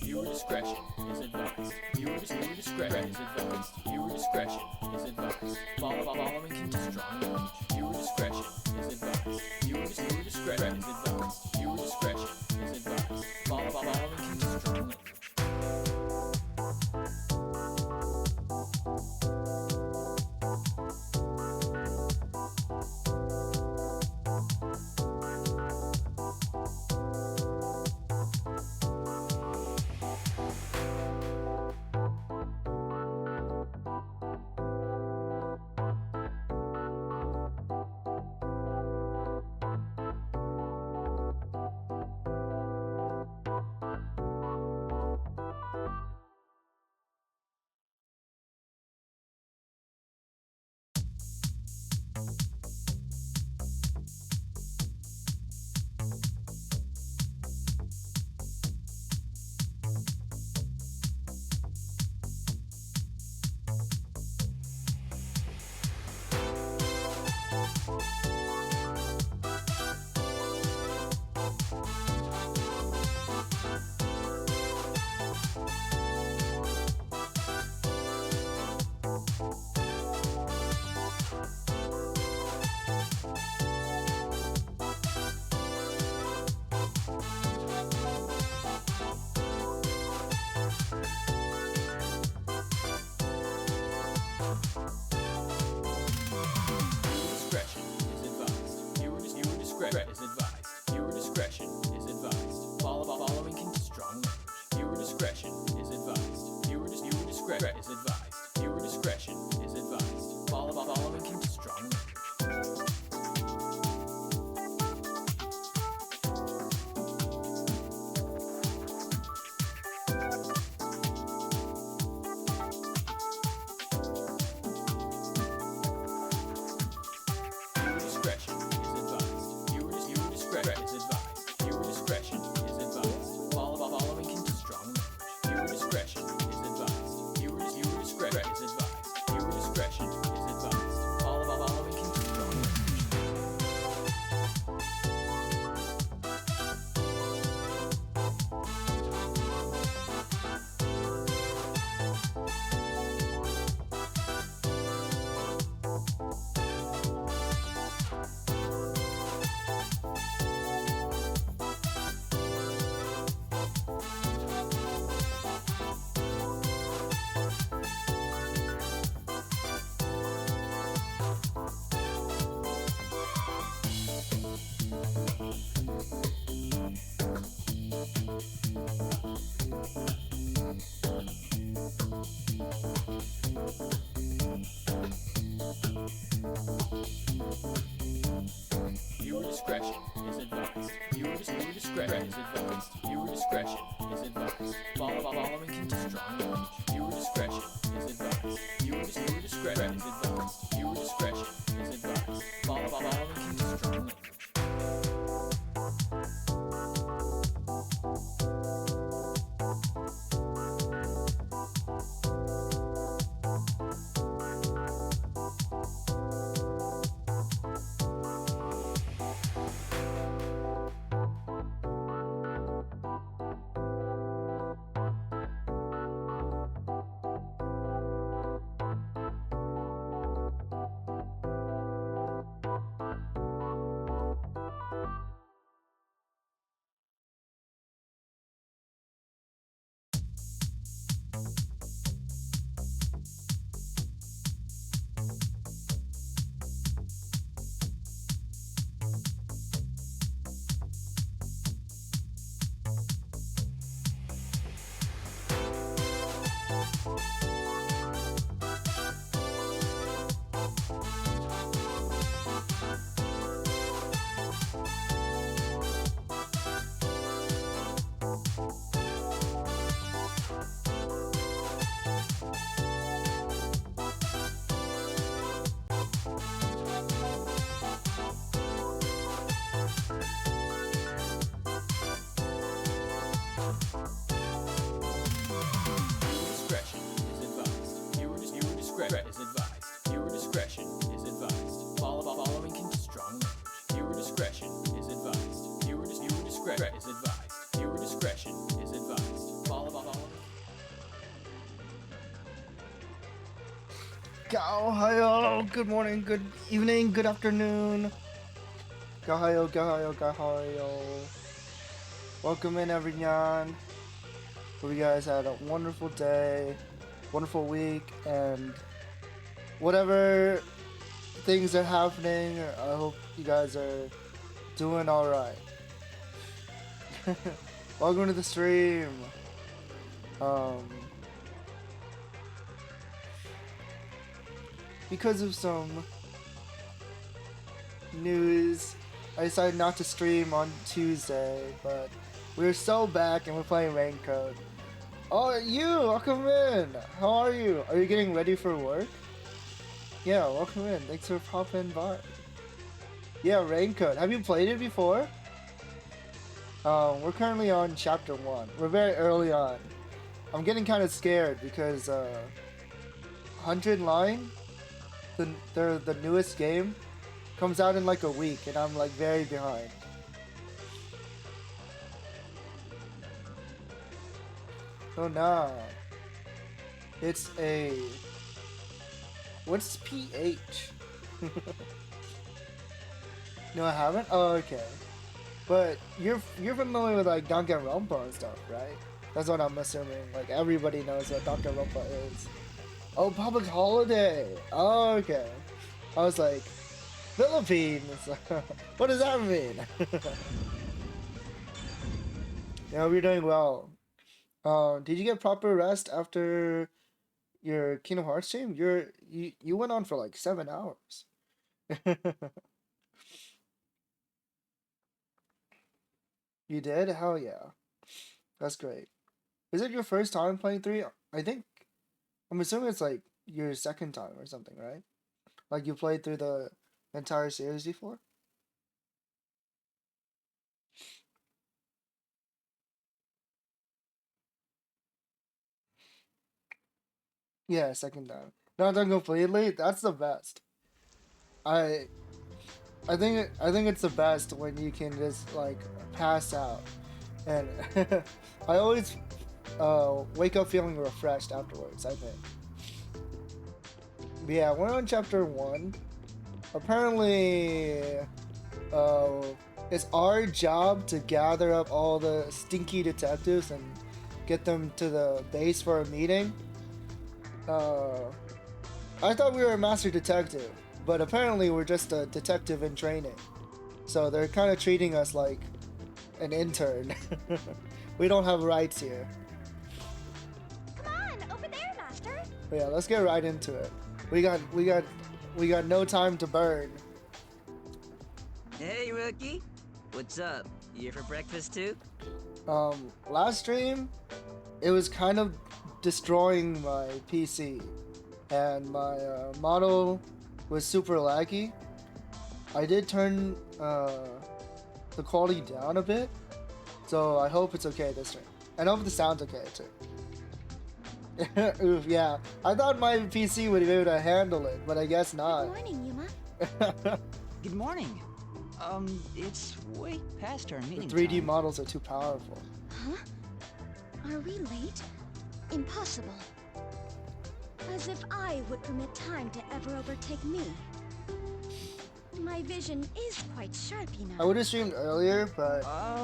Viewer discretion is advised. Viewer discretion is advised. Viewer discretion is advised. Following can be strong language. Viewer discretion is advised. Viewer discretion is advised. Viewer discretion is advised. Following can be strong language. Is advised. Viewer discretion is advised. Following can be strong language. Viewer discretion is advised. Viewer discretion is advised. Viewer discretion is advised. Following can be strong language. discretion is advised. Viewer discretion Gaohayo, good morning, good evening, good afternoon. Gaohayo, gaohayo, gaohayo. Welcome in, everyone. Hope you guys had a wonderful day, wonderful week, and whatever things are happening, I hope you guys are doing alright. Welcome to the stream. Because of some news, I decided not to stream on Tuesday, but we're so back and we're playing Raincoat. Oh, you! Welcome in! How are you? Are you getting ready for work? Yeah, welcome in. Thanks for popping by. Yeah, Raincoat. Have you played it before? We're currently on chapter 1. We're very early on. I'm getting kind of scared because 100 Line, the newest game, comes out in like a week and I'm like very behind. Oh no. It's a... What's PH? No, I haven't? Oh, okay. But you're familiar with like Danganronpa and stuff, right? That's what I'm assuming. Like everybody knows what Danganronpa is. Oh, public holiday. Oh, okay. I was like, Philippines. What does that mean? Yeah, we're doing well. Did you get proper rest after your Kingdom Hearts stream? You went on for like 7 hours. You did? Hell yeah. That's great. Is it your first time playing 3? I'm assuming it's like your second time or something, right? Like you played through the entire series before? Yeah, second time. Not done completely. That's the best. I think it's the best when you can just like pass out, and I always wake up feeling refreshed afterwards. I think. But yeah, we're on chapter 1. Apparently, it's our job to gather up all the stinky detectives and get them to the base for a meeting. I thought we were a master detective, but apparently we're just a detective in training. So they're kind of treating us like an intern. We don't have rights here. Come on, over there, master. But yeah, let's get right into it. We got no time to burn. Hey, rookie. What's up? You here for breakfast too? Last stream, it was kind of destroying my PC, and my model was super laggy. I did turn the quality down a bit, so I hope it's okay this stream. And I hope the sound's okay too. Oof, yeah. I thought my PC would be able to handle it, but I guess not. Good morning, Yuma. Good morning. It's way past our meeting The 3D time. models are too powerful. Huh? Are we late? Impossible. As if I would permit time to ever overtake me. My vision is quite sharp, you know. I would have streamed earlier, but I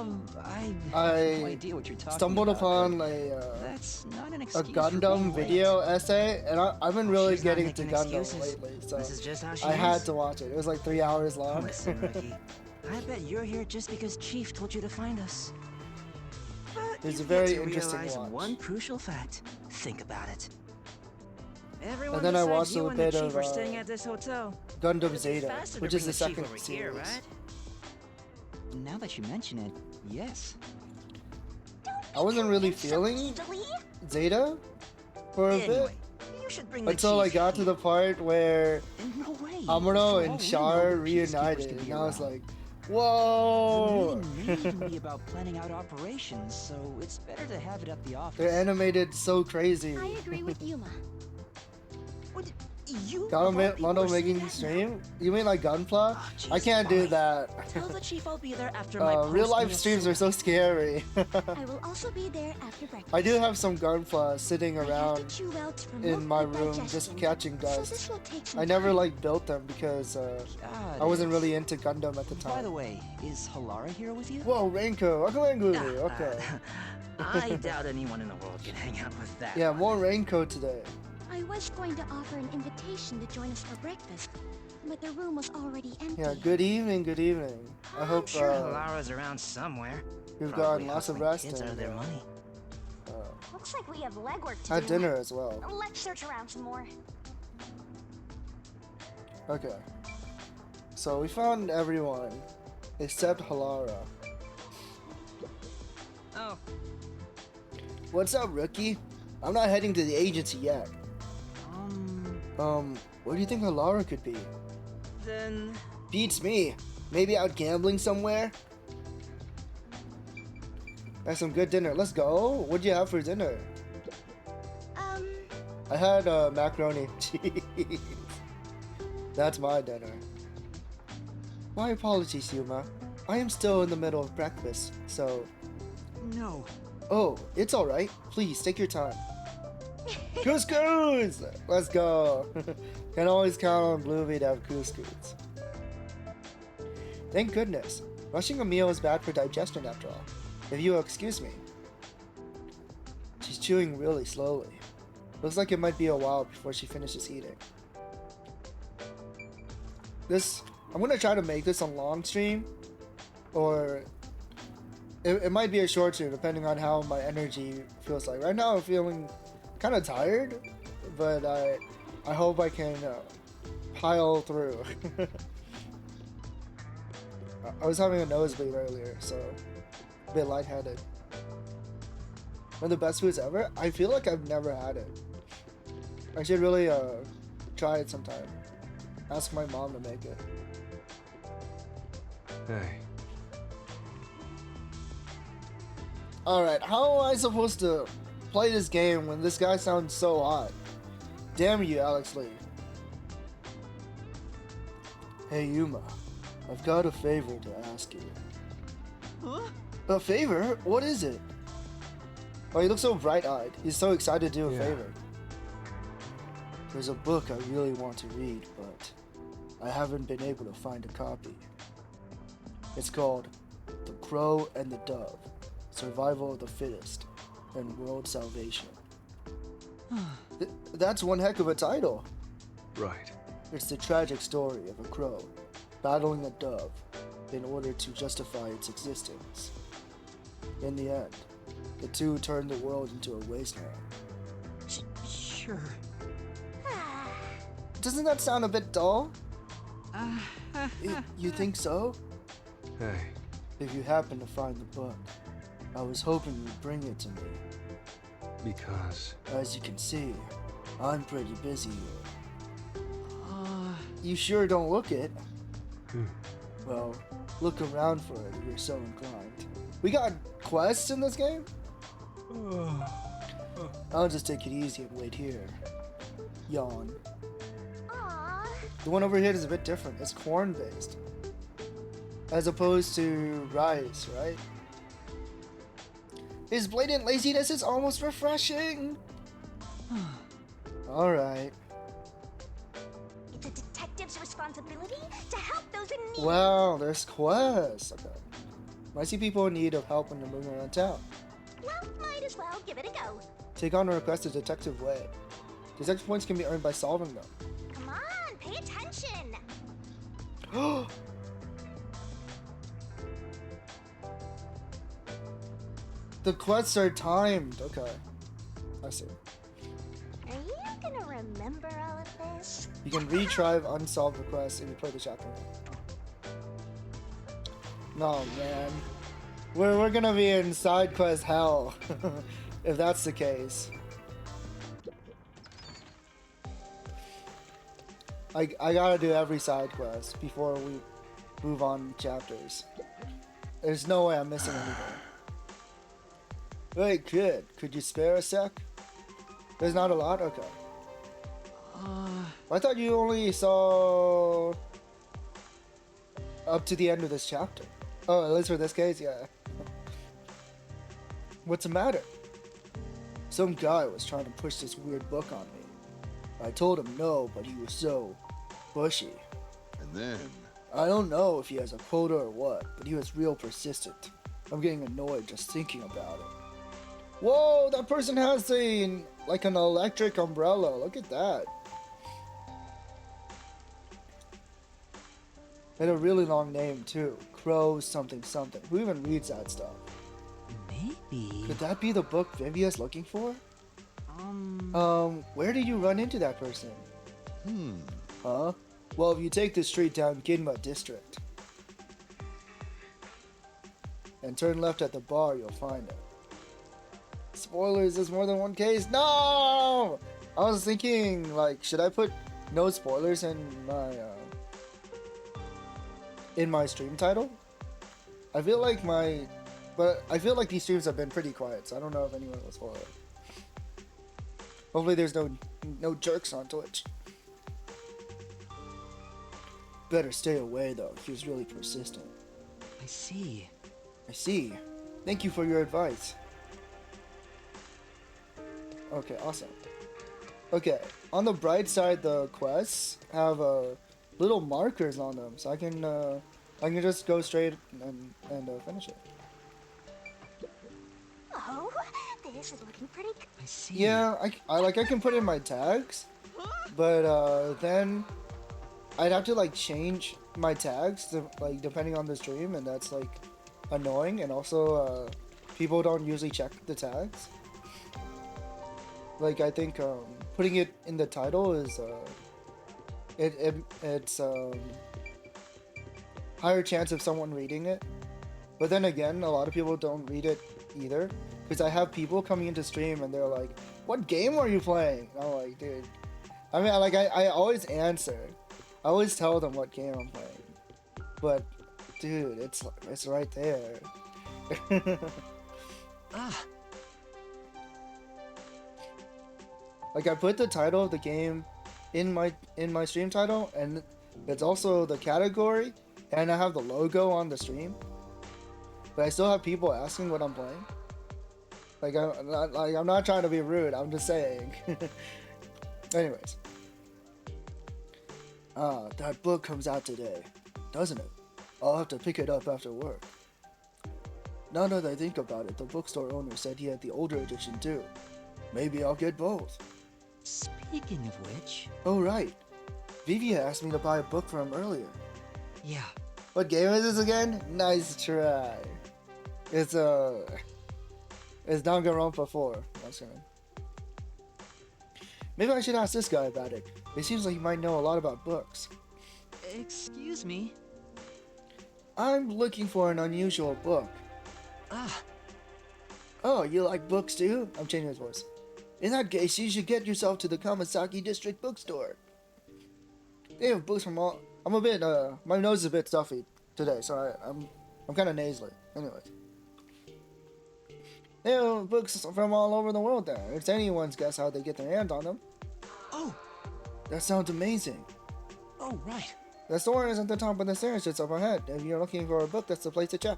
have I no idea what you're talking stumbled about, upon but a that's not an excuse for Gundam being late. video essay, and I've been really She's not getting into making Gundam excuses. lately, so This is just how she I had is. to watch it. It was like 3 hours long. Listen, rookie. I bet you're here just because Chief told you to find us. But It's a you've very yet to interesting realize watch. one crucial fact. Think about it. Everyone And then I besides watched you a and the bit Chief of are staying at this hotel. Gundam It'd be Zeta, faster to which is bring the Chief second over series. here, right? Now that you mention it, yes. I wasn't really feeling Zeta for a bit Anyway, you should bring the until I Chief got to the part where here. No way. Amuro For and all we Char know, the peacekeepers reunited, could be and I was around. like, whoa! The meeting may even be about planning out operations, so it's better to have it at the office. They're animated so crazy. I agree with Yuma. What, You Mono making stream? You mean like Gunpla? Oh, I can't do that. Tell the chief I'll be there after my Real life streams are so scary. I will also be there after breakfast. I do have some Gunpla sitting I have to around chew out to in promote my good room digestion, just catching so dust. this will take some I never time. like built them because I wasn't really into Gundam at the time. By the way, is Halara here with you? Whoa, Raincoat, okay. I doubt anyone in the world can hang out with that. Yeah, one. more Raincoat today. I was going to offer an invitation to join us for breakfast, but the room was already empty. Yeah, good evening, good evening. I hope I'm sure Halara's around somewhere. you've Probably gotten lots of hustling rest kids out and of their money. Looks like we have legwork to had do. dinner as well. Let's search around some more. Okay. So we found everyone except Halara. Oh, What's up, rookie? I'm not heading to the agency yet. Where do you think Halara could be? then Beats me. Maybe out gambling somewhere? That's some good dinner. Let's go. What'd you have for dinner? I had macaroni and cheese. That's my dinner. My apologies, Yuma. I am still in the middle of breakfast, so... no. Oh, it's alright. Please, take your time. Couscous! Let's go. Can always count on Bluey to have couscous. Thank goodness. Rushing a meal is bad for digestion after all. If you will excuse me. She's chewing really slowly. Looks like it might be a while before she finishes eating. I'm gonna try to make this a long stream, or it might be a short stream depending on how my energy feels like. Right now I'm feeling kind of tired, but I hope I can pile through. I was having a nosebleed earlier, so a bit lightheaded. One of the best foods ever? I feel like I've never had it. I should really try it sometime. Ask my mom to make it. Hey. Alright, how am I supposed to play this game when this guy sounds so hot? Damn you, Alex Lee. Hey Yuma, I've got a favor to ask you. Huh? A favor? What is it? Oh, he looks so bright-eyed. He's so excited to do a Yeah. favor. There's a book I really want to read, but I haven't been able to find a copy. It's called The Crow and the Dove, Survival of the Fittest, and World Salvation. That's one heck of a title. Right. It's the tragic story of a crow battling a dove in order to justify its existence. In the end, the two turn the world into a wasteland. Sure. Doesn't that sound a bit dull? You think so? Hey. If you happen to find the book, I was hoping you'd bring it to me. Because... As you can see, I'm pretty busy here. You sure don't look it. Well, look around for it if you're so inclined. We got quests in this game? I'll just take it easy and wait here. Yawn. Aww. The one over here is a bit different. It's corn based. As opposed to rice, right? His blatant laziness is almost refreshing. Alright. It's a detective's responsibility to help those in need. Wow, there's quests. Okay. Might see people in need of help when they're moving around town. Well, might as well give it a go. Take on a request a detective way. Detective points can be earned by solving them. Come on, pay attention. The quests are timed. Okay. I see. Are you gonna remember all of this? You can retry unsolved requests if you play the chapter. No, man. We're gonna be in side quest hell. If that's the case. I gotta do every side quest before we move on chapters. There's no way I'm missing anything. Wait, kid, could you spare a sec? There's not a lot? Okay. I thought you only saw up to the end of this chapter. Oh, at least for this case, yeah. What's the matter? Some guy was trying to push this weird book on me. I told him no, but he was so pushy. And then, I don't know if he has a quota or what, but he was real persistent. I'm getting annoyed just thinking about it. Whoa, that person has like an electric umbrella. Look at that. And a really long name too. Crow something something. Who even reads that stuff? Maybe. Could that be the book Vivia's looking for? Where did you run into that person? Huh? Well, if you take the street down Ginma District and turn left at the bar, you'll find it. Spoilers, there's more than one case. No! I was thinking, like, should I put no spoilers in my stream title? I feel like these streams have been pretty quiet, so I don't know if anyone will spoil it. Hopefully there's no jerks on Twitch. Better stay away though, he was really persistent. I see. I see. Thank you for your advice. Okay, awesome. Okay, on the bright side, the quests have little markers on them, so I can just go straight and finish it. Oh, this is looking pretty good. I see. Yeah, I can put in my tags, but then I'd have to like change my tags to, like, depending on the stream, and that's like annoying, and also people don't usually check the tags. Like, I think putting it in the title is it's higher chance of someone reading it, but then again, a lot of people don't read it either, because I have people coming into stream and they're like, what game are you playing? And I'm like, dude, I mean, I always answer, I always tell them what game I'm playing, but dude, it's right there. Like, I put the title of the game in my stream title, and it's also the category, and I have the logo on the stream, but I still have people asking what I'm playing. Like, I'm not trying to be rude, I'm just saying. Anyways. That book comes out today, doesn't it? I'll have to pick it up after work. Now that I think about it, the bookstore owner said he had the older edition too. Maybe I'll get both. Speaking of which... Oh right, Vivia asked me to buy a book for him earlier. Yeah. What game is this again? Nice try. It's Danganronpa 4. That's right. Maybe I should ask this guy about it. It seems like he might know a lot about books. Excuse me? I'm looking for an unusual book. Oh, you like books too? I'm changing his voice. In that case, you should get yourself to the Masaki District bookstore. They have books from all... I'm a bit, my nose is a bit stuffy today, so I'm kind of nasally. Anyways. They have books from all over the world there. It's anyone's guess how they get their hands on them. Oh! That sounds amazing. Oh, right. The store is at the top of the stairs just up ahead. If you're looking for a book, that's the place to check.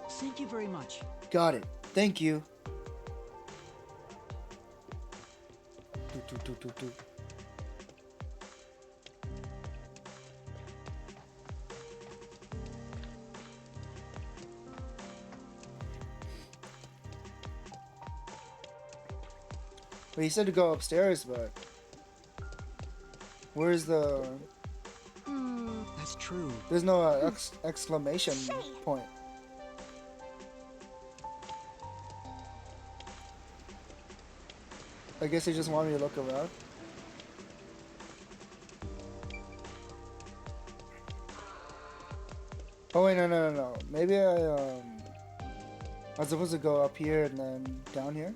Thank you very much. Got it. Thank you. Well, he said to go upstairs, but where's the... That's true. There's no exclamation point. I guess they just want me to look around. Oh wait, no. Maybe I was supposed to go up here and then down here.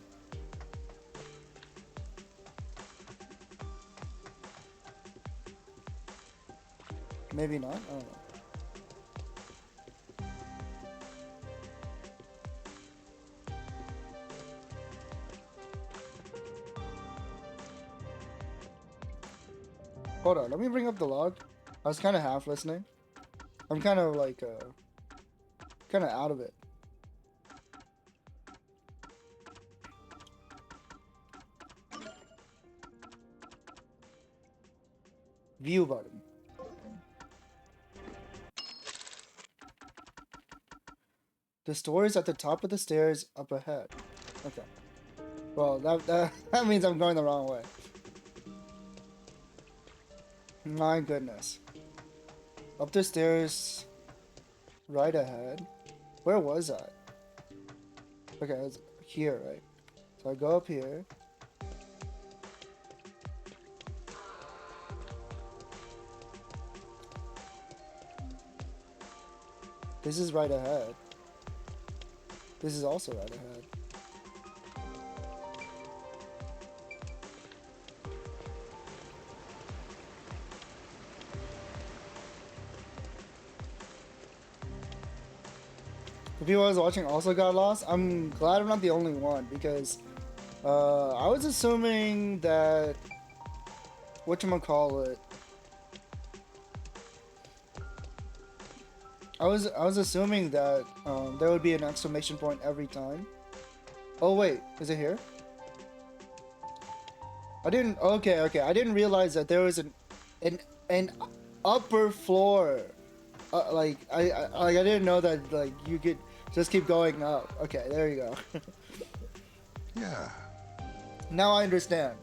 Maybe not. I don't know. Hold on, let me bring up the log. I was kind of half listening. I'm kind of like, kind of out of it. View button. The store is at the top of the stairs up ahead. Okay. Well, that means I'm going the wrong way. My goodness. Up the stairs, right ahead. Where was I? Okay, it's here, right? So I go up here. This is right ahead. This is also right ahead. The people I was watching also got lost. I'm glad I'm not the only one because I was assuming that whatchamacallit. I was assuming that there would be an exclamation point every time. Oh wait, is it here? I didn't. Okay, I didn't realize that there was an upper floor. Like I didn't know that like you could just keep going up. Okay, there you go. Yeah. Now I understand.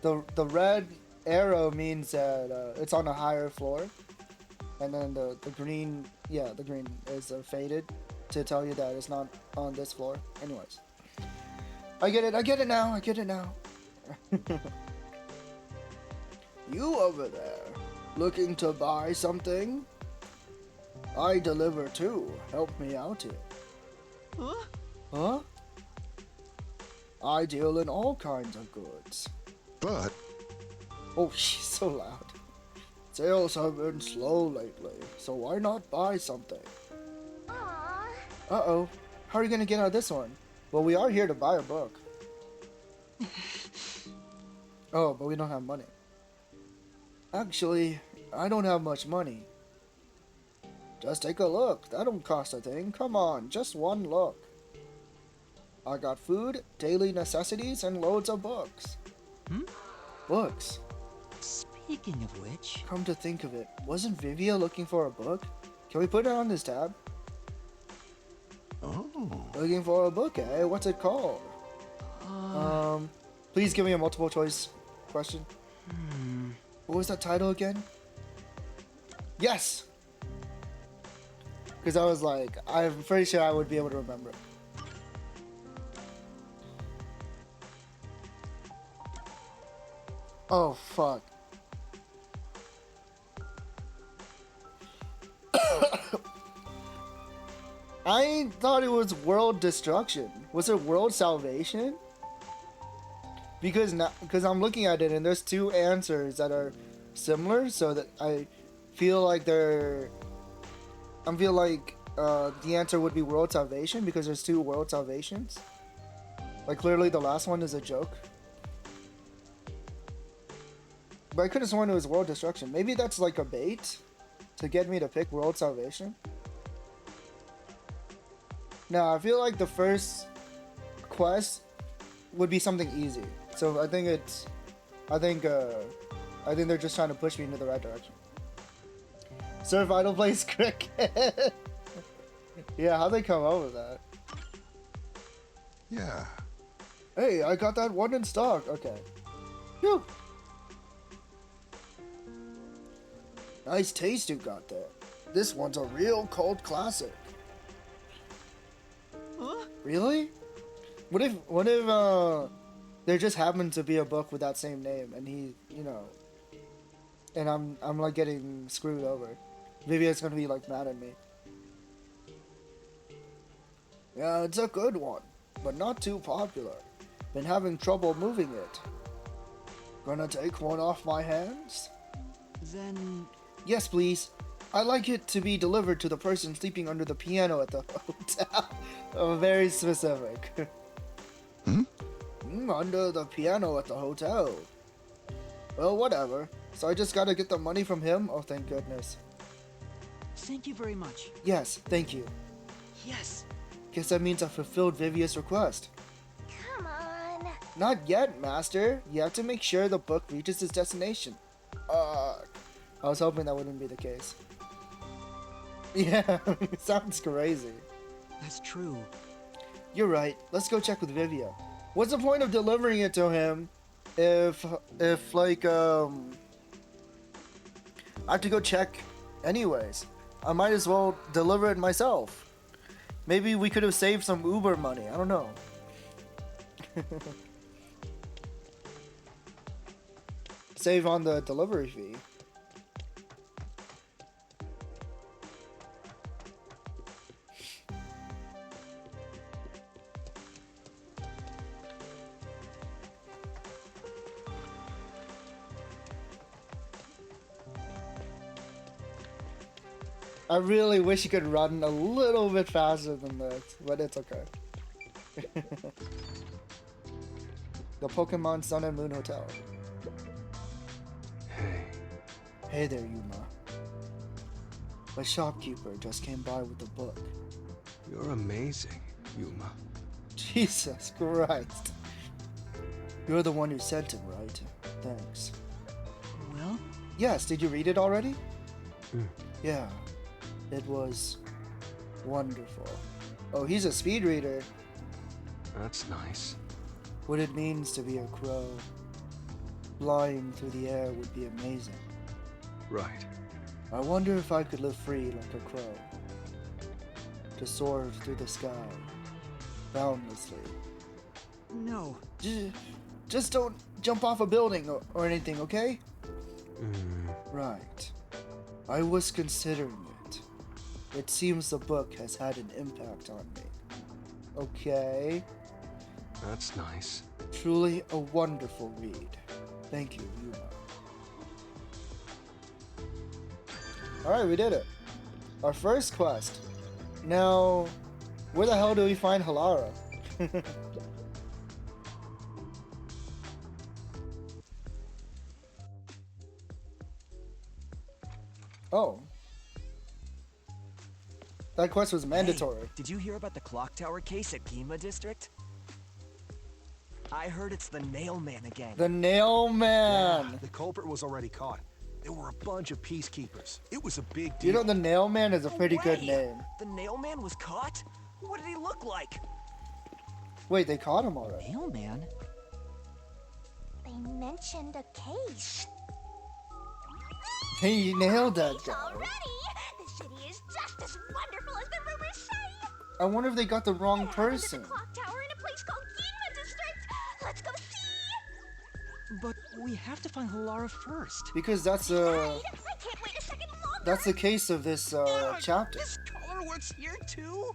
The red arrow means that it's on a higher floor, and then the green, yeah, the green is faded to tell you that it's not on this floor. Anyways, I get it now. You over there, looking to buy something? I deliver too. Help me out here. Huh? Huh? I deal in all kinds of goods. But Oh, she's so loud. Sales have been slow lately, so why not buy something? Aww. Uh-oh. How are you gonna get out of this one? Well, we are here to buy a book. Oh, but we don't have money. Actually, I don't have much money. Just take a look. That don't cost a thing. Come on, just one look. I got food, daily necessities, and loads of books. Hmm? Books. Speaking of which, Come to think of it, wasn't Vivia looking for a book? Can we put it on this tab? oh, Looking for a book, eh? What's it called? Please give me a multiple choice question. What was that title again? Yes! Because I was like, I'm pretty sure I would be able to remember it. Oh, fuck. I thought it was world destruction. Was it world salvation? Because I'm looking at it and there's two answers that are similar, so that I feel like the answer would be world salvation because there's two world salvations. Like clearly the last one is a joke. But I could have sworn it was world destruction. Maybe that's like a bait to get me to pick world salvation. Now I feel like the first quest would be something easy. So I think they're just trying to push me into the right direction. Sir Vital plays cricket. Yeah, how'd they come up with that? yeah. Hey, I got that one in stock. Okay. Phew. Nice taste you got there. This one's a real cult classic. huh? Really? What if there just happened to be a book with that same name and he, and I'm like getting screwed over. Vivia's gonna be like mad at me. Yeah, it's a good one, but not too popular. Been having trouble moving it. Gonna take one off my hands? Then Yes, please. I'd like it to be delivered to the person sleeping under the piano at the hotel. Oh, very specific. Hmm? Under the piano at the hotel. Well, whatever. So I just gotta get the money from him? Oh, thank goodness. Thank you very much. Yes, thank you. Yes. Guess that means I fulfilled Vivia's request. Come on. Not yet, Master. You have to make sure the book reaches its destination. I was hoping that wouldn't be the case. Yeah, it sounds crazy. That's true. You're right. Let's go check with Vivia. What's the point of delivering it to him if like, I have to go check anyways? I might as well deliver it myself. Maybe we could have saved some Uber money. I don't know. Save on the delivery fee. I really wish you could run a little bit faster than this, but it's okay. The Pokemon Sun and Moon Hotel. Hey, Hey there, Yuma. A shopkeeper just came by with a book. you're amazing, Yuma. Jesus Christ. You're the one who sent it, right? Thanks. Well, Yes, did you read it already? Mm. Yeah. It was wonderful. Oh, he's a speed reader. That's nice. What it means to be a crow. Flying through the air would be amazing. Right. I wonder if I could live free like a crow. To soar through the sky. Boundlessly. no. Just don't jump off a building or anything, okay? Mm, Right. I was considering it. It seems the book has had an impact on me. Okay. that's nice. Truly a wonderful read. Thank you, Yuma. Alright, we did it. Our first quest. Now, where the hell do we find Halara? Oh. That quest was mandatory. Hey, did you hear about the clock tower case at Gima District? I heard it's the Nail Man again. The Nail Man! Yeah, the culprit was already caught. There were a bunch of peacekeepers. It was a big deal. You know, the Nail Man is a pretty good way. name. The Nail Man was caught? What did he look like? Wait, they caught him already. Nail Man? They mentioned a case. He nailed that Case guy. already? The city is just as wonderful as the rumors say. I wonder if they got the wrong What happened to person. the clock tower in a place called Ginma District? Let's go see. But we have to find Halara first. Because that's Right? I can't wait a second longer. that's the case of this chapter. This color works here too?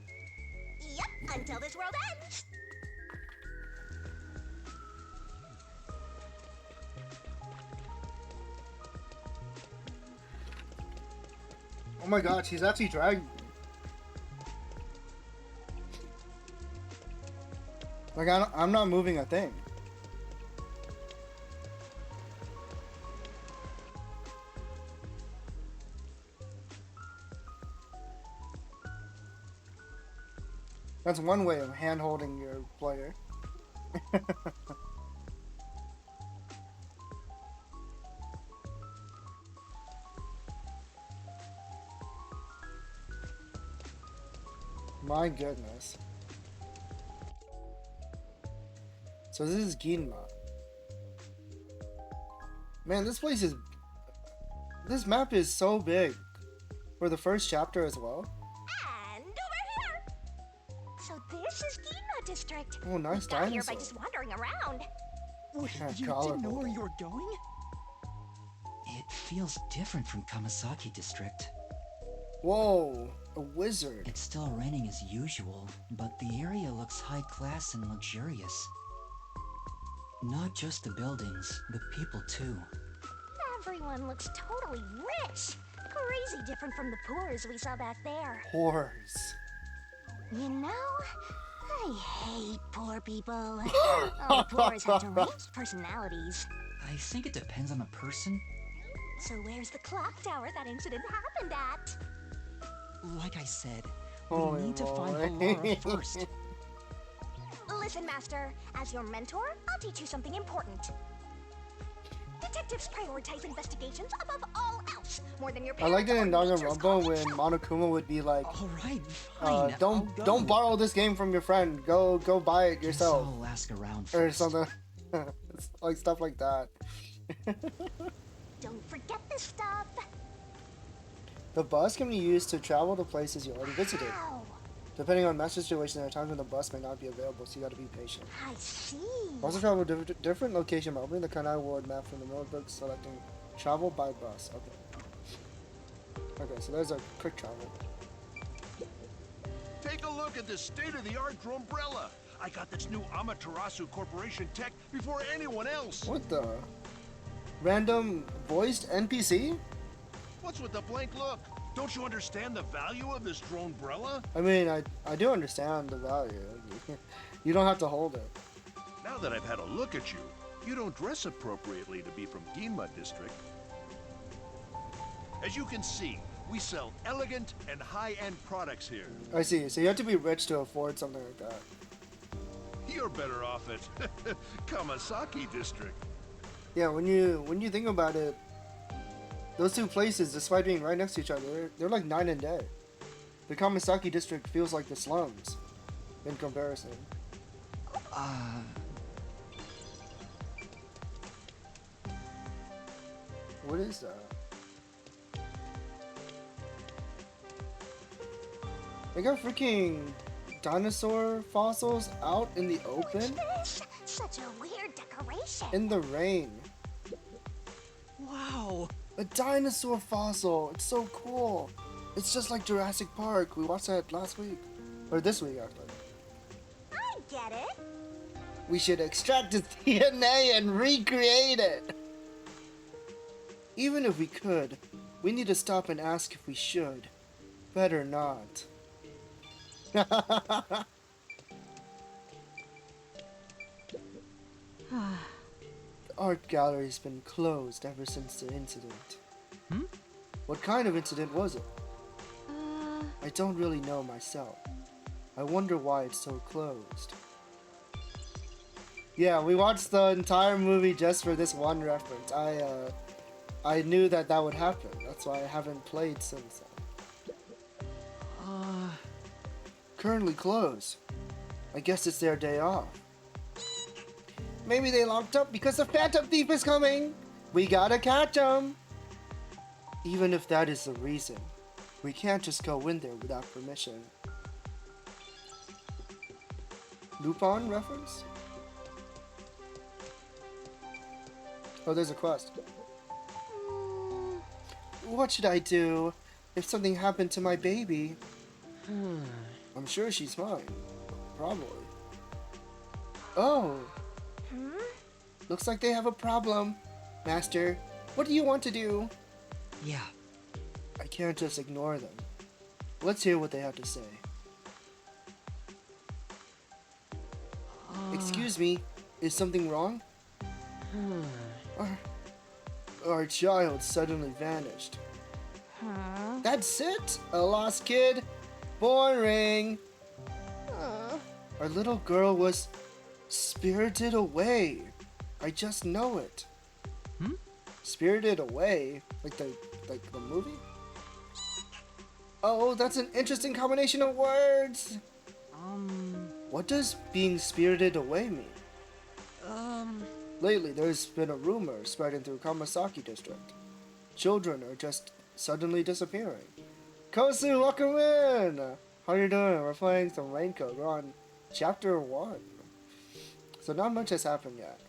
Yep, until this world ends. Oh my god, she's actually dragging me. Like, I'm not moving a thing. That's one way of hand-holding your player. My goodness. So this is Ginma. Man, this place is... This map is so big. For the first chapter as well. And over here. So this is Ginma District. Oh, nice We got here by dinosaur. just wandering around. Wait, Yeah, you colorful. didn't know where you were going? It feels different from Kamasaki District. Whoa, a wizard. It's still raining as usual, but the area looks high class and luxurious. Not just the buildings, the people too. Everyone looks totally rich. Crazy different from the poors we saw back there. Whores. You know, I hate poor people. All poors have deranged personalities. I think it depends on the person. So where's the clock tower that incident happened at? Like I said, Holy we need to find moly. Halara first. Listen, Master. As your mentor, I'll teach you something important. Detectives prioritize investigations above all else, more than your I like parents it in or nature's Danganronpa when control. Monokuma would be like, All right, fine. don't borrow this game from your friend. Go buy it Guess yourself I'll ask around or first. something. It's like stuff like that. Don't forget this stuff. The bus can be used to travel to places you already visited. Wow. Depending on match situation, there are times when the bus may not be available, so you gotta be patient. I see. Also travel to different location by opening the Kanai Ward map from the notebook, selecting travel by bus. Okay. Okay, so there's a quick travel. Take a look at this state-of-the-art drumbrella. I got this new Amaterasu Corporation tech before anyone else. What the? Random voiced NPC? What's with the blank look? Don't you understand the value of this dronebrella? I mean, I do understand the value. You don't have to hold it. Now that I've had a look at you, you don't dress appropriately to be from Ginma District. As you can see, we sell elegant and high-end products here. I see. So you have to be rich to afford something like that. You're better off at Kamasaki District. Yeah, when you think about it, those two places, despite being right next to each other, they're like night and day. The Kamasaki district feels like the slums, in comparison. What is that? They got freaking dinosaur fossils out in the open? What's this? Such a weird decoration. In the rain. Wow. A dinosaur fossil! It's so cool! It's just like Jurassic Park. We watched that last week. Or this week, actually. I get it. We should extract its DNA and recreate it! Even if we could, we need to stop and ask if we should. Better not. The art gallery's been closed ever since the incident. What kind of incident was it? I don't really know myself. I wonder why it's so closed. Yeah, we watched the entire movie just for this one reference. I knew that would happen. That's why I haven't played since then. Currently closed. I guess it's their day off. Maybe they locked up because the Phantom Thief is coming! We gotta catch him! Even if that is the reason, we can't just go in there without permission. Lupin reference? Oh, there's a quest. What should I do if something happened to my baby? I'm sure she's fine. Probably. Oh! Looks like they have a problem. Master, what do you want to do? Yeah. I can't just ignore them. Let's hear what they have to say. Excuse me, is something wrong? Our child suddenly vanished. That's it? A lost kid? Boring. Our little girl was spirited away. I just know it. Spirited Away? Like the movie? Oh, that's an interesting combination of words! What does being spirited away mean? Lately, there's been a rumor spreading through Kamasaki district. Children are just suddenly disappearing. Kosu, welcome in! How you doing? We're playing some Raincoat. We're on chapter 1. So not much has happened yet.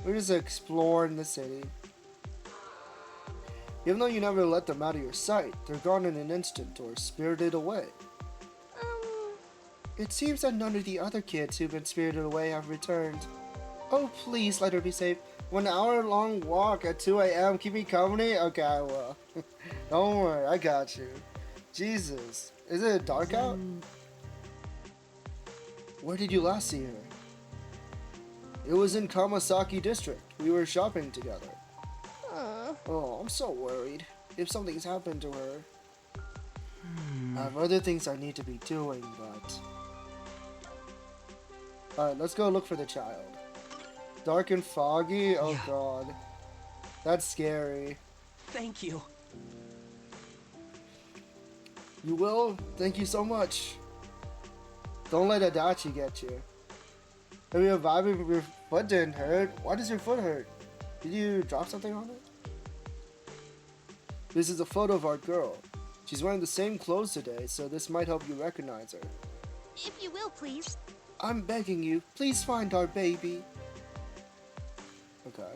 We're just exploring the city. Even though you never let them out of your sight, they're gone in an instant or spirited away. It seems that none of the other kids who've been spirited away have returned. Oh, please let her be safe. 1 hour-long walk at 2 a.m. Keep me company? Okay, I will. Don't worry, I got you. Jesus. Is it dark out? Where did you last see her? It was in Kamasaki district. We were shopping together. Oh, I'm so worried. If something's happened to her. I have other things I need to be doing, but... Alright, let's go look for the child. Dark and foggy? Oh Yeah. god. That's scary. Thank you. You will? Thank you so much. Don't let Adachi get you. If you're vibing, your foot didn't hurt. Why does your foot hurt? Did you drop something on it? This is a photo of our girl. She's wearing the same clothes today, so this might help you recognize her. If you will, please. I'm begging you, please find our baby. Okay.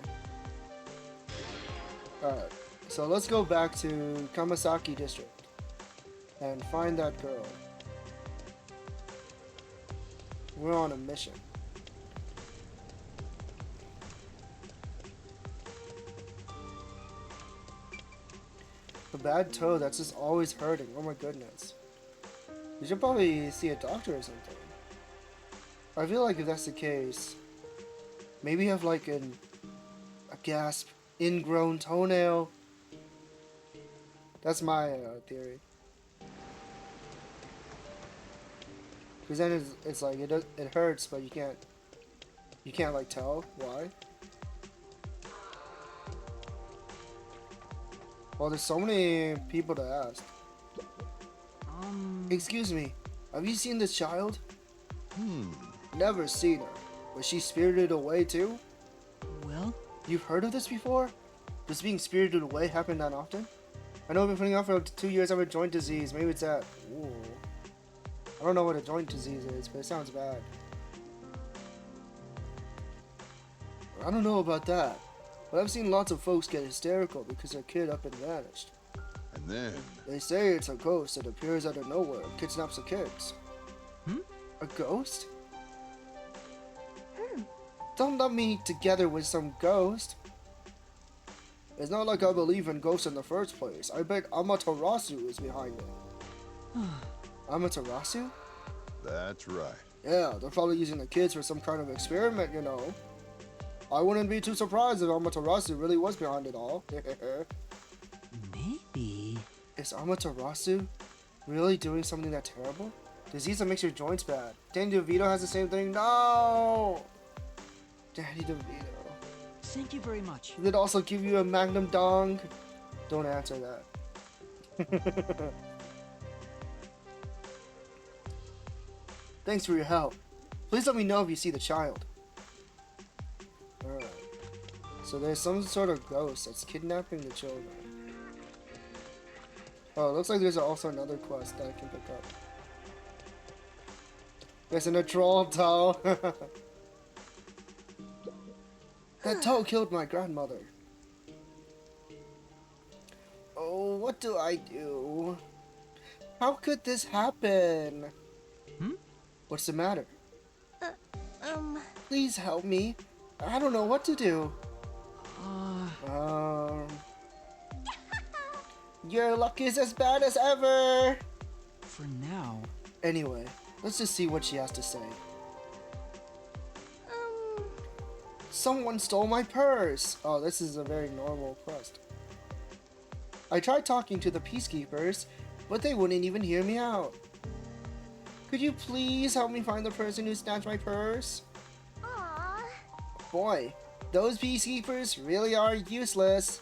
Alright, so let's go back to Kamasaki District and find that girl. We're on a mission. A bad toe that's just always hurting. Oh my goodness. You should probably see a doctor or something. I feel like if that's the case, maybe you have like a gasp, ingrown toenail. That's my theory. Because then it's like it hurts, but you can't like tell why. Well, there's so many people to ask. Excuse me, have you seen this child? Never seen her. Was she spirited away too? Well, You've heard of this before? Does being spirited away happen that often? I know I've been putting out for 2 years. I have a joint disease. Maybe it's that. Ooh. I don't know what a joint disease is, but it sounds bad. I don't know about that, but I've seen lots of folks get hysterical because their kid up and vanished. And then, They say it's a ghost that appears out of nowhere and kidnaps the kids. A ghost? Don't lump me together with some ghost. It's not like I believe in ghosts in the first place. I bet Amaterasu is behind it. Amaterasu? that's right. Yeah, they're probably using the kids for some kind of experiment, you know. I wouldn't be too surprised if Amaterasu really was behind it all. maybe. Is Amaterasu really doing something that terrible? Disease that makes your joints bad. Danny DeVito has the same thing. No! Danny DeVito. Thank you very much. Did it also give you a Magnum Dong? Don't answer that. Thanks for your help. Please let me know if you see the child. Alright. So there's some sort of ghost that's kidnapping the children. Oh, it looks like there's also another quest that I can pick up. There's a troll toe. That toe killed my grandmother. Oh, what do I do? How could this happen? What's the matter? Please help me. I don't know what to do. Your luck is as bad as ever. For now. Anyway, let's just see what she has to say. Someone stole my purse. Oh, this is a very normal quest. I tried talking to the peacekeepers, but they wouldn't even hear me out. Could you please help me find the person who snatched my purse? Aww. Boy, those peacekeepers really are useless.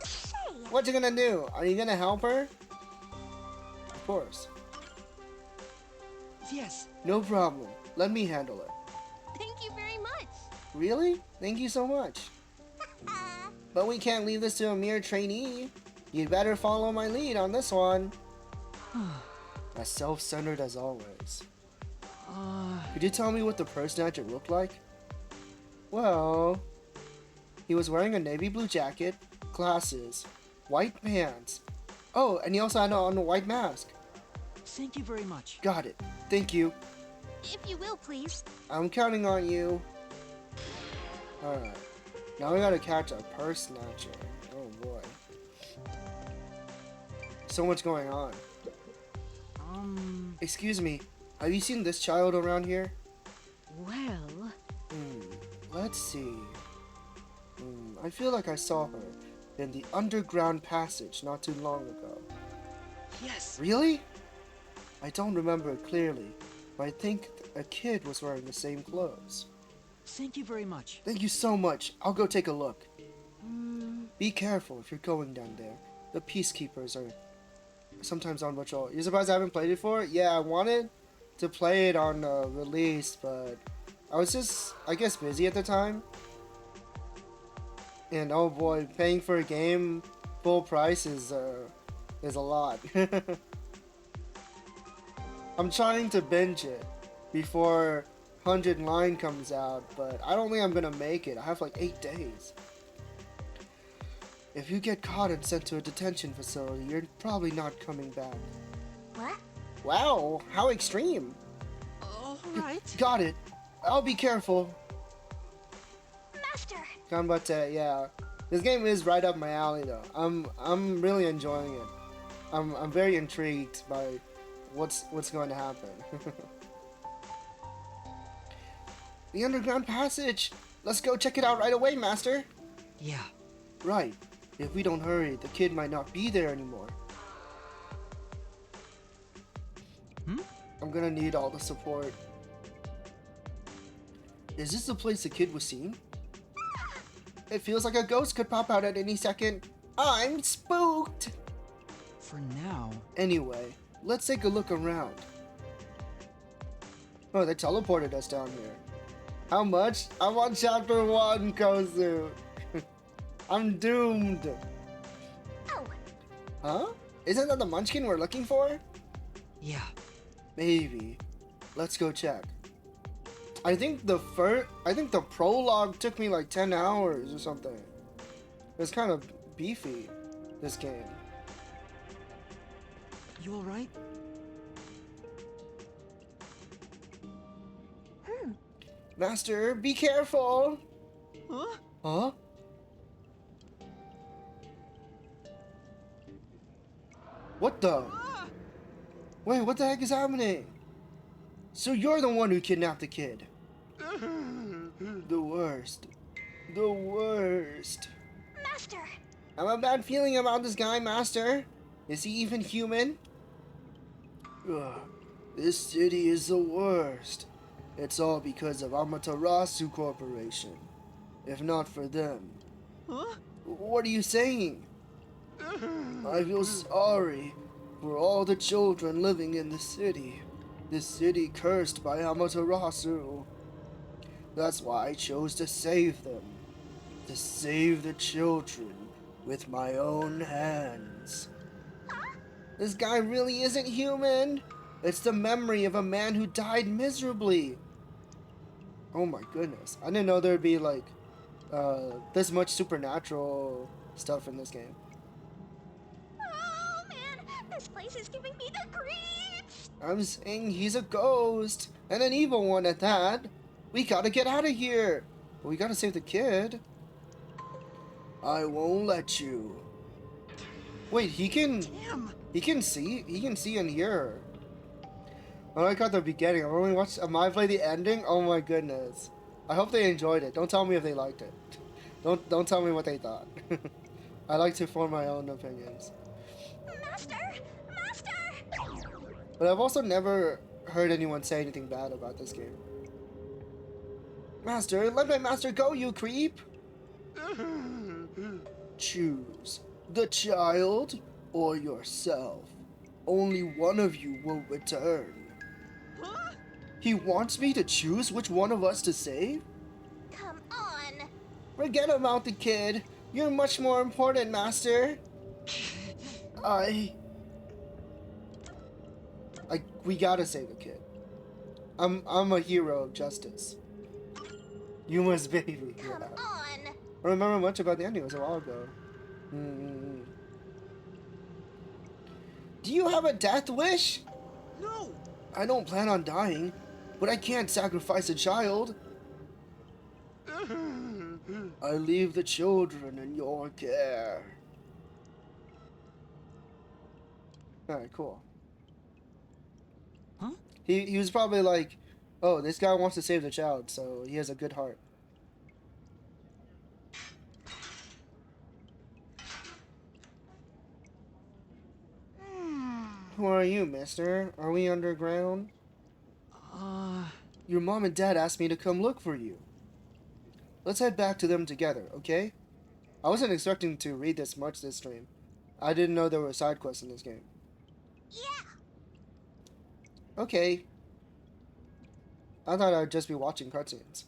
Say, What you gonna do? Are you gonna help her? Of course. Yes. No problem. Let me handle it. thank you very much. Really? Thank you so much. But we can't leave this to a mere trainee. You'd better follow my lead on this one. As self-centered as always. Could you tell me what the purse snatcher looked like? Well, he was wearing a navy blue jacket, glasses, white pants. Oh, and he also had on a white mask. Thank you very much. Got it. Thank you. If you will, please. I'm counting on you. Alright. Now we gotta catch a purse snatcher. Oh boy. So much going on. Excuse me. Have you seen this child around here? Well, Let's see. I feel like I saw her. in the underground passage not too long ago. Yes. Really? I don't remember it clearly, but I think a kid was wearing the same clothes. Thank you very much. Thank you so much. I'll go take a look. Be careful if you're going down there. The peacekeepers are sometimes on patrol. You're surprised I haven't played it before? Yeah, I wanted to play it on release, but I was just, I guess, busy at the time. And oh boy, paying for a game full price is a lot. I'm trying to binge it before 100 Line comes out, but I don't think I'm gonna make it. I have like 8 days. If you get caught and sent to a detention facility, you're probably not coming back. What? Wow, how extreme. Alright. Got it. I'll be careful. Master! Ganbatte, yeah. This game is right up my alley though. I'm really enjoying it. I'm very intrigued by what's going to happen. The underground passage! Let's go check it out right away, Master! Yeah. Right. If we don't hurry, the kid might not be there anymore. I'm gonna need all the support. Is this the place the kid was seen? It feels like a ghost could pop out at any second. I'm spooked! For now. Anyway, let's take a look around. Oh, they teleported us down here. How much? I'm on chapter 1, Kozu. I'm doomed. Oh. Huh? Isn't that the munchkin we're looking for? Yeah. Maybe. Let's go check. I think the prologue took me like 10 hours or something. It's kind of beefy, this game. You alright? Master, be careful! Huh? Huh? What the? Wait, what the heck is happening? So you're the one who kidnapped the kid. The worst. The worst. Master! I have a bad feeling about this guy, Master. Is he even human? Ugh, this city is the worst. It's all because of Amaterasu Corporation. If not for them. Huh? What are you saying? I feel sorry for all the children living in the city. This city cursed by Amaterasu. That's why I chose to save them. To save the children with my own hands. This guy really isn't human. It's the memory of a man who died miserably. Oh my goodness. I didn't know there'd be like this much supernatural stuff in this game. Oh man, this place is giving me the creeps! I'm saying he's a ghost, and an evil one at that. We gotta get out of here. We gotta save the kid. I won't let you. Wait, he can see and hear her. Oh, I got the beginning. I've only watched. Am I play the ending? Oh my goodness. I hope they enjoyed it. Don't tell me if they liked it. Don't tell me what they thought. I like to form my own opinions. Master! Master! But I've also never heard anyone say anything bad about this game. Master, let my master go, you creep! Choose the child or yourself. Only one of you will return. Huh? He wants me to choose which one of us to save? Come on! Forget about the kid. You're much more important, Master. We gotta save the kid. I'm a hero of justice. Yuma's baby. Come Yeah. on! I don't remember much about the ending. It was a while ago. Do you have a death wish? No! I don't plan on dying, but I can't sacrifice a child. I leave the children in your care. Alright, cool. Huh? He was probably like, oh, this guy wants to save the child, so he has a good heart. Who are you, mister? Are we underground? Your mom and dad asked me to come look for you. Let's head back to them together, okay? I wasn't expecting to read this much this stream. I didn't know there were side quests in this game. Yeah. Okay. I thought I'd just be watching cutscenes.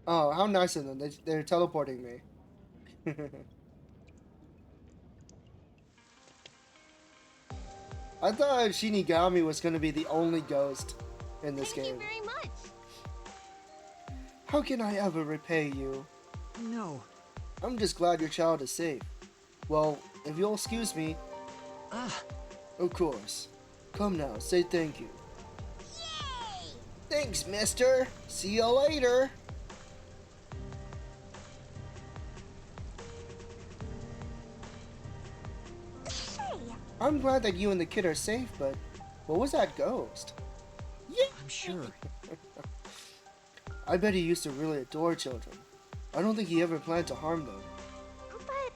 Oh, how nice of them. They're teleporting me. I thought Shinigami was going to be the only ghost in this game. Thank you very much. How can I ever repay you? No. I'm just glad your child is safe. Well, if you'll excuse me... Of course. Come now, say thank you. Yay! Thanks, mister. See you later. Say, I'm glad that you and the kid are safe, but what was that ghost? I'm sure. I bet he used to really adore children. I don't think he ever planned to harm them. but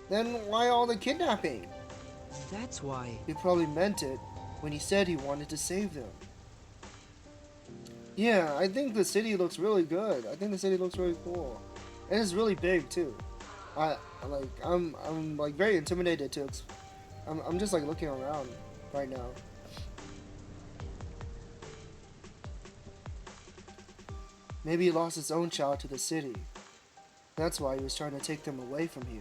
Then why all the kidnapping? That's why. He probably meant it when he said he wanted to save them. Yeah, I think the city looks really good. I think the city looks really cool. And it's really big too. I'm like very intimidated to I'm just like looking around right now. Maybe he lost his own child to the city. That's why he was trying to take them away from here.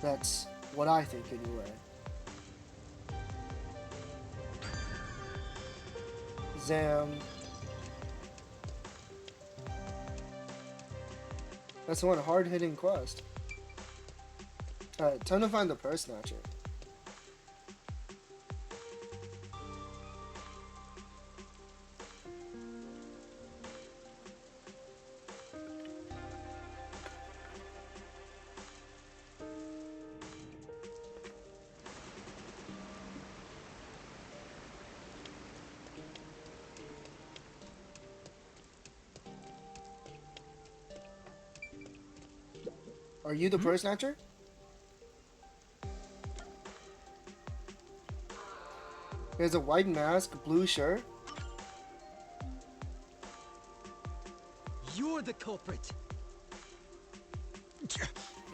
That's what I think anyway. Zam. That's one hard-hitting quest. Alright, time to find the purse snatcher. Are you the purse snatcher? He has a white mask, blue shirt. You're the culprit.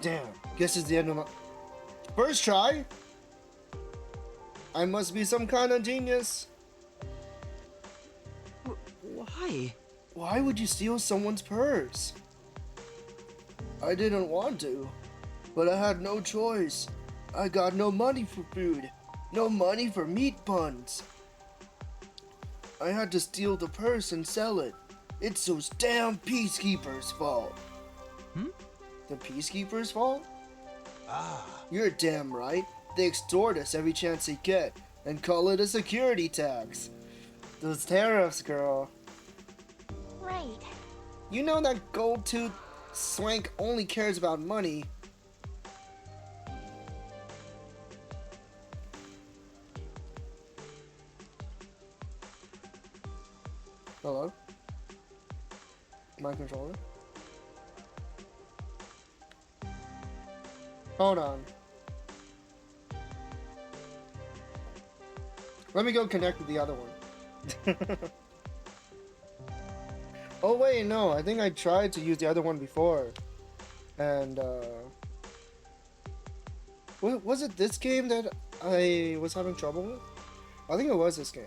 Damn, guess it's the end of my... First try? I must be some kind of genius. Why? Why would you steal someone's purse? I didn't want to, but I had no choice. I got no money for food, no money for meat buns. I had to steal the purse and sell it. It's those damn peacekeepers' fault. The peacekeepers' fault? You're damn right. They extort us every chance they get and call it a security tax. Those tariffs, girl. right. You know that gold-tooth swank only cares about money. Hello? My controller? Hold on. Let me go connect with the other one. Oh wait, no, I think I tried to use the other one before. And was it this game that I was having trouble with? I think it was this game.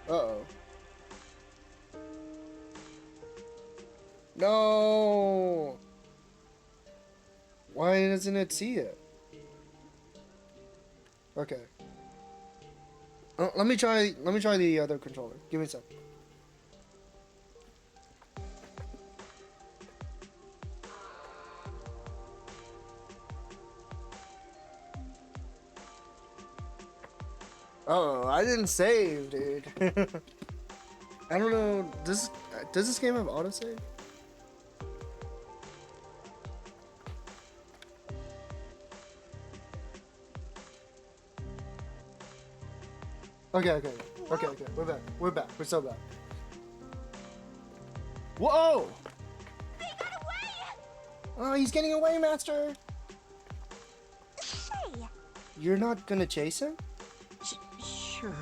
Uh-oh. No! Why doesn't it see it? Okay. Let me try the other controller. Give me a sec. Oh, I didn't save, dude. I don't know. Does this game have autosave? Okay. We're back. We're so back. Whoa! Oh, he's getting away, Master! Say, You're not gonna chase him? Sure.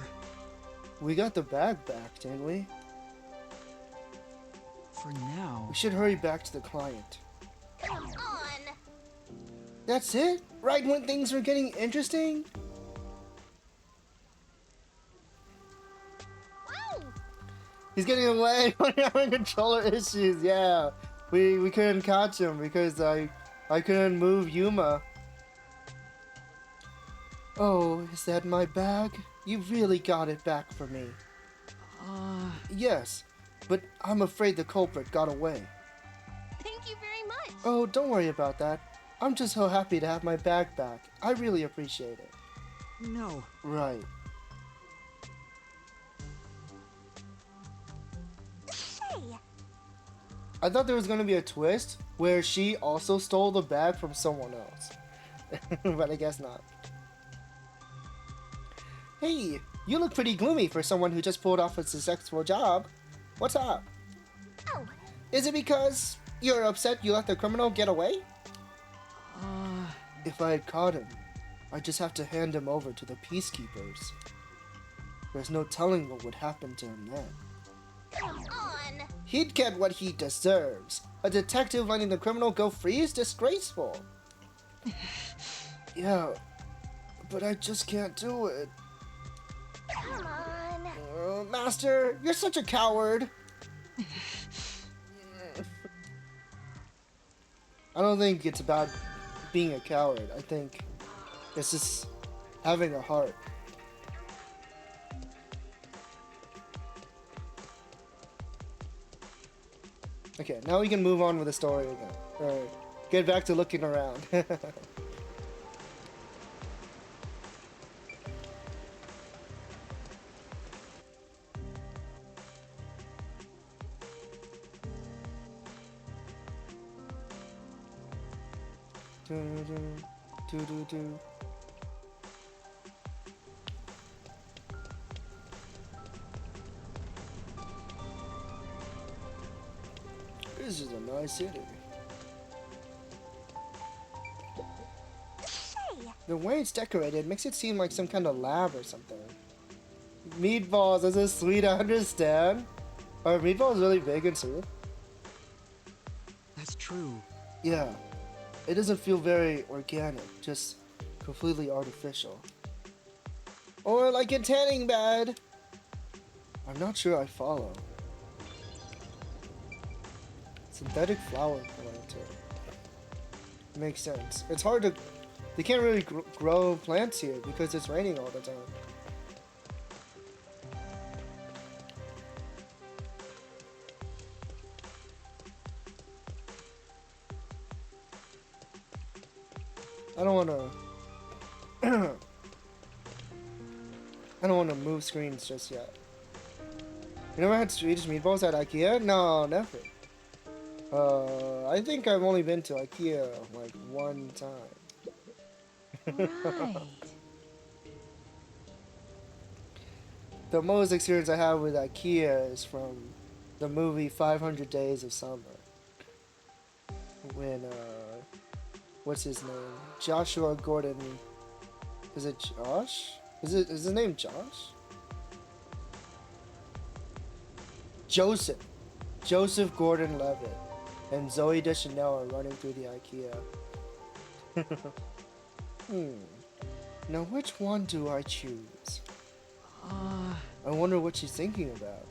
We got the bag back, didn't we? For now. We should hurry back to the client. come on. That's it? Right when things were getting interesting? Whoa! He's getting away. We're having controller issues. Yeah, we couldn't catch him because I couldn't move Yuma. Oh, is that my bag? You really got it back for me. Yes, but I'm afraid the culprit got away. Thank you very much. Oh, don't worry about that. I'm just so happy to have my bag back. I really appreciate it. No. Right. Say, I thought there was going to be a twist where she also stole the bag from someone else. But I guess not. Hey, you look pretty gloomy for someone who just pulled off a successful job. What's up? oh, Is it because you're upset you let the criminal get away? If I had caught him, I'd just have to hand him over to the peacekeepers. There's no telling what would happen to him then. come on. He'd get what he deserves. A detective letting the criminal go free is disgraceful. Yeah, but I just can't do it. Come on. Master, you're such a coward. I don't think it's about being a coward. I think it's just having a heart. Okay, now we can move on with the story again. Or get back to looking around. Do. This is a nice city. Say, The way it's decorated makes it seem like some kind of lab or something. Meatballs, is this sweet? I understand. Are meatballs really big and sweet? That's true. Yeah. It doesn't feel very organic, just completely artificial. Or like a tanning bed. I'm not sure I follow. Synthetic flower planter. Makes sense. It's hard to... They can't really grow plants here because it's raining all the time. I don't want to move screens just yet. You never had Swedish meatballs at IKEA? No, never. I think I've only been to IKEA like one time. right. The most experience I have with IKEA is from the movie 500 Days of Summer. When, what's his name? Joshua Gordon. Is it Josh? Is his name Josh? Joseph Gordon-Levitt and Zoe Deschanel are running through the IKEA. Now which one do I choose? I wonder what she's thinking about.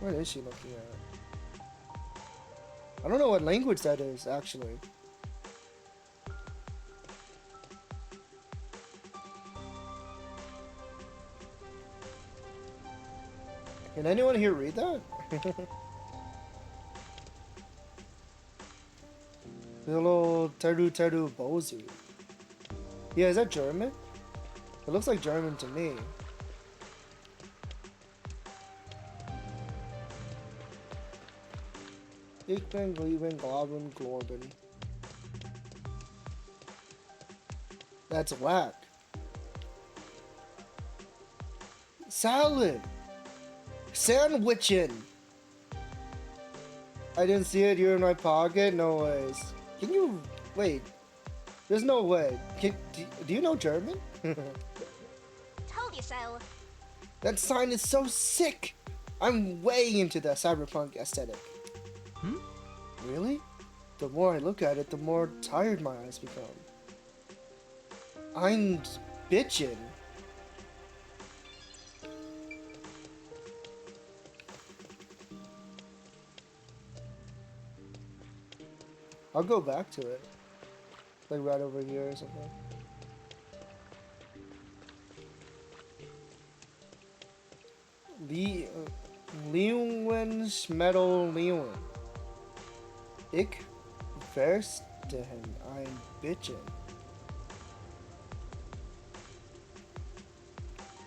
What is she looking at? I don't know what language that is, actually. Can anyone here read that? Little Teru Bozu. Yeah, is that German? It looks like German to me. Ich bin lieben Glauben Glorben. That's whack. Salad! Sandwichin'! I didn't see it. You're in my pocket. No ways. Can you wait? There's no way. Do you know German? Told you so. That sign is so sick. I'm way into the cyberpunk aesthetic. Really? The more I look at it, the more tired my eyes become. I'm bitchin'. I'll go back to it. Like right over here or something. Leeuwen Schmeddel Leeuwen. Ik verste hem ein bitchen.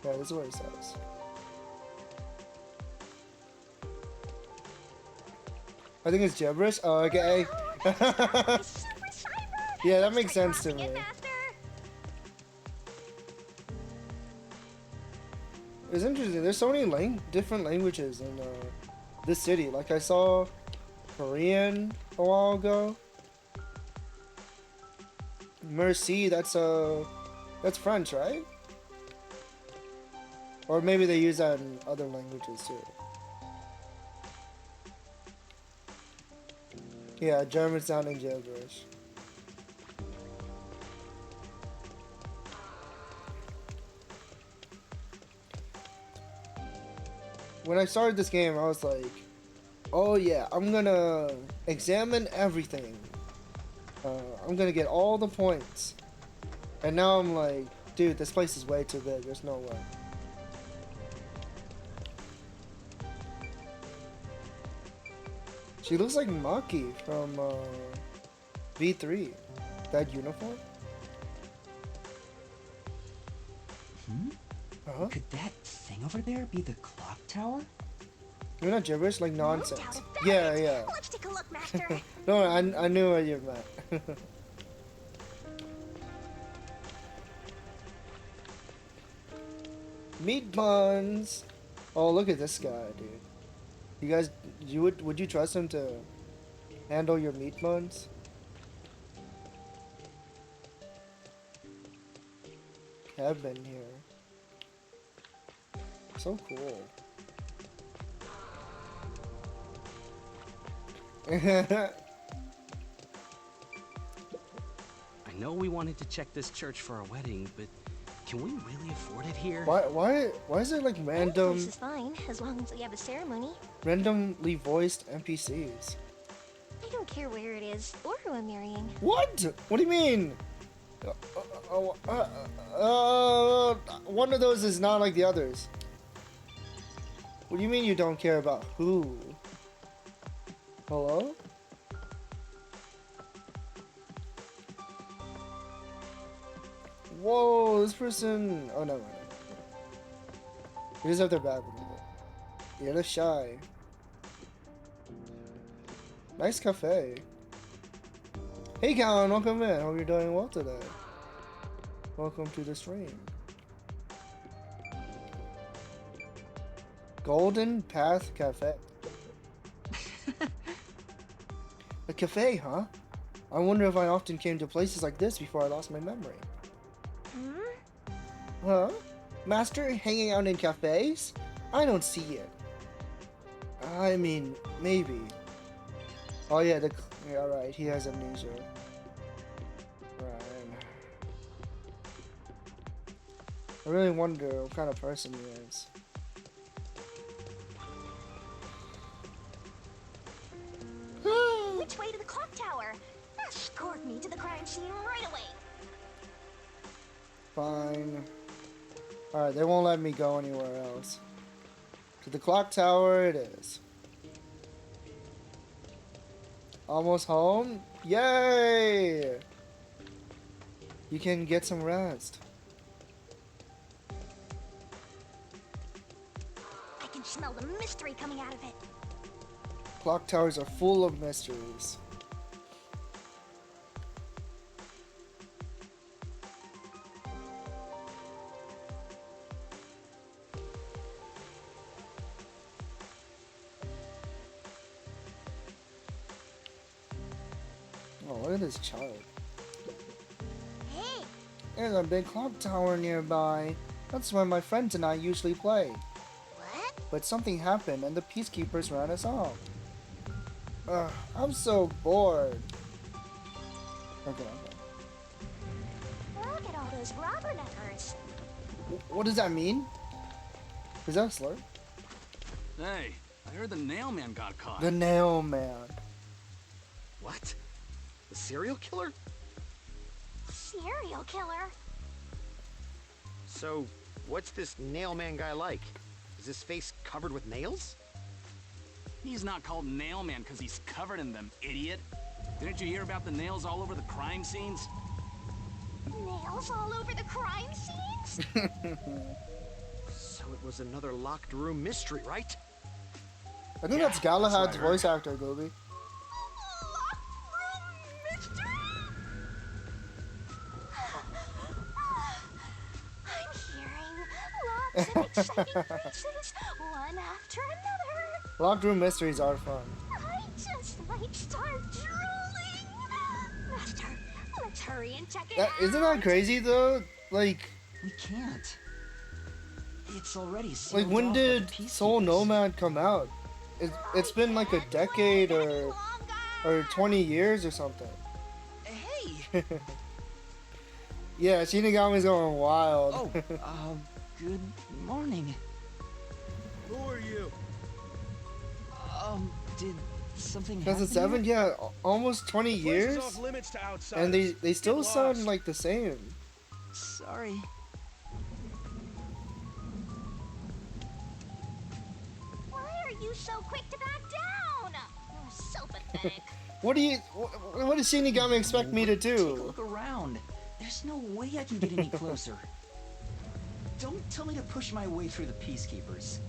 Yeah, this is what it says. I think it's gibberish. Oh, okay. Yeah, that makes sense to me. It's interesting. There's so many different languages in this city. Like I saw Korean a while ago. Merci, that's French, right? Or maybe they use that in other languages too. Yeah, German sounding gibberish. When I started this game, I was like, oh yeah, I'm gonna examine everything. I'm gonna get all the points. And now I'm like, dude, this place is way too big. There's no way. She looks like Maki from V3. That uniform? Could that thing over there be the clock tower? You're not gibberish, like nonsense. No doubt about Yeah, it. yeah. Let's take a look, Master. No, I knew what you meant. Meat buns. Oh, look at this guy, dude. You guys, would you trust him to handle your meat buns? Kevin here. So cool. I know we wanted to check this church for our wedding, but can we really afford it here? Why is there like random, This is fine, as long as we have a ceremony. randomly voiced NPCs? I don't care where it is, or who I'm marrying. What? What do you mean? One of those is not like the others. What do you mean you don't care about who? Hello? Whoa, this person... Oh, no. He doesn't have their back with it. You're shy. Nice cafe. Hey, Colin, welcome in. Hope you're doing well today. Welcome to the stream. Golden Path Cafe. A cafe, huh? I wonder if I often came to places like this before I lost my memory. Huh? Master hanging out in cafes? I don't see it. I mean, maybe. Oh yeah, yeah, right, he has amnesia. Right. I really wonder what kind of person he is. Which way to the clock tower? Escort me to the crime scene right away. Fine. Alright, they won't let me go anywhere else. To the clock tower it is. Almost home? Yay! You can get some rest. I can smell the mystery coming out of it. Clock towers are full of mysteries. Oh, look at this child. Hey, There's a big clock tower nearby. That's where my friends and I usually play. what? But something happened and the peacekeepers ran us off. I'm so bored. Okay. Look at all those rubberneckers. What does that mean? Is that a slur? Hey, I heard the nail man got caught. The nail man. What? The serial killer? Serial killer? So, what's this nail man guy like? Is his face covered with nails? He's not called nail man because he's covered in them, idiot. Didn't you hear about the nails all over the crime scenes? Nails all over the crime scenes? So it was another locked room mystery, right? I think that's Galahad's voice actor, Gobi. Locked room mystery? I'm hearing lots of exciting voices, one after another. Locked room mysteries are fun. I just might start drooling. Master, let's hurry and check it out. Isn't that crazy though? Like We can't. It's already sealed when off by did the Soul peacekeepers. Nomad come out? It's been like a decade or 20 years or something. Hey! Yeah, Shinigami's going wild. Oh, good morning. Who are you? Did something happen? 2007? Yeah, almost 20 Place is years? off limits to outsiders. And they still Get sound lost. like the same. Sorry. Why are you so quick to back down? You're so pathetic. What does Shinigami expect me to Take a do? look around. There's no way I can get any closer. Don't tell me to push my way through the peacekeepers.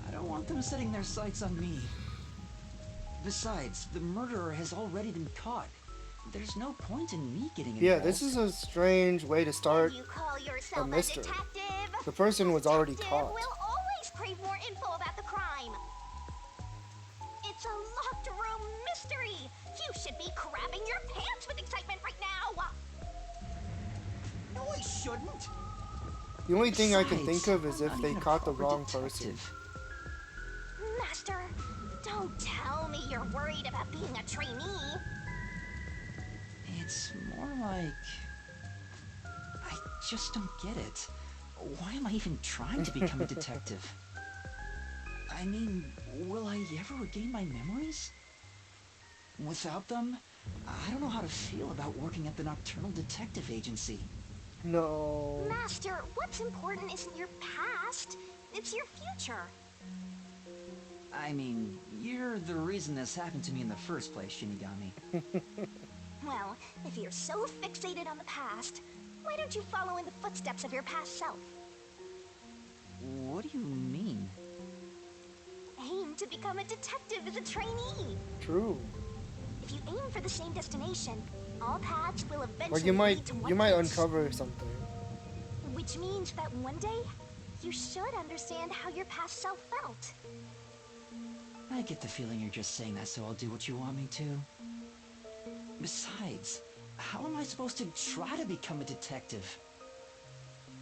I don't want them setting their sights on me. Besides, the murderer has already been caught. There's no point in me getting involved. Yeah, this is a strange way to start. You call yourself a mystery. detective? The person was already Detective caught. will always crave more info about the crime. It's a locked room mystery. You should be crapping your pants with excitement right now. No, I shouldn't. The only thing I can Besides, think of is I'm if not they even a caught the proper wrong person. detective. Master, don't tell me you're worried about being a trainee. It's more like... I just don't get it. Why am I even trying to become a detective? I mean, will I ever regain my memories? Without them, I don't know how to feel about working at the Nocturnal Detective Agency. No. Master, what's important isn't your past, it's your future. I mean, you're the reason this happened to me in the first place, Shinigami. Well, if you're so fixated on the past, why don't you follow in the footsteps of your past self? What do you mean? Aim to become a detective as a trainee. True. If you aim for the same destination, all paths will eventually Or you lead to one might place. uncover something. Which means that one day, you should understand how your past self felt. I get the feeling you're just saying that so I'll do what you want me to. Besides, how am I supposed to try to become a detective?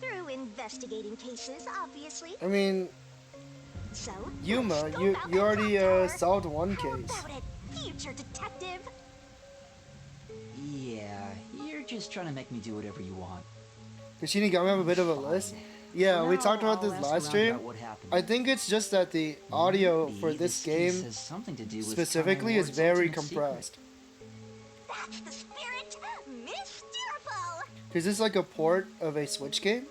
Through investigating cases, obviously. I mean, So, Yuma, let's go you about you that already clock tower. solved one How case. about it, future detective? Yeah, you're just trying to make me do whatever you want. Does Shinigami have a bit of a list? Yeah, we talked about this live stream. I think it's just that the audio Maybe for this case game has something to do with specifically is Time very Lord's ultimate secret. compressed. That's the spirit, Miss Tearful. Is this like a port of a Switch game?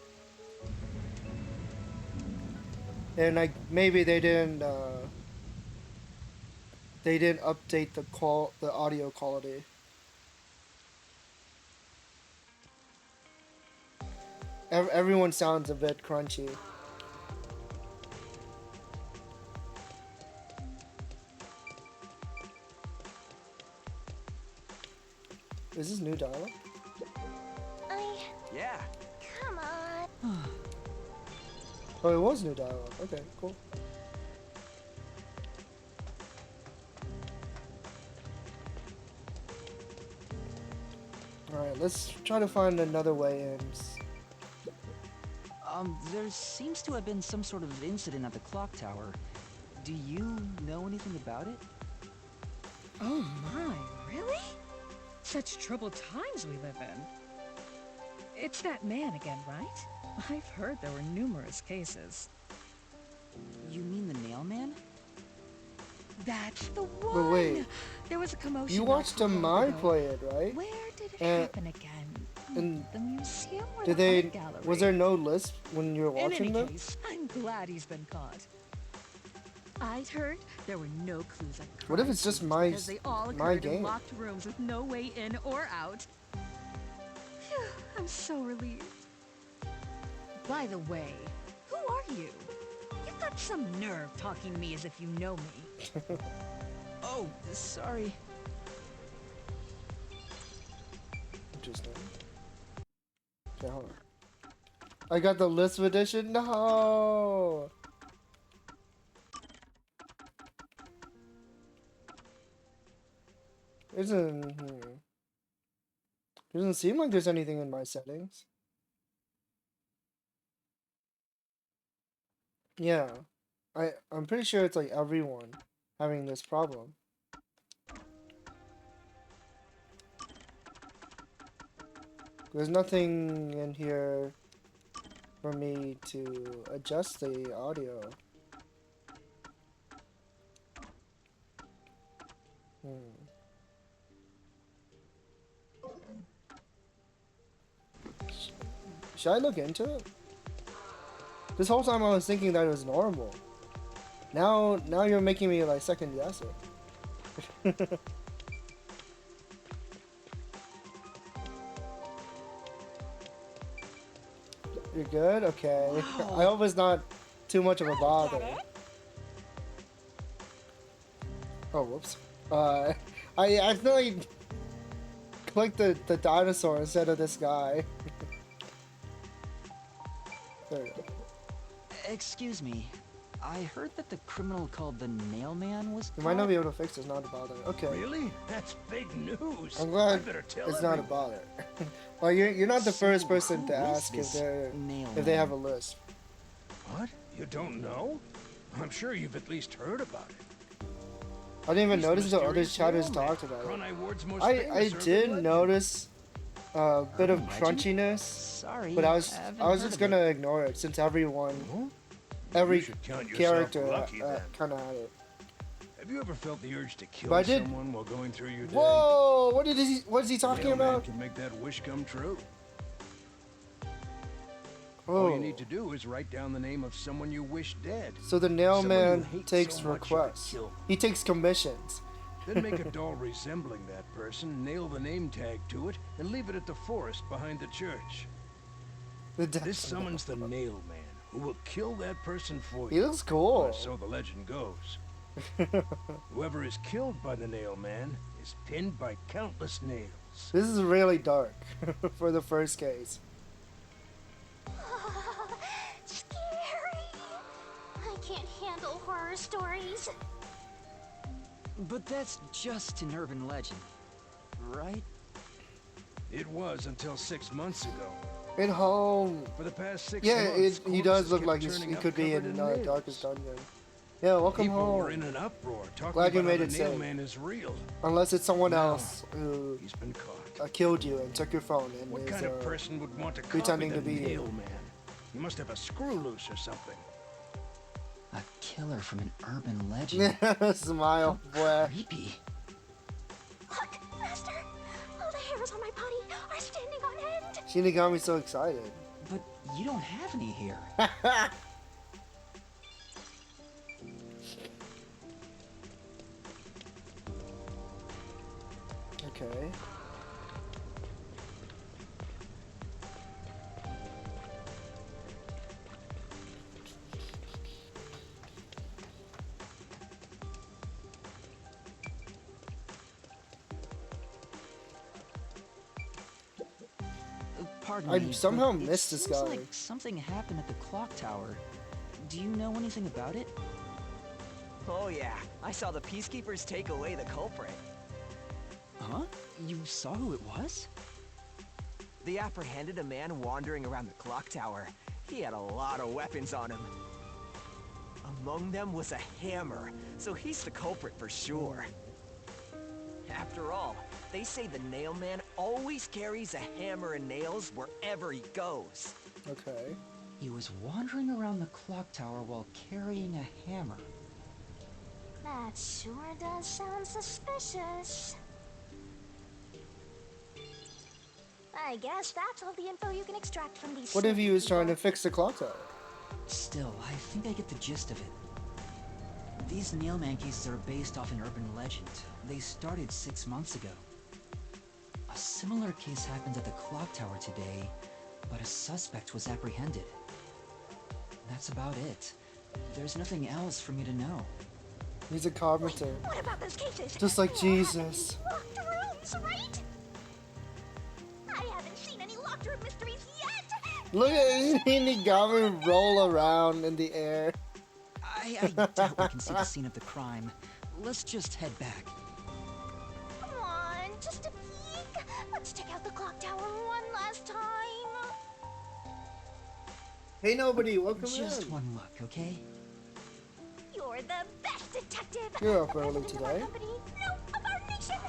And like maybe they didn't update the audio quality. Everyone sounds a bit crunchy. Is this new dialogue? Yeah. Come on. Oh, it was new dialogue. Okay, cool. Alright, let's try to find another way in. There seems to have been some sort of incident at the clock tower. Do you know anything about it? Oh my, really? Such troubled times we live in. It's that man again, right? I've heard there were numerous cases. You mean the nail man? That's the one! But wait, there was a commotion. you watched a Mai play it, right? Where did it happen again? And the museum or did the they? art gallery? Was there no list when you were watching In them? any case, I'm glad he's been caught. I'd heard there were no clues at What if it's just because they all my occurred in game? locked rooms with no way in or out. Phew, I'm so relieved. By the way, who are you? You've got some nerve talking to me as if you know me. Oh, sorry. Interesting. Okay, hold on. I got the list edition. No. Doesn't seem like there's anything in my settings. Yeah, I'm pretty sure it's like everyone having this problem. There's nothing in here for me to adjust the audio. Should I look into it? This whole time I was thinking that it was normal. Now you're making me like second guess it. You're good? Okay. Wow. I hope it's not too much of a bother. Oh, whoops. I accidentally clicked the dinosaur instead of this guy. There we go. Excuse me. I heard that the criminal called the Nail Man was You might not be able to fix it, not a bother. Okay. Really? That's big news. I'm glad I better tell it's not a bother. Well, you're not the first person to ask if they have a list. What? You don't know? I'm sure you've at least heard about it. I didn't even notice until other chatters talked about it. I did notice a bit of crunchiness, Sorry, but I was just gonna ignore it since every character kind of had it. Have you ever felt the urge to kill But I did. someone while going through your day? Whoa! What is he talking Nail Man about? can make that wish come true. Oh. All you need to do is write down the name of someone you wish dead. So the Nail Someone you Man hate takes so much you could requests. kill them. He takes commissions. Then make a doll resembling that person, nail the name tag to it, and leave it at the forest behind the church. This summons the Nail Man, who will kill that person for you. He looks cool. Or so the legend goes. Whoever is killed by the Nail Man is pinned by countless nails. This is really dark for the first case. Scary. I can't handle horror stories. But that's just an urban legend, right? It was until 6 months ago. In home. For the past 6 Yeah, months, he does look corpses like kept he turning up could be covered in nails. Darkest Dungeon. Yeah, welcome People home. were in an uproar, talking Glad you about made how it the Nail safe. Man is real. Unless it's someone Now, else who he's been caught. killed you and took your phone and What is kind of person would want to copy pretending the to be Nail you. Man? You must have a screw loose or something. A killer from an urban legend. Smile, boy. Creepy. Look, Master! All the hairs on my body are standing on end! She got me so excited. But you don't have any here. Okay. Pardon I me, somehow but it missed this seems guy. like something happened at the clock tower. Do you know anything about it? Oh yeah, I saw the peacekeepers take away the culprit. Huh? You saw who it was? They apprehended a man wandering around the clock tower. He had a lot of weapons on him. Among them was a hammer, so he's the culprit for sure. After all, they say the nail man always carries a hammer and nails wherever he goes. Okay. He was wandering around the clock tower while carrying a hammer. That sure does sound suspicious. I guess that's all the info you can extract from these. What if he was trying to fix the clock tower? Still, I think I get the gist of it. These Nailman cases are based off an urban legend. They started 6 months ago. A similar case happened at the clock tower today, but a suspect was apprehended. That's about it. There's nothing else for me to know. He's a carpenter. Wait, what about those cases? Just like Jesus. Locked rooms, right? I haven't seen any locked room mysteries yet. Look at Inigami roll around in the air. I doubt we can see the scene of the crime. Let's just head back. Come on, just a peek. Let's check out the clock tower one last time. Hey, nobody, welcome Just in. one look, okay? You're the best detective. You're up early President of our today. company, no, of our nation.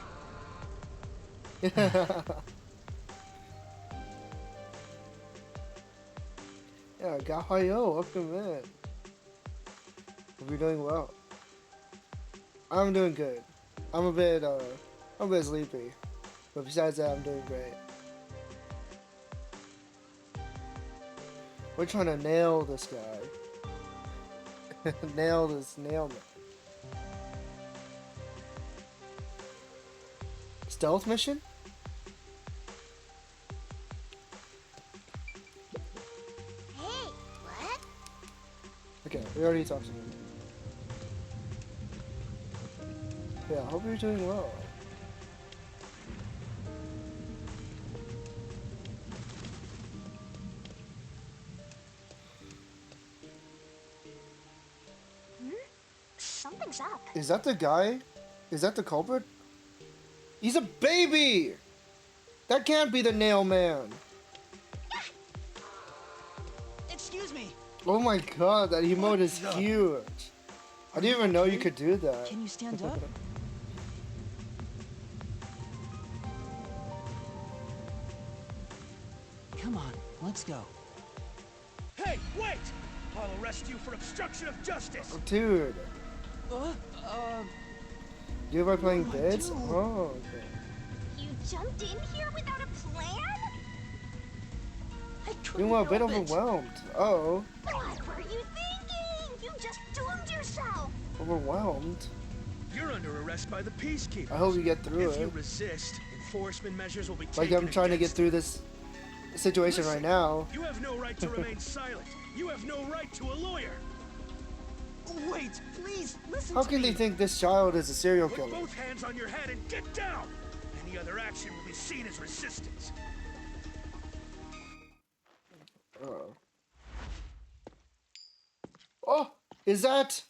Yeah, Gahayo, welcome in. Hope you're doing well. I'm doing good. I'm a bit sleepy. But besides that, I'm doing great. We're trying to nail this guy. Nail this nail man. Stealth mission? Hey, what? Okay, we already talked to him. Yeah, I hope you're doing well. Something's up. Is that the guy? Is that the culprit? He's a baby! That can't be the nail man. Excuse me. Oh my god, that emote is huge. I didn't even know you could do that. Can you stand up? Come on, let's go. Hey, wait! I'll arrest you for obstruction of justice. Dude. Do you by playing bids? do? Oh, okay. You jumped in here without a plan? I You couldn't were a bit help it. overwhelmed. Uh-oh. What were you thinking? You just doomed yourself. Overwhelmed? You're under arrest by the peacekeepers. I hope you get through If you it. resist, enforcement measures will be Like taken I'm trying to get against through this situation right now. you. You have no right to remain silent. You have no right to a lawyer. Wait, please, listen How to can me. they think this child is a serial Put killer? both hands on your head and get down. Any other action will be seen as resistance. Uh-oh. Oh, is that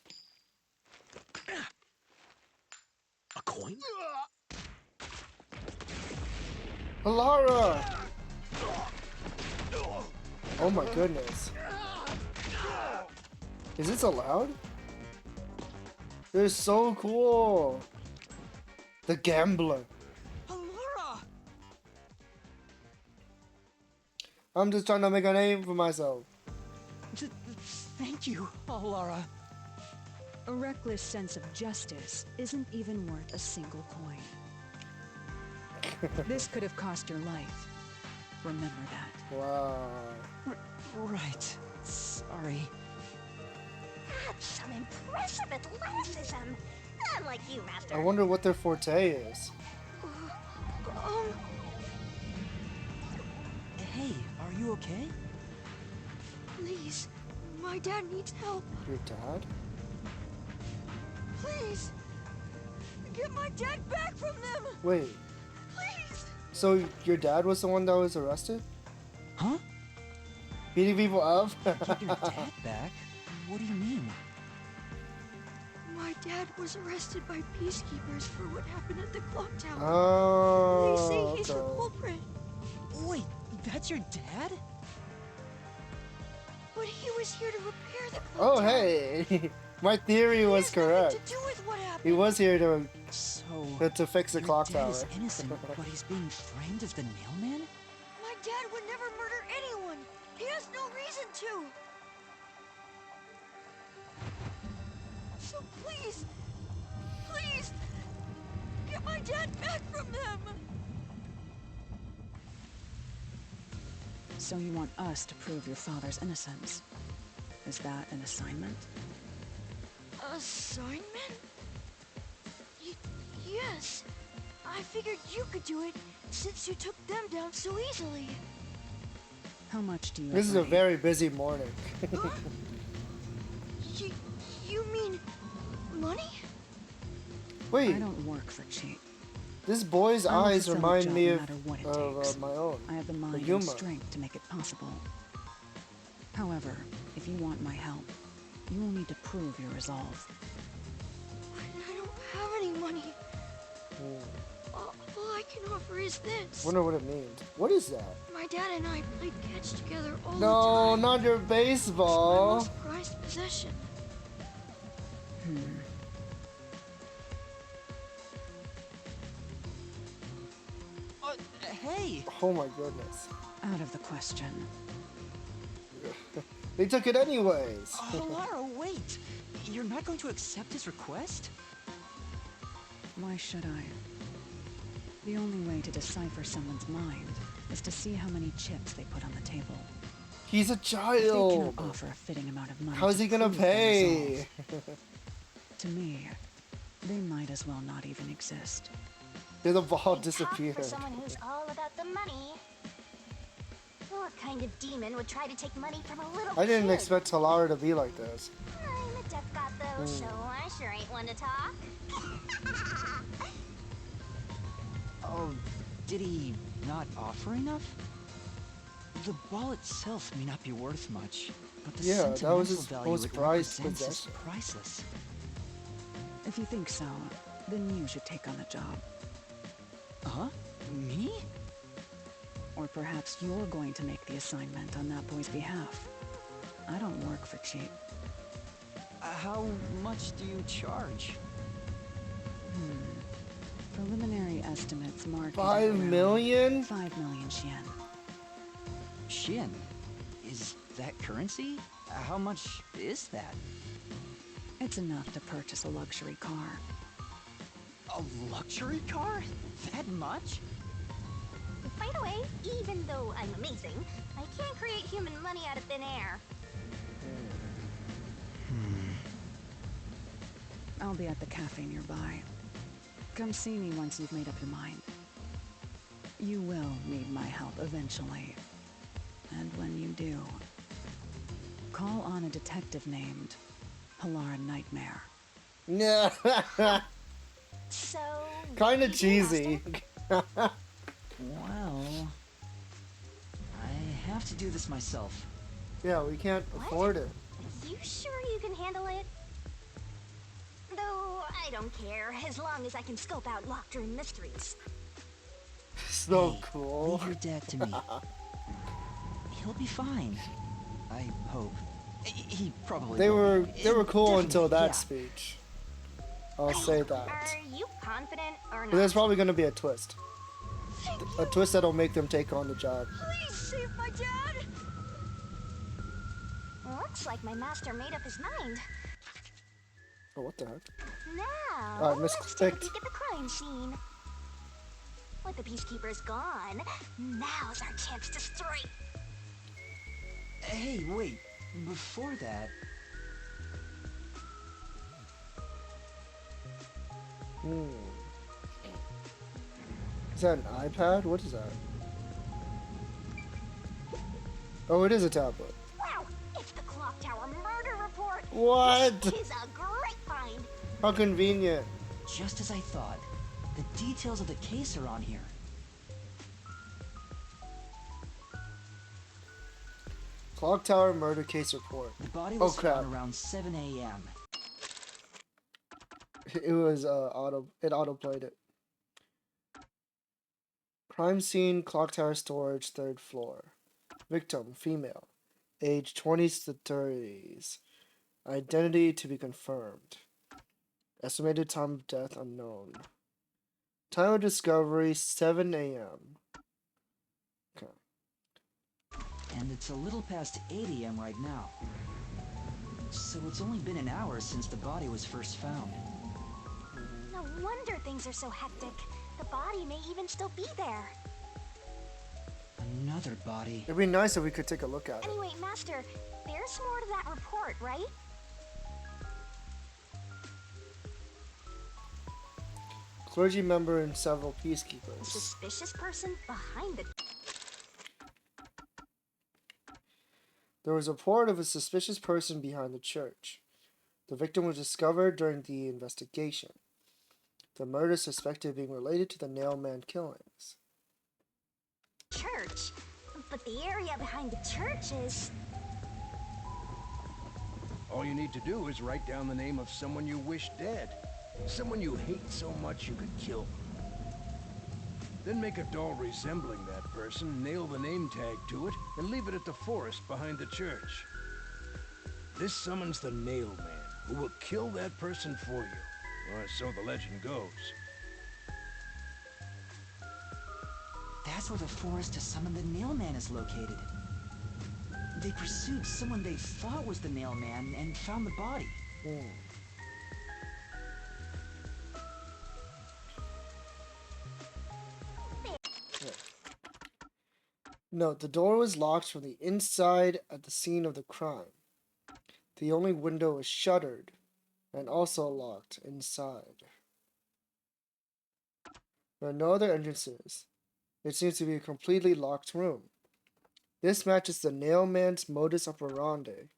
A coin? Alara? Oh my goodness. Is this allowed? They're so cool. The gambler. Alora! I'm just trying to make a name for myself. Thank you, Alora. A reckless sense of justice isn't even worth a single coin. This could have cost your life. Remember that. Wow. Right. Sorry. That's some impressive athleticism. Unlike you, Master. I wonder what their forte is. Hey, are you okay? Please, my dad needs help. Your dad? Please, get my dad back from them. Wait. Please. So your dad was the one that was arrested? Huh? Beating people up? Get your dad back? What do you mean? My dad was arrested by peacekeepers for what happened at the clock tower. Oh. They say he's the okay. culprit. Wait, That's your dad? But he was here to repair the clock Oh, tower. hey! My theory was It has nothing correct. to do with what happened. He was here to So fix the your clock dad tower. is innocent, but he's being framed as the nailman? My dad would never murder anyone. He has no reason to. So please, please, get my dad back from them. So you want us to prove your father's innocence? Is that an assignment? Assignment? Yes. I figured you could do it since you took them down so easily. How much do you This is a agree? very busy morning. Huh? You mean money? Wait, I don't work for cheap. this boy's I will eyes fulfill the remind job me no of, matter what it takes. my own. I have the mind and Yuma. strength to make it possible. However, if you want my help, you will need to prove your resolve. I don't have any money. All I can offer is this. Wonder what it means. What is that? My dad and I played catch together all the No, time. not your My baseball. most prized possession. Hey! Oh my goodness. Out of the question. They took it anyways. Lara, wait! You're not going to accept his request? Why should I? The only way to decipher someone's mind is to see how many chips they put on the table. He's a If they child. cannot offer a fitting amount of money How's to he gonna prove their pay? resolve, to me, they might as well not even exist. Did the ball Talk disappear? for someone who's all about the money. What kind of demon would try to take money from a little I didn't kid? expect Talara to be like this. I'm a duck got though, so I sure ain't one to talk. Oh, did he not offer enough? The ball itself may not be worth much, but the Yeah, that was sentimental his value most it prized represents is possession. priceless. If you think so, then you should take on the job. Huh? Me? Or perhaps you're going to make the assignment on that boy's behalf. I don't work for cheap. How much do you charge? Preliminary estimates mark it at 5 around million? 5 million yen. Shin? Is that currency? How much is that? It's enough to purchase a luxury car. A luxury car? That much? By the way, even though I'm amazing, I can't create human money out of thin air. I'll be at the cafe nearby. Come see me once you've made up your mind. You will need my help eventually. And when you do, call on a detective named Pilar Nightmare. Yeah. So. Kinda you do, cheesy. Austin? Well, I have to do this myself. Yeah, we can't afford it. You sure you can handle it? Though I don't care, as long as I can scope out locked room mysteries. So Hey, cool. Leave your dad to me. He'll be fine. I hope. He probably They will were be. they were cool Definitely, until that yeah. speech. I'll say that. Are you confident or But not? there's probably gonna be a twist. Thank A you. twist that'll make them take on the job. Please save my dad! Looks like my master made up his mind. Oh, what the heck? Now, I let's take a misclicked. peek at the crime scene. With the peacekeepers gone, now's our chance to strike. Hey, wait. Before that, Is that an iPad? What is that? Oh, it is a tablet. Wow, it's the clock tower murder report. What? This is a great find. How convenient. just as I thought, the details of the case are on here. Clock Tower murder case report. The body Oh was crap. found around 7 a.m. It was it auto played it. Crime scene, clock tower storage, 3rd floor. Victim, female. Age 20s to 30s. Identity to be confirmed. Estimated time of death unknown. Time of discovery, 7 a.m. Okay. And it's a little past 8 a.m. right now. So it's only been an hour since the body was first found. No wonder things are so hectic. The body may even still be there. Another body. It'd be nice if we could take a look at it. Anyway, Master, there's more to that report, right? Clergy member and several peacekeepers. A suspicious person behind the... There was a report of a suspicious person behind the church. The victim was discovered during the investigation. The murder suspected being related to the Nailman killings. Church? But the area behind the church is... All you need to do is write down the name of someone you wish dead. Someone you hate so much you could kill. Then make a doll resembling that person, nail the name tag to it, and leave it at the forest behind the church. This summons the Nail Man, who will kill that person for you. Or so the legend goes. That's where the forest to summon the Nail Man is located. They pursued someone they thought was the Nail Man and found the body. Note, the door was locked from the inside at the scene of the crime. The only window was shuttered and also locked inside. There are no other entrances. It seems to be a completely locked room. This matches the Nailman's modus operandi.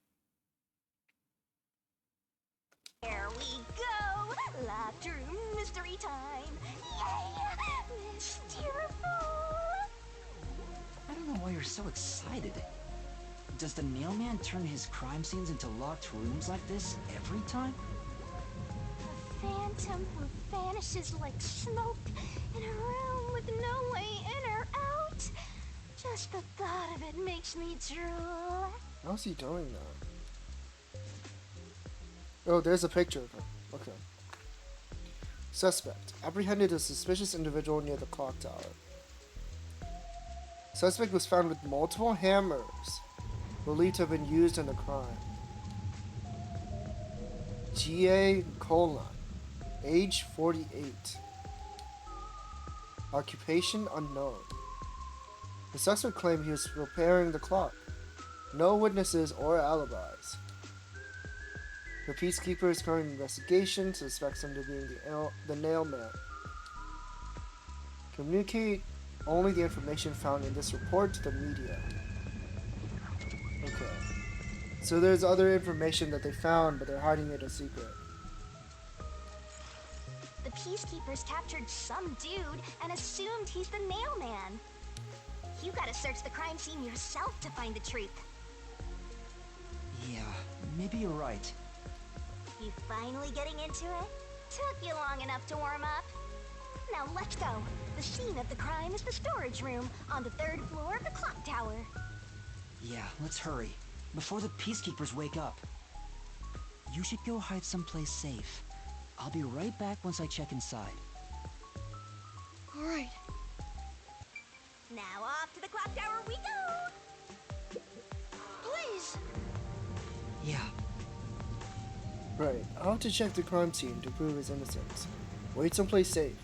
There we go! Locked room mystery time! Yay! Mysteriful! I don't know why you're so excited. Does the Nailman turn his crime scenes into locked rooms like this every time? A phantom who vanishes like smoke in a room with no way in or out. Just the thought of it makes me drool. How's he doing that? Oh, there's a picture of him. Okay. Suspect. Apprehended a suspicious individual near the clock tower. Suspect was found with multiple hammers, believed to have been used in the crime. G.A. Colon, age 48. Occupation unknown. The suspect claimed he was repairing the clock. No witnesses or alibis. The peacekeeper is currently in investigation, suspects him to being the Nailman. Communicate only the information found in this report to the media. Okay. So there's other information that they found, but they're hiding it a secret. The peacekeepers captured some dude and assumed he's the Nailman. You gotta search the crime scene yourself to find the truth. Yeah, maybe you're right. You finally getting into it? Took you long enough to warm up. Now let's go. The scene of the crime is the storage room on the 3rd floor of the clock tower. Yeah, let's hurry, before the peacekeepers wake up. You should go hide someplace safe. I'll be right back once I check inside. Alright. Now off to the clock tower we go! Please! Yeah. Right, I'll have to check the crime scene to prove his innocence. Wait someplace safe.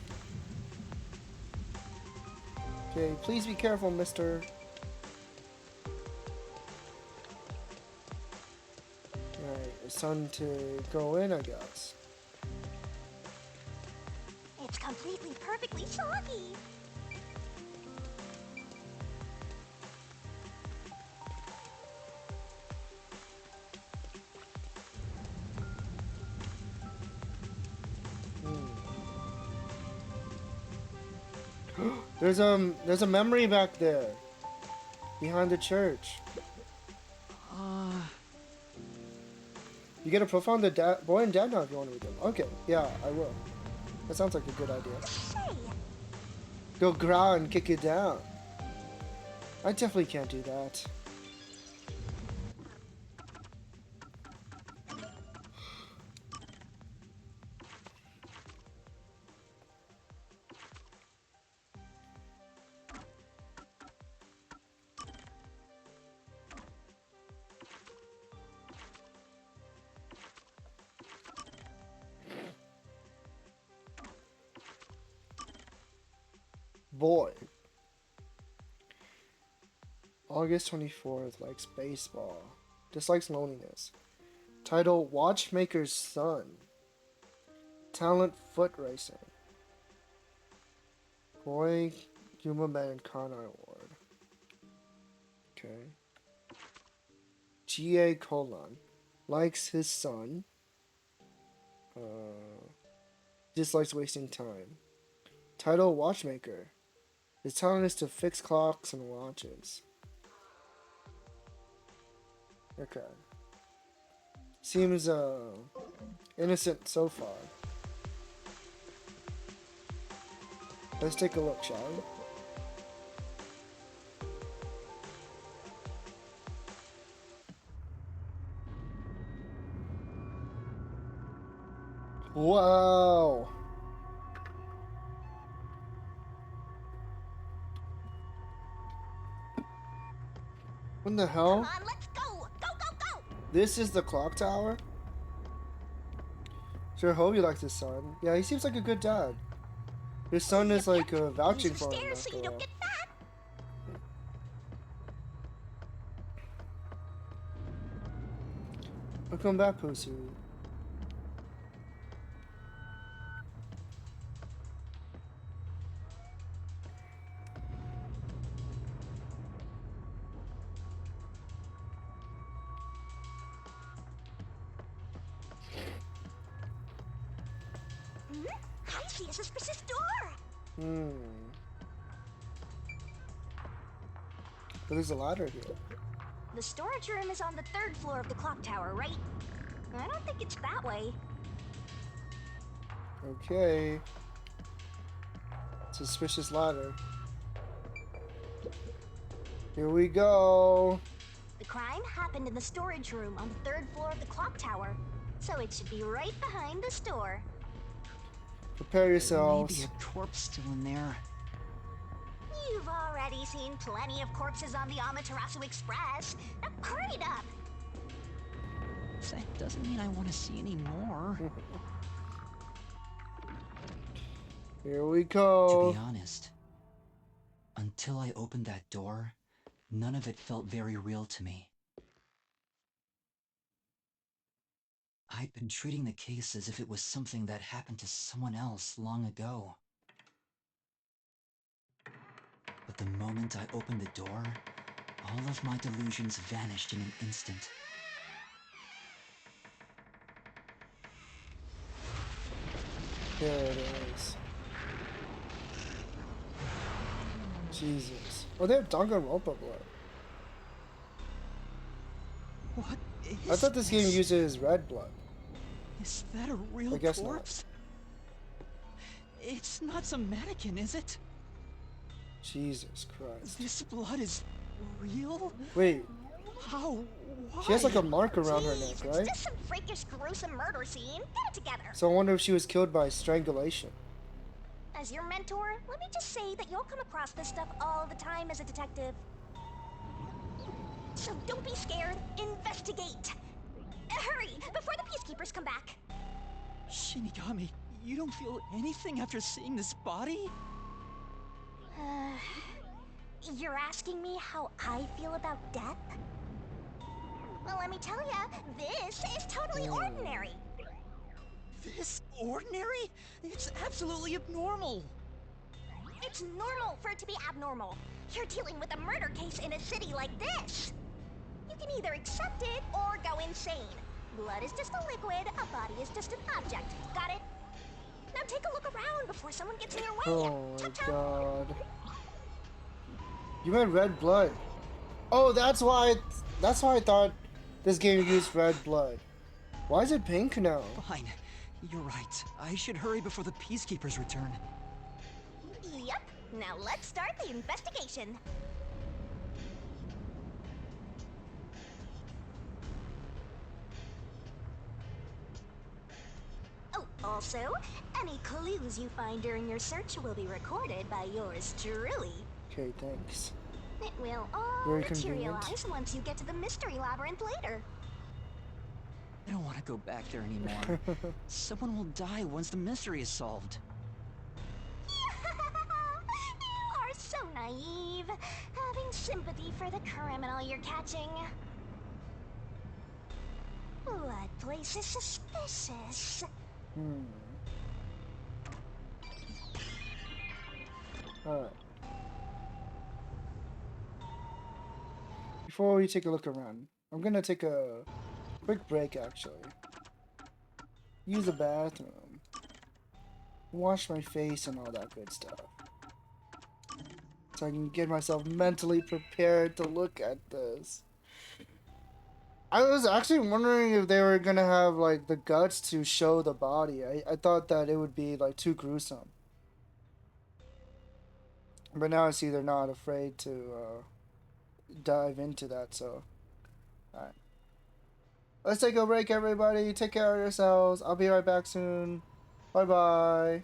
Okay, please be careful, mister. Alright, it's time to go in, I guess. It's completely perfectly soggy! There's a memory back there, behind the church. You get a profile on the boy and dad now if you want to read them. Okay, yeah, I will. That sounds like a good idea. Hey! Go growl and kick it down. I definitely can't do that. Boy. August 24th likes baseball. Dislikes loneliness. Title Watchmaker's Son. Talent Foot Racing. Boy Yuma Man Kana Award. Okay. GA colon. Likes his son. Dislikes wasting time. Title Watchmaker. His talent is to fix clocks and watches. Okay. Seems innocent so far. Let's take a look, shall we? Wow. What the hell? Come on, let's go! Go, go, go! This is the clock tower? Sure hope you like his son. Yeah, he seems like a good dad. His son is like vouching for him. Stairs so you don't get fat. Welcome back, Pussy. I see a suspicious door. But there's a ladder here. The storage room is on the 3rd floor of the clock tower, right? I don't think it's that way. Okay. Suspicious ladder. Here we go. The crime happened in the storage room on the 3rd floor of the clock tower, so it should be right behind the store. Prepare yourselves. Maybe a corpse still in there. You've already seen plenty of corpses on the Amaterasu Express. Now hurry it up! That doesn't mean I want to see any more. Here we go. To be honest, until I opened that door, none of it felt very real to me. I'd been treating the case as if it was something that happened to someone else long ago. But the moment I opened the door, all of my delusions vanished in an instant. There it is. Jesus. Oh, they have Danganronpa blood. What is I thought this game uses red blood. Is that a real I guess corpse? It's not some mannequin, is it? Jesus Christ. This blood is real? Wait, How? Why? she has like a mark around her neck, It's right? just some freakish, gruesome murder scene. Get it together. So I wonder if she was killed by strangulation. As your mentor, let me just say that you'll come across this stuff all the time as a detective. So don't be scared. Investigate. Hurry, before the peacekeepers come back. Shinigami, you don't feel anything after seeing this body? You're asking me how I feel about death? Well, let me tell ya, this is totally ordinary. This ordinary? It's absolutely abnormal. It's normal for it to be abnormal. You're dealing with a murder case in a city like this. You can either accept it or go insane. Blood is just a liquid, a body is just an object. Got it? Now take a look around before someone gets in your way. Oh my Chop, chop. god. You meant red blood. Oh, that's why I thought this game used red blood. Why is it pink now? Fine. You're right. I should hurry before the peacekeepers return. Yep. Now let's start the investigation. Oh, also, any clues you find during your search will be recorded by yours truly. Okay, thanks. It will all Very convenient. materialize once you get to the mystery labyrinth later. I don't want to go back there anymore. Someone will die once the mystery is solved. You are so naive, having sympathy for the criminal you're catching. What place is suspicious? Alright. Before we take a look around, I'm gonna take a quick break actually. Use the bathroom. Wash my face and all that good stuff. So I can get myself mentally prepared to look at this. I was actually wondering if they were gonna have like the guts to show the body. I thought that it would be like too gruesome. But now I see they're not afraid to dive into that, so alright. Let's take a break, everybody. Take care of yourselves. I'll be right back soon. Bye bye.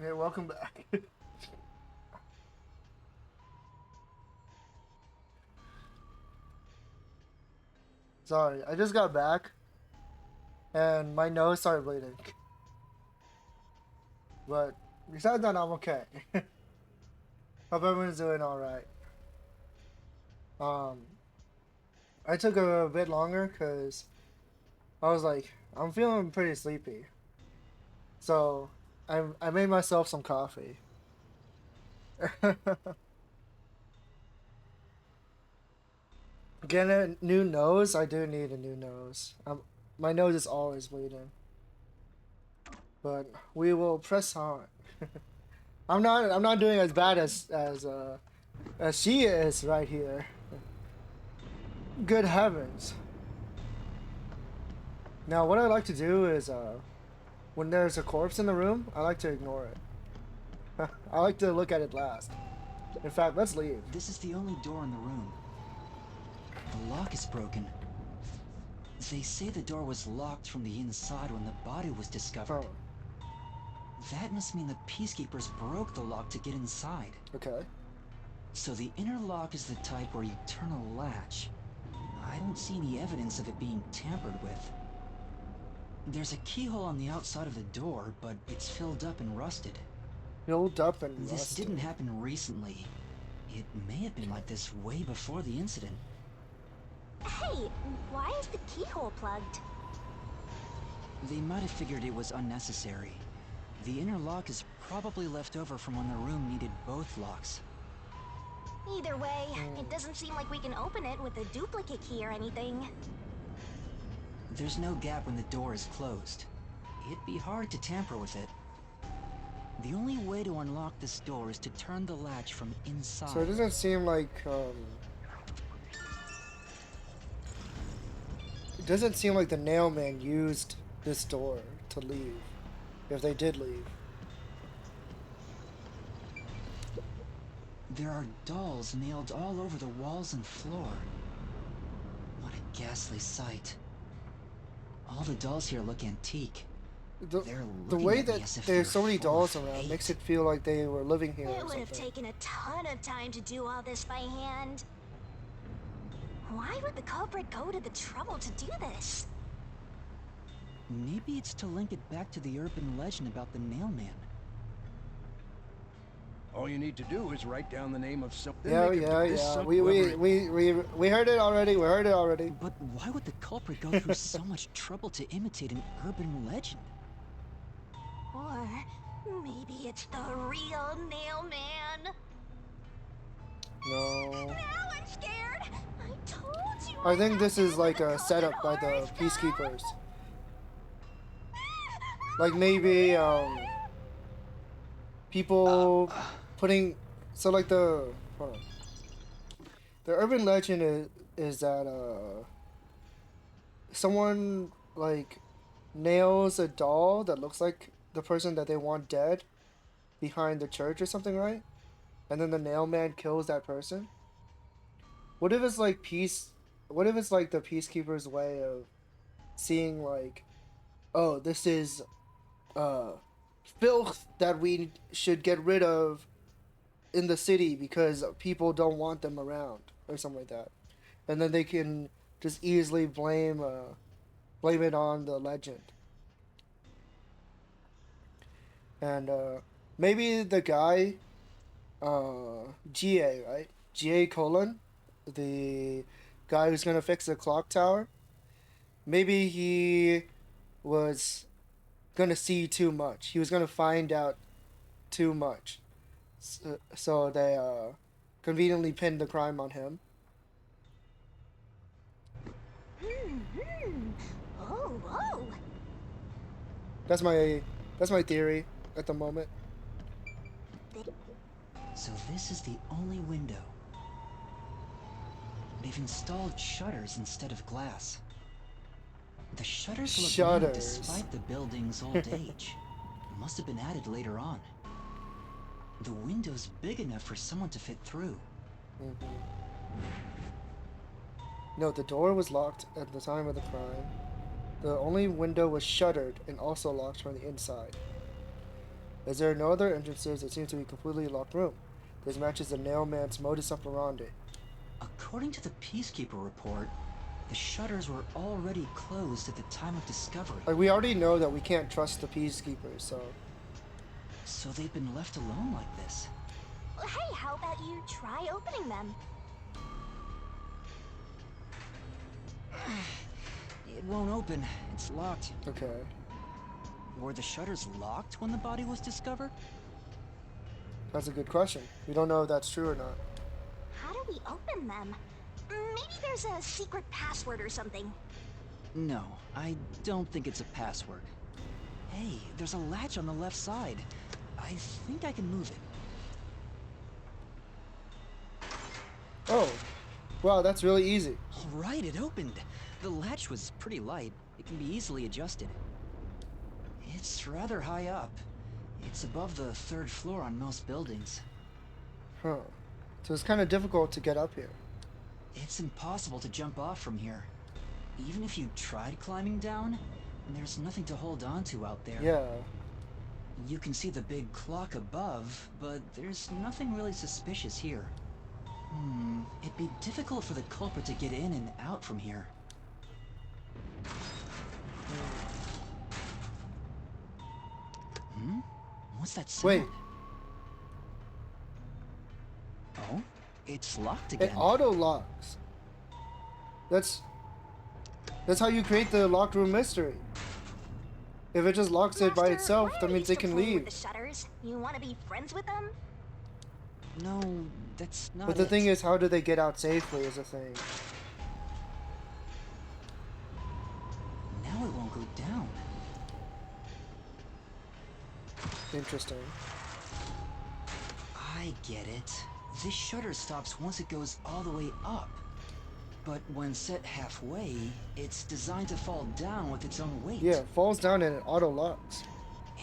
Hey, welcome back. Sorry, I just got back and my nose started bleeding. But besides that, I'm okay. Hope everyone's doing alright. I took a bit longer because I was like, I'm feeling pretty sleepy. So I made myself some coffee. Get a new nose? I do need a new nose. My nose is always bleeding. But we will press on. I'm not doing as bad as she is right here. Good heavens. Now what I like to do is when there's a corpse in the room, I like to ignore it. I like to look at it last. In fact, let's leave. This is the only door in the room. The lock is broken. They say the door was locked from the inside when the body was discovered. Oh. That must mean the peacekeepers broke the lock to get inside. Okay. So the inner lock is the type where you turn a latch. I don't see any evidence of it being tampered with. There's a keyhole on the outside of the door, but it's filled up and rusted. Filled up and rusted. This didn't happen recently. It may have been like this way before the incident. Hey, why is the keyhole plugged? They might have figured it was unnecessary. The inner lock is probably left over from when the room needed both locks. Either way, it doesn't seem like we can open it with a duplicate key or anything. There's no gap when the door is closed. It'd be hard to tamper with it. The only way to unlock this door is to turn the latch from inside. So it doesn't seem like it doesn't seem like the nailman used this door to leave, if they did leave. There are dolls nailed all over the walls and floor. What a ghastly sight. All the dolls here look antique. The way that there's so many dolls around makes it feel like they were living here. It would have taken a ton of time to do all this by hand. Why would the culprit go to the trouble to do this? Maybe it's to link it back to the urban legend about the nailman. All you need to do is write down the name of something. Yeah. We heard it already. We heard it already. But why would the culprit go through so much trouble to imitate an urban legend? Or maybe it's the real nailman. No. Now I'm scared. I told you. I think this is like a setup by the peacekeepers. Like maybe people putting like the hold on. The urban legend is that someone like nails a doll that looks like the person that they want dead behind the church or something, right? And then the nailman kills that person. What if it's like what if it's like the peacekeepers' way of seeing like, oh, this is filth that we should get rid of in the city because people don't want them around or something like that, and then they can just easily blame it on the legend. And maybe the guy GA, right? GA colon, the guy who's gonna fix the clock tower, maybe he was gonna see too much. He was gonna find out too much. So they conveniently pinned the crime on him. Oh. That's my theory at the moment. So this is the only window. They've installed shutters instead of glass. The shutters look new despite the building's old age. Must have been added later on. The window's big enough for someone to fit through. No, the door was locked at the time of the crime. The only window was shuttered and also locked from the inside. As there are no other entrances, it seems to be a completely locked room. This matches the Nailman's modus operandi. According to the Peacekeeper report, the shutters were already closed at the time of discovery. Like, we already know that we can't trust the Peacekeepers, so... So they've been left alone like this. Well, hey, how about you try opening them? It won't open. It's locked. Okay. Were the shutters locked when the body was discovered? That's a good question. We don't know if that's true or not. How do we open them? Maybe there's a secret password or something. No, I don't think it's a password. Hey, there's a latch on the left side. I think I can move it. Oh. Wow, that's really easy. All right, it opened. The latch was pretty light. It can be easily adjusted. It's rather high up. It's above the 3rd floor on most buildings. Huh. So it's kind of difficult to get up here. It's impossible to jump off from here. Even if you tried climbing down, there's nothing to hold on to out there. Yeah. You can see the big clock above, but there's nothing really suspicious here. It'd be difficult for the culprit to get in and out from here. What's that sound? Wait. Oh, it's locked again. It auto locks. That's how you create the locked room mystery. If it just locks it by itself, that means they can leave. The shutters? You want to be friends with them? No, that's not But the it. thing is, how do they get out safely is a thing. Now it won't go down. Interesting. I get it. This shutter stops once it goes all the way up. But when set halfway, it's designed to fall down with its own weight. Yeah, it falls down and it auto locks.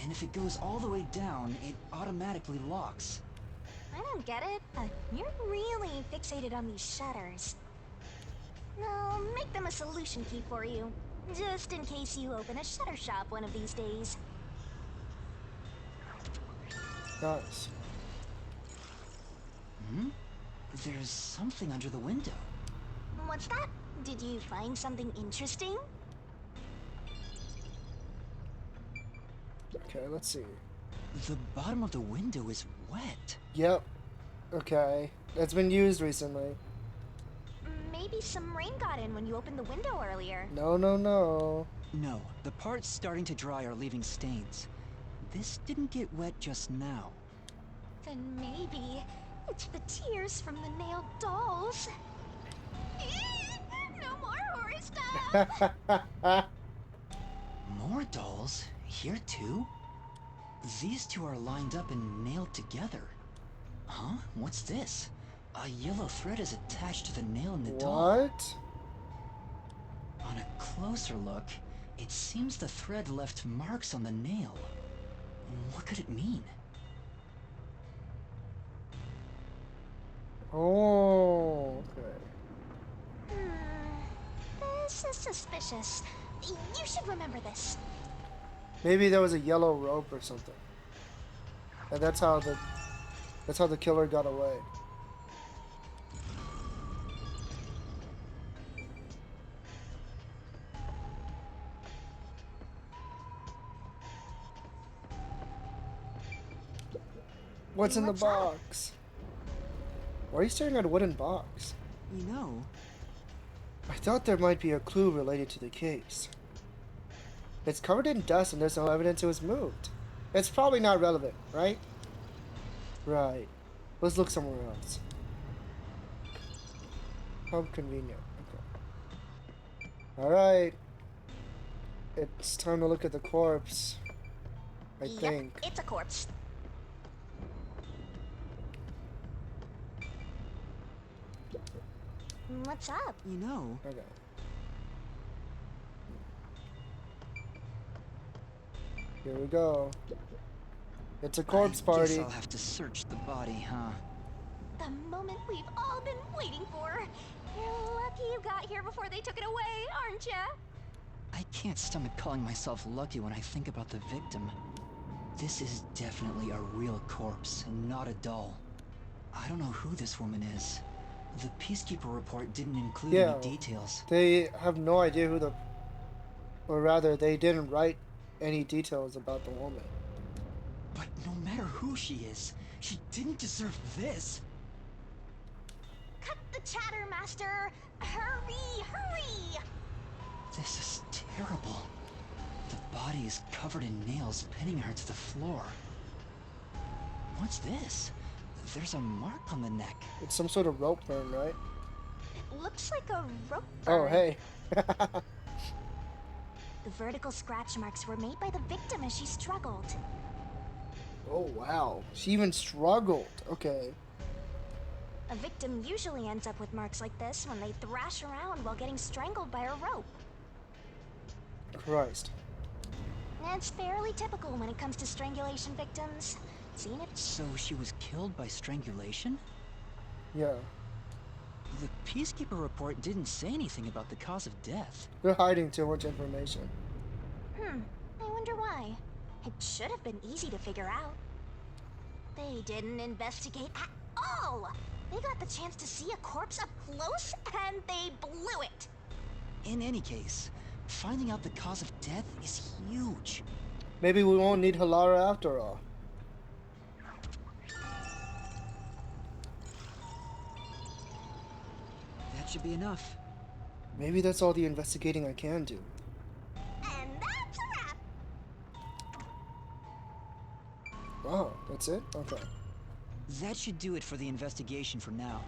And if it goes all the way down, it automatically locks. I don't get it. You're really fixated on these shutters. I'll make them a solution key for you, just in case you open a shutter shop one of these days. Nice. There's something under the window. What's that? Did you find something interesting? Okay, let's see. The bottom of the window is wet. Yep. Okay. That's been used recently. Maybe some rain got in when you opened the window earlier. No, no, no. No, the parts starting to dry are leaving stains. This didn't get wet just now. Then maybe it's the tears from the nailed dolls. No more horror stuff! More dolls? Here too? These two are lined up and nailed together. Huh? What's this? A yellow thread is attached to the nail in the doll. What? On a closer look, it seems the thread left marks on the nail. What could it mean? Oh, okay. This is suspicious. You should remember this. Maybe there was a yellow rope or something. And that's how the killer got away. What's in the box? Why are you staring at a wooden box? You know, I thought there might be a clue related to the case. It's covered in dust and there's no evidence it was moved. It's probably not relevant, right? Right. Let's look somewhere else. How convenient. Okay. Alright. It's time to look at the corpse. I think. It's a corpse. What's up? you know, Okay. Here we go. It's a corpse I party. guess I'll have to search the body, huh? The moment we've all been waiting for. You're lucky you got here before they took it away, aren't ya? I can't stomach calling myself lucky when I think about the victim. This is definitely a real corpse and not a doll. I don't know who this woman is. The Peacekeeper report didn't include Yeah, any details. they have no idea who the... Or rather, they didn't write any details about the woman. But no matter who she is, she didn't deserve this. Cut the chatter, Master! Hurry, hurry! This is terrible. The body is covered in nails pinning her to the floor. What's this? There's a mark on the neck. It's some sort of rope burn, right? It looks like a rope Oh, burn. hey. The vertical scratch marks were made by the victim as she struggled. Oh, wow. She even struggled. Okay. A victim usually ends up with marks like this when they thrash around while getting strangled by a rope. Christ. It's fairly typical when it comes to strangulation victims. Seen it? So she was killed by strangulation? Yeah. The Peacekeeper report didn't say anything about the cause of death. They're hiding too much information. I wonder why. It should have been easy to figure out. They didn't investigate at all! They got the chance to see a corpse up close, and they blew it! In any case, finding out the cause of death is huge. Maybe we won't need Halara after all. That should be enough. Maybe that's all the investigating I can do. And that's a wrap! Oh, that's it? Okay. That should do it for the investigation for now.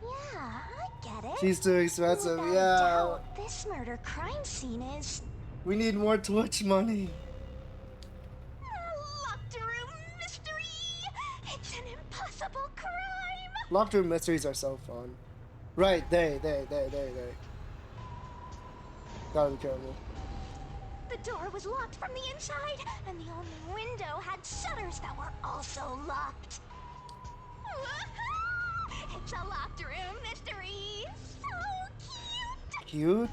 Yeah, I get it. She's too expensive, Without a yeah. doubt, this murder crime scene is... We need more Twitch money. a locked room mystery! It's an impossible crime! Locked room mysteries are so fun. Right, they. Gotta be careful. The door was locked from the inside, and the only window had shutters that were also locked. Woohoo! It's a locked room mystery! So cute!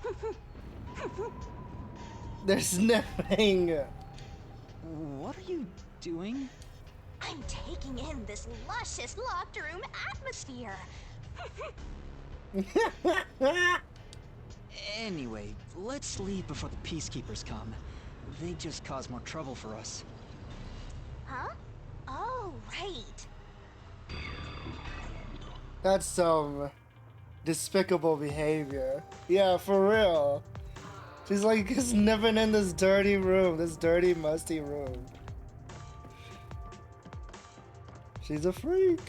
Cute? There's nothing. What are you doing? I'm taking in this luscious locked room atmosphere. Anyway, let's leave before the Peacekeepers come. They just cause more trouble for us. Huh? Oh, right. That's some despicable behavior. Yeah, for real. She's like sniffing in this dirty room, this dirty, musty room. She's a freak.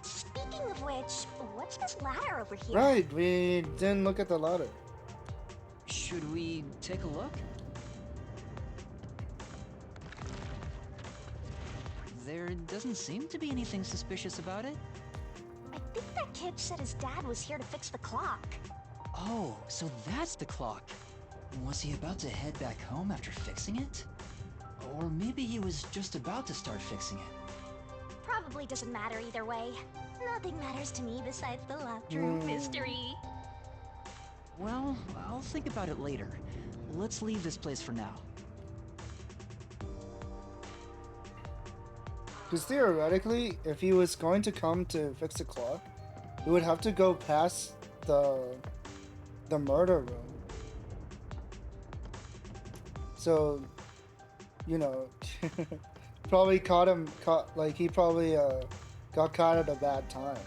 Speaking of which, what's this ladder over here? Right, we didn't look at the ladder. Should we take a look? There doesn't seem to be anything suspicious about it. I think that kid said his dad was here to fix the clock. Oh, so that's the clock. Was he about to head back home after fixing it? Or maybe he was just about to start fixing it. Probably doesn't matter either way. Nothing matters to me besides the locked room mystery. Well, I'll think about it later. Let's leave this place for now. Because theoretically, if he was going to come to fix the clock, he would have to go past the murder room. So, you know, probably he probably got caught at a bad time.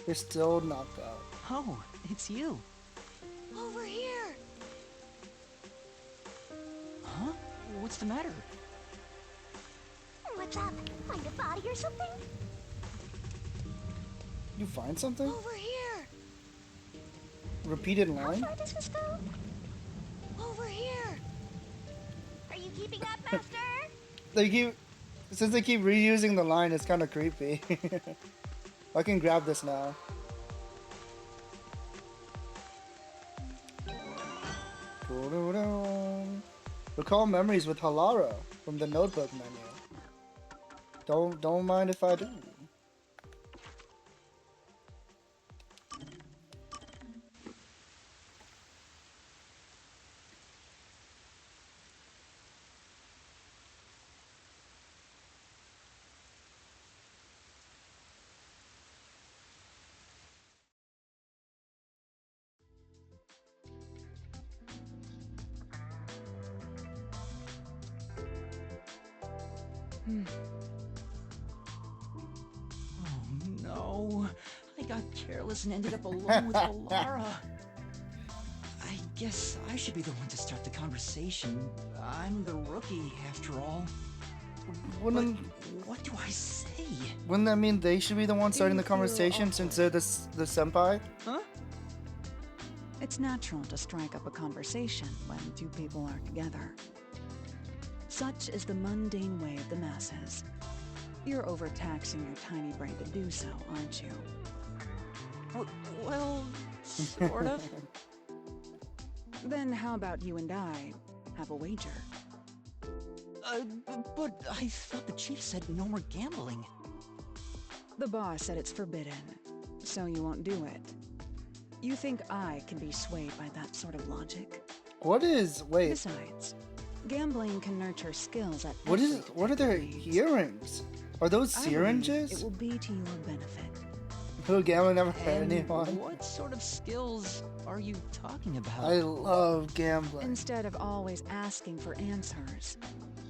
They're still knocked out. Oh, it's you. Over here! Huh? What's the matter? What's up? Find a body or something? You find something? Over here! Repeated How line? far does this go? Over here! Are you keeping up, Master? Since they keep reusing the line, it's kind of creepy. I can grab this now. Recall memories with Halara from the notebook menu. Don't mind if I do. Oh no, I got careless and ended up alone with Alara. I guess I should be the one to start the conversation. I'm the rookie, after all. But what do I say? Wouldn't that mean they should be the one starting the conversation since they're the senpai? Huh? It's natural to strike up a conversation when two people are together. Such is the mundane way of the masses. You're overtaxing your tiny brain to do so, aren't you? Well, sort of. Then how about you and I have a wager? But I thought the chief said no more gambling. The boss said it's forbidden, so you won't do it. You think I can be swayed by that sort of logic? Wait. Besides, gambling can nurture skills at What are their earrings? Are those syringes? It will be to your benefit. Who gambling never hurt And anyone? what sort of skills are you talking about? I love gambling. Instead of always asking for answers,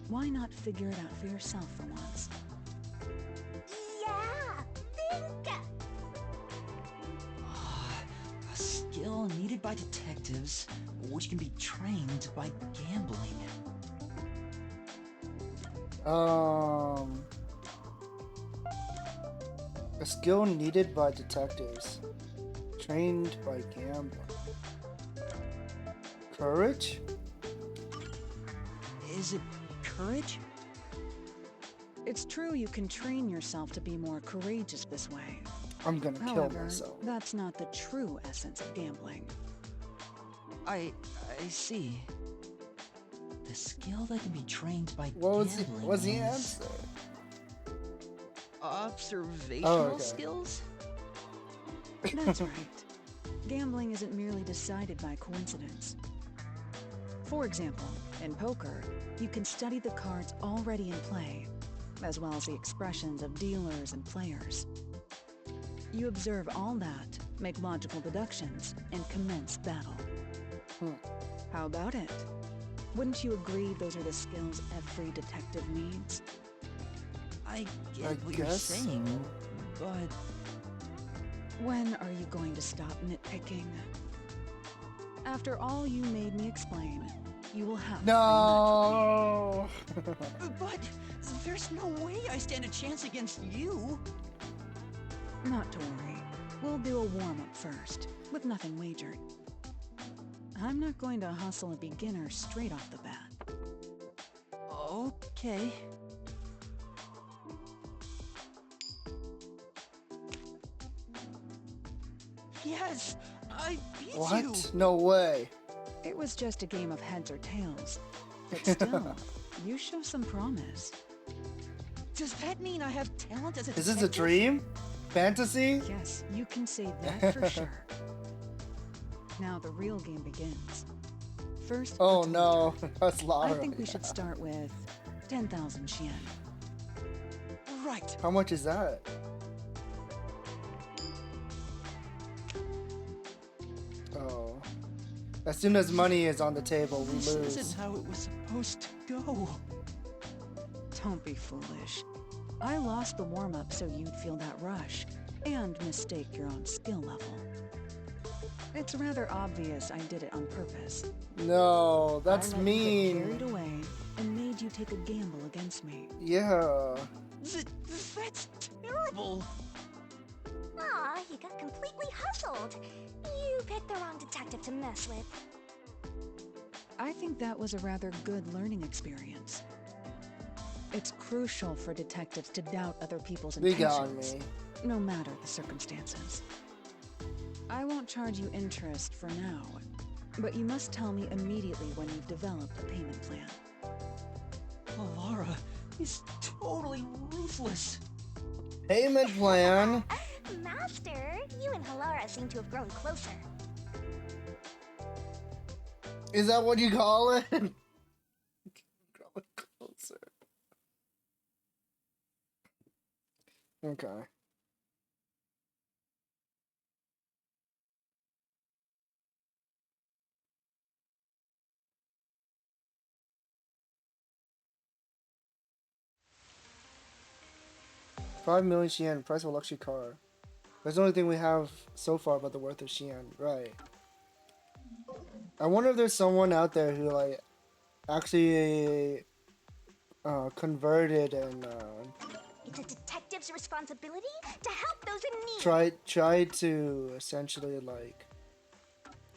why not figure it out for yourself for once? Yeah, think. A skill needed by detectives, which can be trained by gambling. A skill needed by detectives, trained by gambling. Courage? Is it courage? It's true you can train yourself to be more courageous this way. I'm gonna kill However, myself. that's not the true essence of gambling. I see. The skill that can be trained by What gambling was the is answer? observational skills? That's right. Gambling isn't merely decided by coincidence. For example, in poker, you can study the cards already in play, as well as the expressions of dealers and players. You observe all that, make logical deductions, and commence battle. How about it? Wouldn't you agree those are the skills every detective needs? I get what you're saying, but... When are you going to stop nitpicking? After all you made me explain, you will have No. But there's no way I stand a chance against you. Not to worry. We'll do a warm-up first, with nothing wagered. I'm not going to hustle a beginner straight off the bat. Okay. Yes! I beat you! What? No way. It was just a game of heads or tails. But still, you show some promise. Does that mean I have talent as a Is this a dream? Fantasy? Yes, you can say that for sure. Now the real game begins. First, Oh no, that's I Lara. think we should start with 10,000 yen. Right. How much is that? Oh. As soon as money is on the table, we This lose. isn't how it was supposed to go. Don't be foolish. I lost the warm-up so you'd feel that rush, and mistake your own skill level. It's rather obvious I did it on purpose. No, that's I let you get mean. carried away and made you take a gamble against me. Yeah. That's terrible. Aw, you got completely hustled. You picked the wrong detective to mess with. I think that was a rather good learning experience. It's crucial for detectives to doubt other people's They intentions, got me. no matter the circumstances. I won't charge you interest for now, But you must tell me immediately when you've developed a payment plan. Alara is totally ruthless. Payment plan? Master, you and Halara seem to have grown closer. Is that what you call it? Grow closer. Okay. $5 million Xian, price of a luxury car. That's the only thing we have so far about the worth of Xian, right? I wonder if there's someone out there who like actually converted and It's a detective's responsibility to help those in need. tried to essentially like.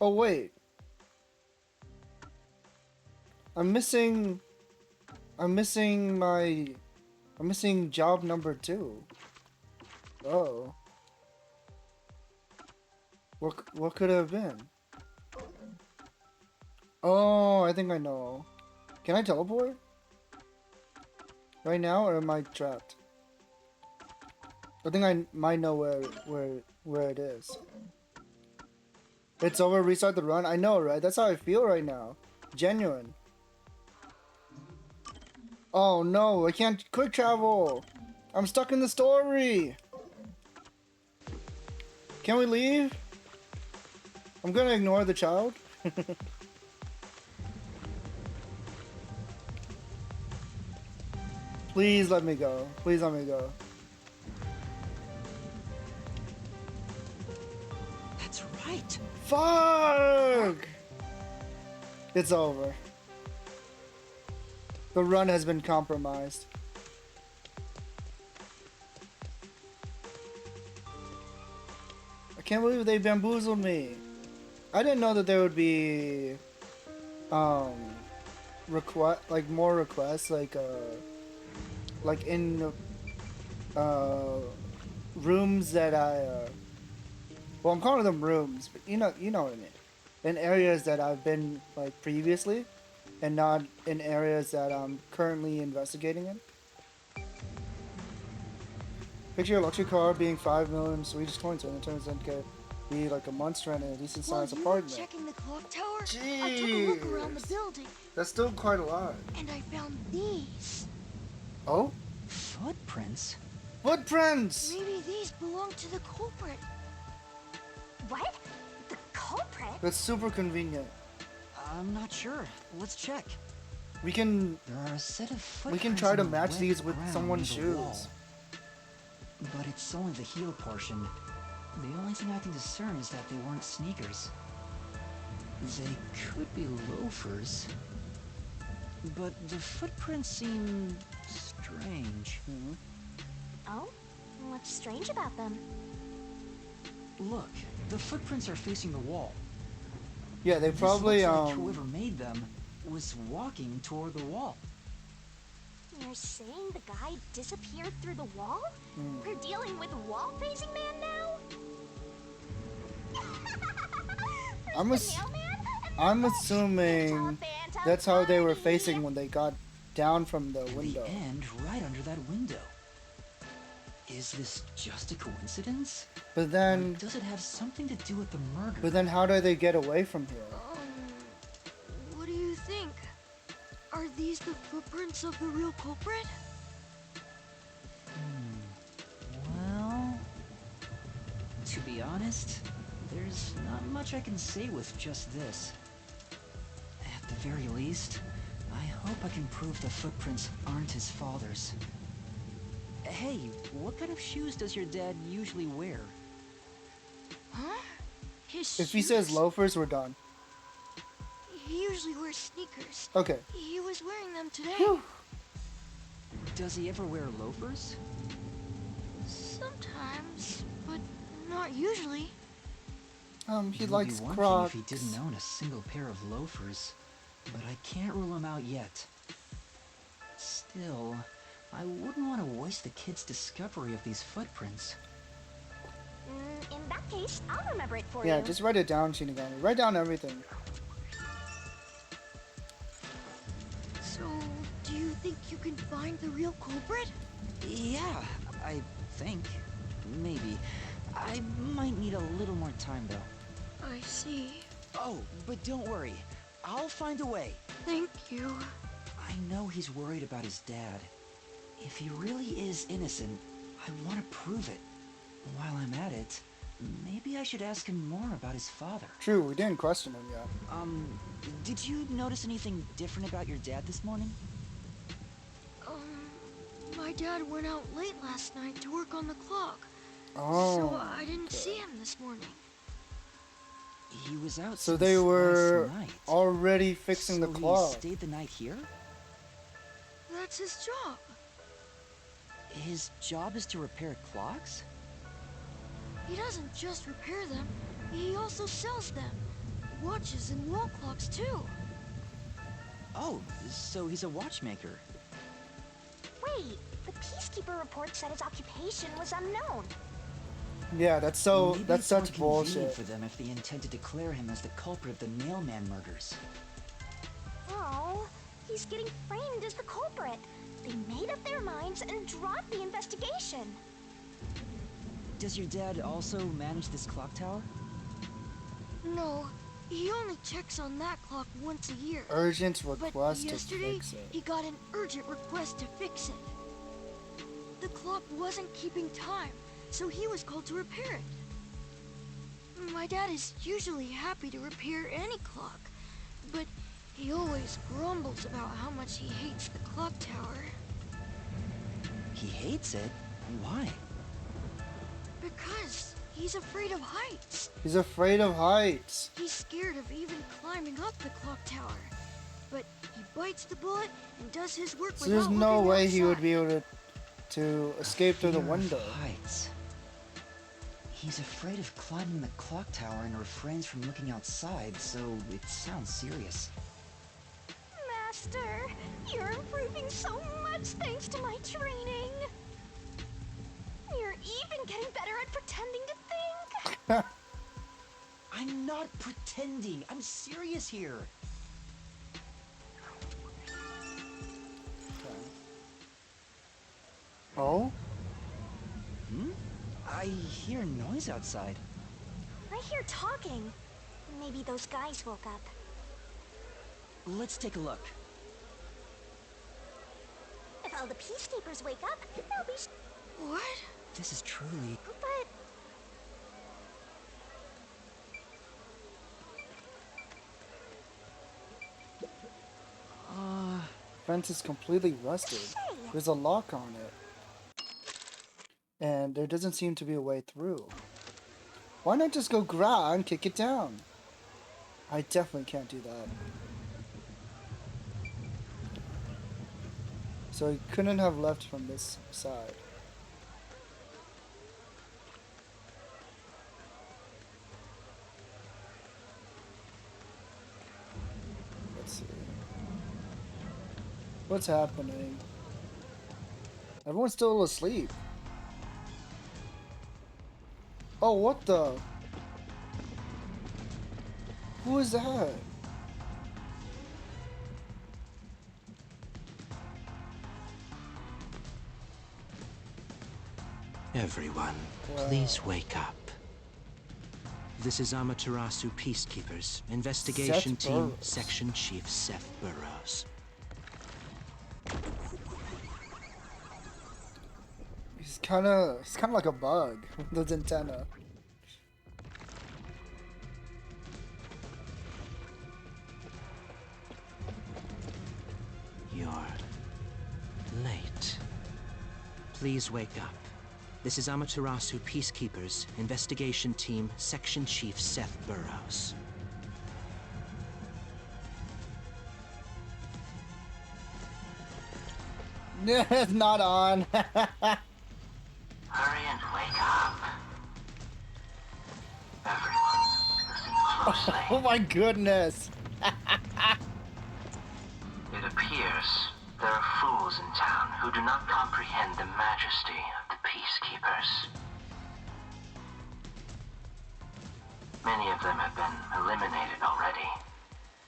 Oh wait, I'm missing job number 2. Oh. What could it have been? Oh, I think I know. Can I teleport? Right now, or am I trapped? I think I might know where it is. It's over, restart the run. I know, right? That's how I feel right now. Genuine. Oh no, I can't quick travel. I'm stuck in the story. Can we leave? I'm gonna ignore the child. Please let me go. Please let me go. That's right. Fuck! It's over. The run has been compromised. I can't believe they bamboozled me. I didn't know that there would be more requests like in rooms that well, I'm calling them rooms, but you know what I mean. In areas that I've been like previously, and not in areas that I'm currently investigating in. Picture a luxury car being 5 million Swedish coins, and it turns out to be like a month's rent in a decent sized apartment. Checking the clock tower, Jeez. I took a look around the building. That's still quite a lot. And I found these. Oh? Footprints? Footprints! Maybe these belong to the culprit. What? The culprit? That's super convenient. I'm not sure. Let's check. We can. There are a set of footprints. We can try to in the match wet these with ground someone's near the wall. shoes. But it's only the heel portion. The only thing I can discern is that they weren't sneakers. They could be loafers. But the footprints seem strange. Mm-hmm. Oh? What's strange about them? Look, the footprints are facing the wall. Yeah, they This probably looks like whoever made them was walking toward the wall. You're saying the guy disappeared through the wall? We're dealing with wall-facing man now? I'm assuming that's how they were facing when they got down from the window. The end right under that window. Is this just a coincidence? But then, or does it have something to do with the murder? but then how do they get away from here? What do you think? Are these the footprints of the real culprit? Well, to be honest, there's not much I can say with just this. At the very least, I hope I can prove the footprints aren't his father's. Hey, what kind of shoes does your dad usually wear? Huh? His If he says shoes? loafers, we're done. He usually wears sneakers. Okay. He was wearing them today. Whew. Does he ever wear loafers? Sometimes, but not usually. He It would likes be one Crocs. thing if he didn't own a single pair of loafers, but I can't rule him out yet. Still, I wouldn't want to waste the kid's discovery of these footprints. In that case, I'll remember it for you. Yeah, just write it down, Shinigami. Write down everything. think you can find the real culprit? Yeah, I think. Maybe. I might need a little more time, though. I see. Oh, but don't worry. I'll find a way. Thank you. I know he's worried about his dad. If he really is innocent, I want to prove it. While I'm at it, maybe I should ask him more about his father. True, we didn't question him yet. Did you notice anything different about your dad this morning? My dad went out late last night to work on the clock. Oh. So I didn't see him this morning. He was out So since they were last night. already fixing the clock. He stayed the night here? That's his job. His job is to repair clocks? He doesn't just repair them, he also sells them. Watches and wall clocks too. Oh, so he's a watchmaker. Wait, the Peacekeeper report said his occupation was unknown. Yeah, that's Maybe that's it's more such convenient bullshit. for them if they intend to declare him as the culprit of the Nailman murders. Oh, he's getting framed as the culprit. They made up their minds and dropped the investigation. Does your dad also manage this clock tower? No, he only checks on that clock once a year. Urgent But request to yesterday, fix it. he got an urgent request to fix it. The clock wasn't keeping time, so he was called to repair it. My dad is usually happy to repair any clock, but he always grumbles about how much he hates the clock tower. He hates it? Why? Because he's afraid of heights. He's afraid of heights. He's scared of even climbing up the clock tower. But he bites the bullet and does his work So without there's no looking way he would outside. be able to escape through the Fear of window. heights. He's afraid of climbing the clock tower and refrains from looking outside, so it sounds serious. Master, you're improving so much thanks to my training. You're even getting better at pretending to think. I'm not pretending. I'm serious here. Oh? Hmm? I hear noise outside. I hear talking. Maybe those guys woke up. Let's take a look. If all the Peacekeepers wake up, they'll be... What? This is truly... But... Fence is completely rusted. There's a lock on it. And there doesn't seem to be a way through. Why not just go grab and kick it down? I definitely can't do that. So he couldn't have left from this side. Let's see. What's happening? Everyone's still asleep. Oh, what the? Who is that? Everyone, please wake up. This is Amaterasu Peacekeepers, Investigation Seth Team, Burroughs. Section Chief Seth Burroughs. He's kind of like a bug with those antenna. You're late. Please wake up. This is Amaterasu Peacekeepers, Investigation Team, Section Chief Seth Burroughs. It's not on. Hurry and wake up. Everyone, listen closely. Oh my goodness. It appears there are fools in town who do not comprehend the majesty of the Peacekeepers. Many of them have been eliminated already,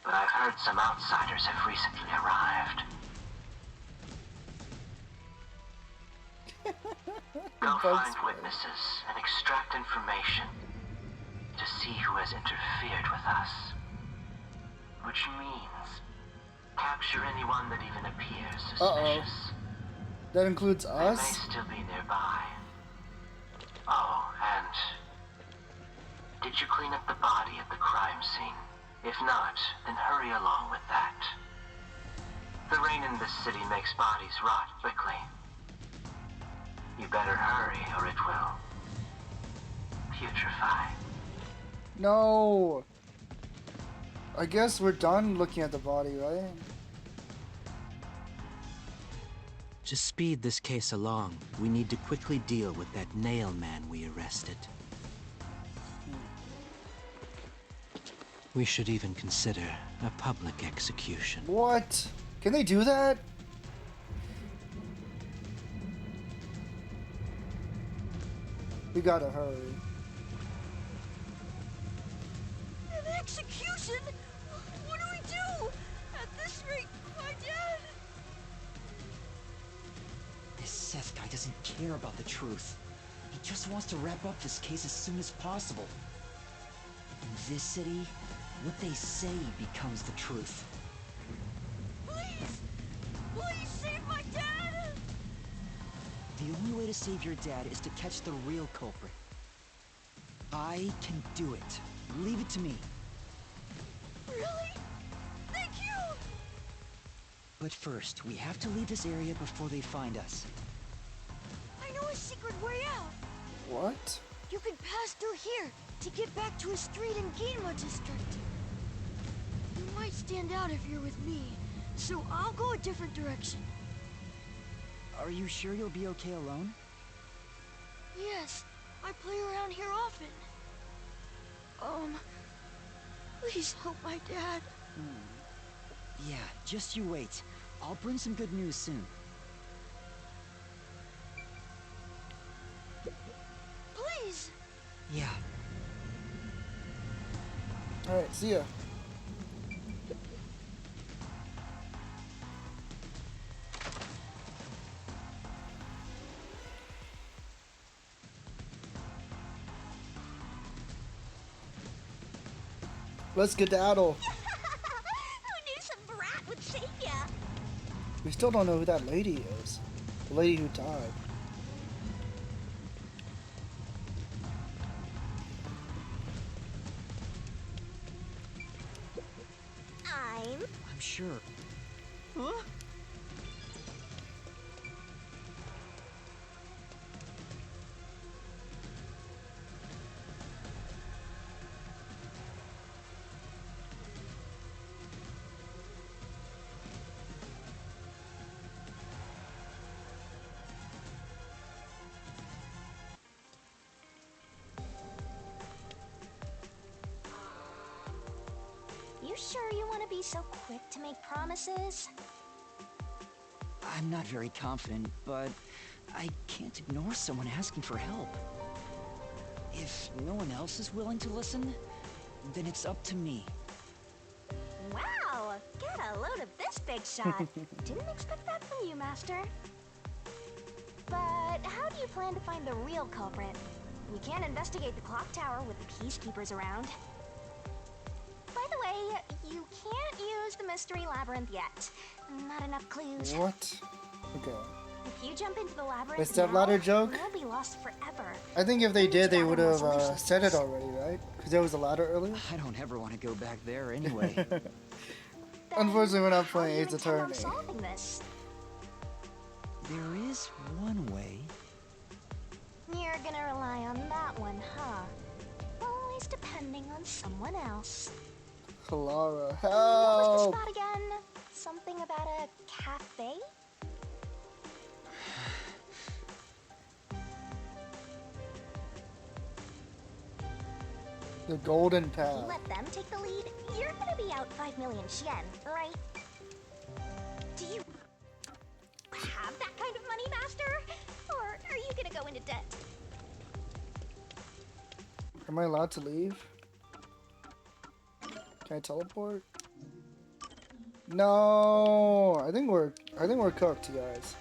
but I've heard some outsiders have recently arrived. Bugs find witnesses and extract information to see who has interfered with us. Which means capture anyone that even appears suspicious. That includes They us? may still be nearby. Oh, and did you clean up the body at the crime scene? If not, then hurry along with that. The rain in this city makes bodies rot quickly. You better hurry or it will putrefy. No! I guess we're done looking at the body, right? To speed this case along, we need to quickly deal with that nail man we arrested. We should even consider a public execution. What? Can they do that? We gotta hurry. An execution? What do we do? At this rate, my dad... This Seth guy doesn't care about the truth. He just wants to wrap up this case as soon as possible. In this city, what they say becomes the truth. Please! Please save my dad! The only way to save your dad is to catch the real culprit. I can do it. Leave it to me. Really? Thank you! But first, we have to leave this area before they find us. I know a secret way out. What? You can pass through here to get back to a street in Ginma district. You might stand out if you're with me, so I'll go a different direction. Are you sure you'll be okay alone? Yes, I play around here often. Please help my dad. Yeah, just you wait. I'll bring some good news soon. Please! Yeah. Alright, see ya. Let's skedaddle. Who knew some brat would save ya? We still don't know who that lady is. The lady who died. I'm sure. Huh? You sure you want to be so quick to make promises? I'm not very confident, but I can't ignore someone asking for help. If no one else is willing to listen, then it's up to me. Wow! Get a load of this big shot. Didn't expect that from you, Master. But how do you plan to find the real culprit? We can't investigate the clock tower with the peacekeepers around. By the way, you can't use the mystery labyrinth yet. Not enough clues. What? Okay. If you jump into the labyrinth, The stepladder joke? You'll be lost forever. I think if they did, they would have said it already, right? Because there was a ladder earlier. I don't ever want to go back there anyway. Unfortunately, we're not playing Ace Attorney. Solving this. There is one way. You're gonna rely on that one, huh? Always depending on someone else. Clara, What was help! the spot again? Something about a cafe? The golden You path. let them take the lead, you're gonna be out 5 million yen, right? Do you have that kind of money, Master? Or are you gonna go into debt? Am I allowed to leave? Can I teleport? No, I think we're cooked, guys.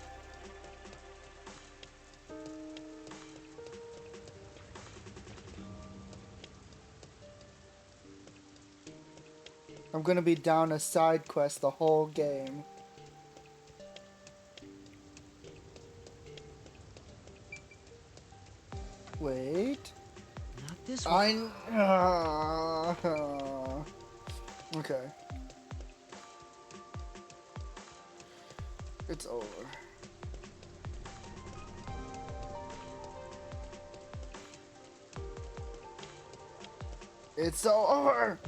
I'm gonna be down a side quest the whole game. Wait. Not this one. Okay. It's over. It's over!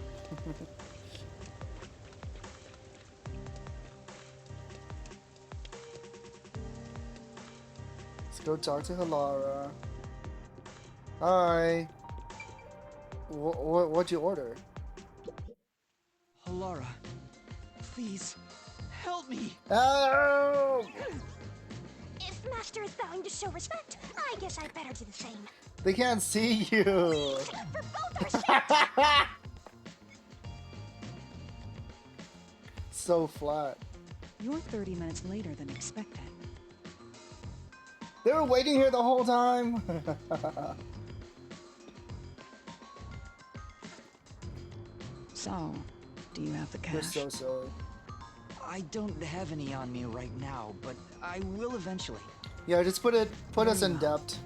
Let's go talk to Halara. Hi. What'd you order? Halara, please, help me! Help! If Master is bowing to show respect, I guess I'd better do the same. They can't see you. For both our sakes! So flat. You're 30 minutes later than expected. They were waiting here the whole time. So, do you have the cash? We're so sorry. I don't have any on me right now, but I will eventually. Yeah, just put us in debt.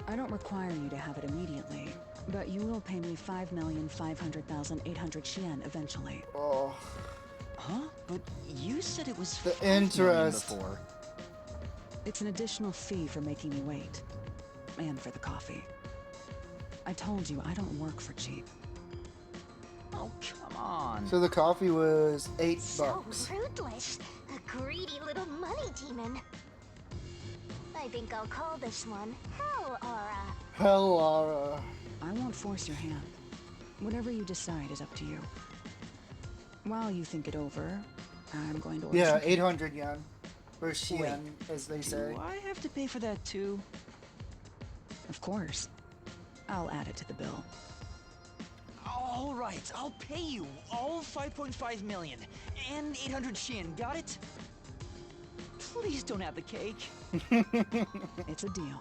I don't require you to have it immediately, but you will pay me 5,500,800 yen eventually. Oh. Huh? But you said it was The 5 million interest. before. It's an additional fee for making me wait. And for the coffee. I told you I don't work for cheap. Oh, come on. So the coffee was $8. So ruthless. A greedy little money demon. I think I'll call this one Hell Aura. Hell, Laura. I won't force your hand. Whatever you decide is up to you. While you think it over, I'm going to order Yeah, some- 800 yen. Or shien, as they say. Do I have to pay for that too? Of course. I'll add it to the bill. All right, I'll pay you all 5.5 million and 800 shin. Got it? Please don't have the cake. It's a deal.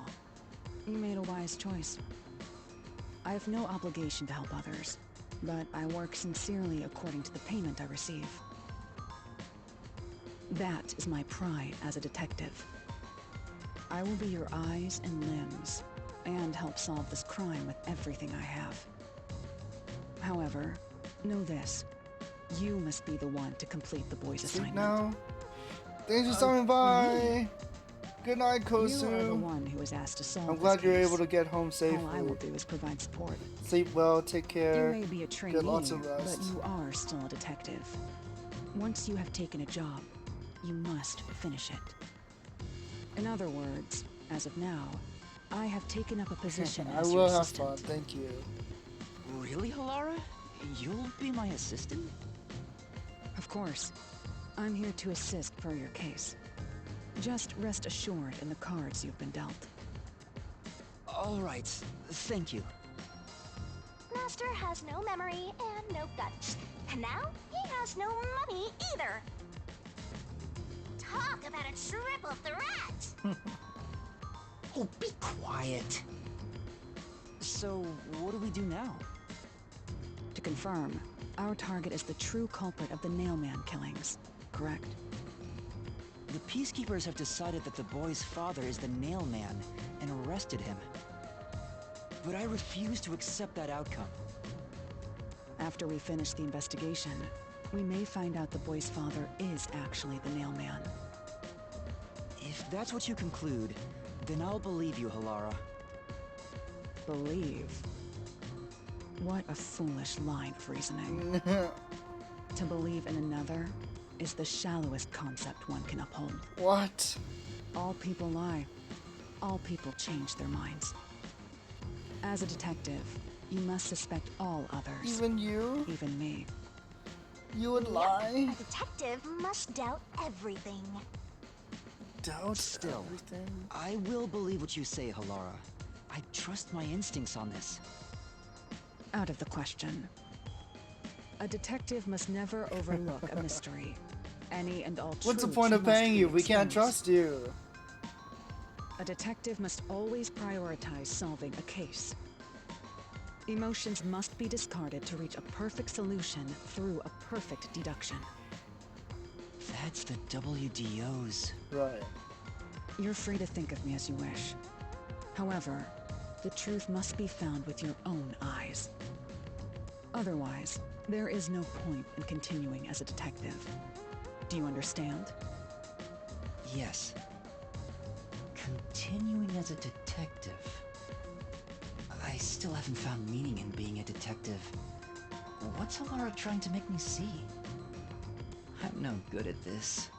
You made a wise choice. I have no obligation to help others, but I work sincerely according to the payment I receive. That is my pride as a detective. I will be your eyes and limbs, and help solve this crime with everything I have. However, know this. You must be the one to complete the boy's assignment. No. Thanks for stopping by. Good night, You are the Kosu. one who was asked to solve I'm this glad you're case. able to get home All I will safely. do is provide support. Sleep well, take care. You may be a trainee, Get lots of rest. but you are still a detective. Once you have taken a job, you must finish it. In other words, as of now, I have taken up a position I as will your have assistant. fun, thank you. Really, Halara? You'll be my assistant? Of course. I'm here to assist per your case. Just rest assured in the cards you've been dealt. All right, thank you. Master has no memory and no guts. And now, he has no money either. Talk about a triple threat! Oh, be quiet. So, what do we do now? To confirm, our target is the true culprit of the Nailman killings, correct? The Peacekeepers have decided that the boy's father is the Nailman and arrested him. But I refuse to accept that outcome. After we finish the investigation, we may find out the boy's father is actually the Nailman. If that's what you conclude, then I'll believe you, Halara. Believe? What a foolish line of reasoning. To believe in another is the shallowest concept one can uphold. What? All people lie. All people change their minds. As a detective, you must suspect all others. Even you? Even me. You would lie? A detective must doubt everything. Doubt Still, everything? I will believe what you say, Halara. I trust my instincts on this. Out of the question. A detective must never overlook a mystery. Any and all What's the truths point of must paying be you? We can't exposed. trust you. A detective must always prioritize solving a case. Emotions must be discarded to reach a perfect solution through a perfect deduction. That's the WDOs. Right. You're free to think of me as you wish. However, the truth must be found with your own eyes. Otherwise, there is no point in continuing as a detective. Do you understand? Yes. Continuing as a detective. I still haven't found meaning in being a detective. What's Alara trying to make me see? I'm no good at this.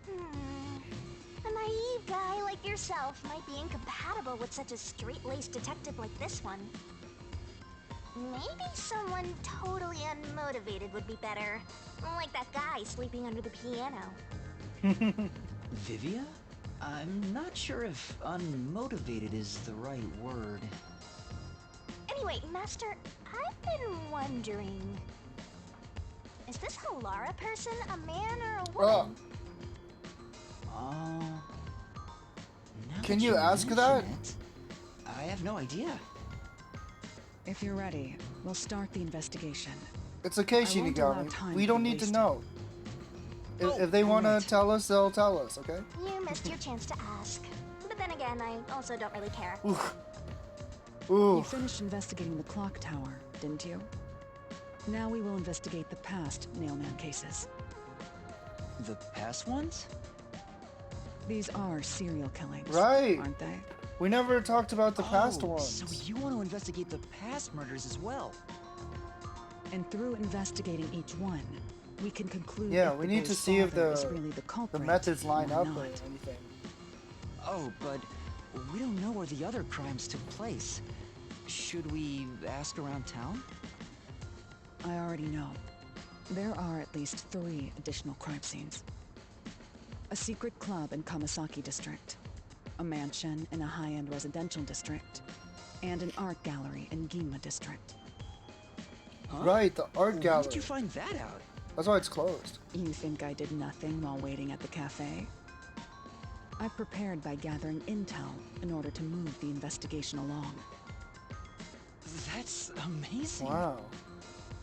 A naive guy like yourself might be incompatible with such a straight-laced detective like this one. Maybe someone totally unmotivated would be better. Like that guy sleeping under the piano. Vivia? I'm not sure if unmotivated is the right word. Anyway, Master, I've been wondering... Is this Alara person a man or a woman? Can you ask that? I have no idea. If you're ready, we'll start the investigation. It's okay, Shinigami. We don't need to know. If they want to tell us, they'll tell us, okay? You missed your chance to ask. But then again, I also don't really care. You finished investigating the clock tower, didn't you? Now we will investigate the past Nailman cases. The past ones? These are serial killings, right? Aren't they? We never talked about the past ones. So you want to investigate the past murders as well? And through investigating each one, we can conclude. Yeah, we need to see if really the methods line up or anything. Oh, but we don't know where the other crimes took place. Should we ask around town? I already know. There are at least 3 additional crime scenes. A secret club in Kamasaki district, a mansion in a high-end residential district, and an art gallery in Ginma district. Huh? Right, the art gallery. How did you find that out? That's why it's closed. You think I did nothing while waiting at the cafe? I prepared by gathering intel in order to move the investigation along. That's amazing. Wow.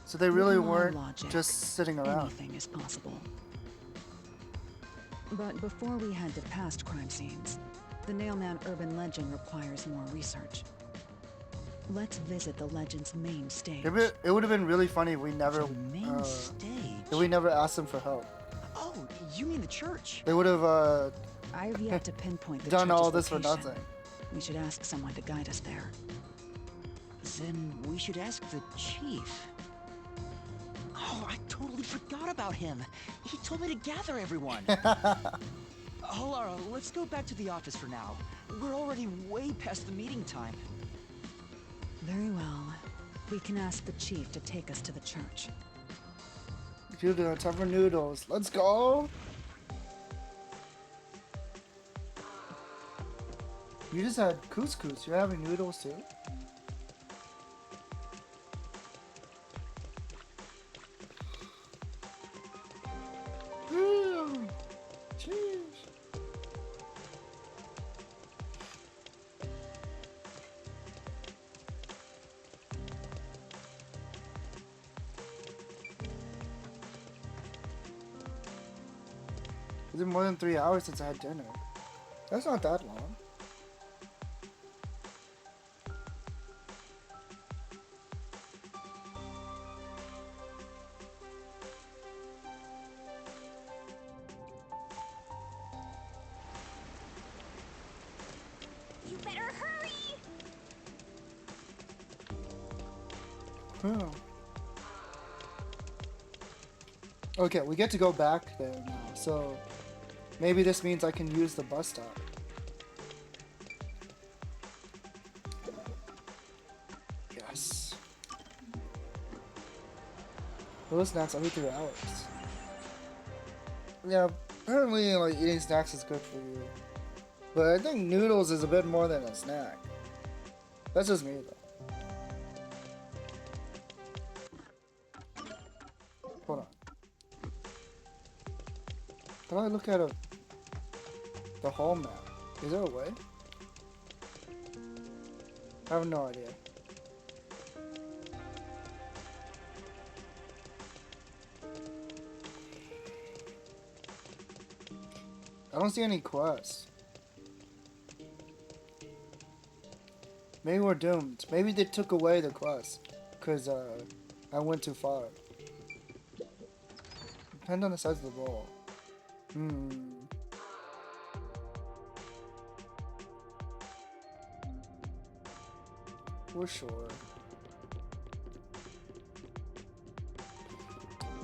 So they really weren't just sitting around. Anything is possible. But before we head to past crime scenes, the Nailman urban legend requires more research. Let's visit the legend's main stage. It would have been really funny if we never asked them for help. Oh, you mean the church? They would have I have yet to pinpoint the done all church's this location. for nothing. We should ask someone to guide us there. Then we should ask the chief. Oh, I totally forgot about him. He told me to gather everyone. Alara, let's go back to the office for now. We're already way past the meeting time. Very well. We can ask the chief to take us to the church. Dude, time for noodles. Let's go! You just had couscous. You're having noodles too? Cheers! It's been more than 3 hours since I had dinner. That's not that long. You better hurry! Oh. Okay, we get to go back there now, so maybe this means I can use the bus stop. Yes. Those snacks every 3 hours. Yeah, apparently like eating snacks is good for you. But I think noodles is a bit more than a snack. That's just me though. Hold on. How do I look at the whole map? Is there a way? I have no idea. I don't see any quests. Maybe we're doomed. Maybe they took away the quest. Because, I went too far. Depends on the size of the ball. For sure.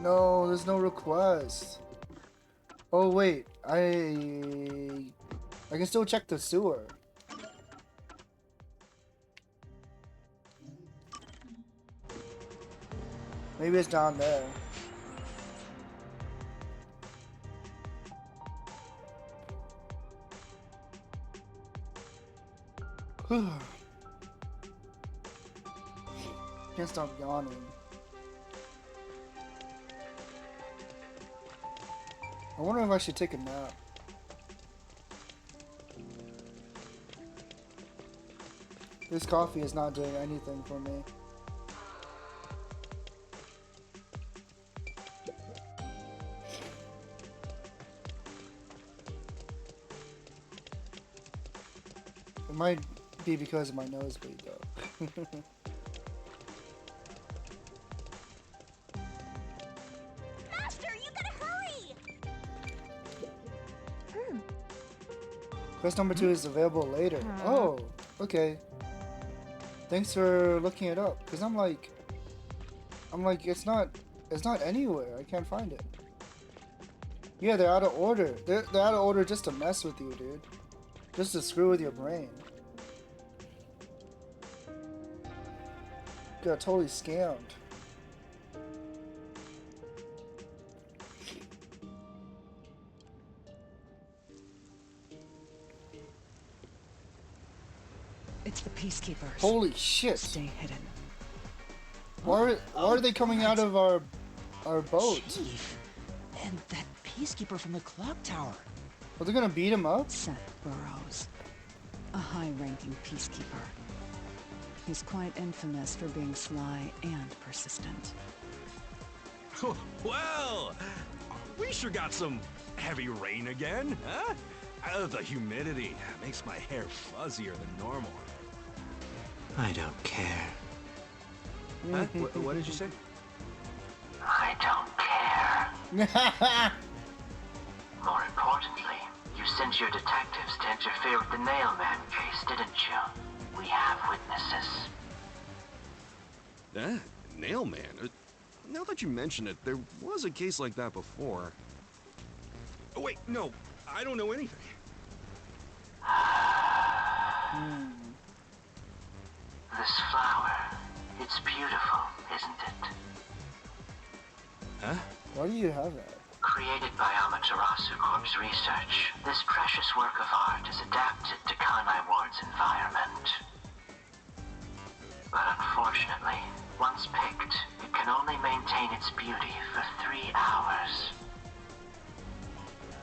No, there's no request. Oh wait, I can still check the sewer. Maybe it's down there. Can't stop yawning. I wonder if I should take a nap. This coffee is not doing anything for me. It might be because of my nosebleed though. Quest number 2 is available later. Oh, okay. Thanks for looking it up. Cause I'm like, it's not anywhere. I can't find it. Yeah, they're out of order. They're out of order just to mess with you, dude. Just to screw with your brain. Got totally scammed. It's the peacekeepers. Holy shit! Stay hidden. Why are they coming out of our boat? Chief, and that peacekeeper from the clock tower. Are they gonna beat him up? Seth Burrows, a high-ranking peacekeeper. He's quite infamous for being sly and persistent. Well, we sure got some heavy rain again, huh? The humidity makes my hair fuzzier than normal. I don't care. Huh? What did you say? I don't care. More importantly, you sent your detectives to interfere with the Nailman case, didn't you? We have witnesses. Nailman? Now that you mention it, there was a case like that before. Oh, wait, no, I don't know anything. This flower, it's beautiful, isn't it? Huh? Why do you have that? Created by Amaterasu Corp's research, this precious work of art is adapted to Kanai Ward's environment. But unfortunately, once picked, it can only maintain its beauty for 3 hours.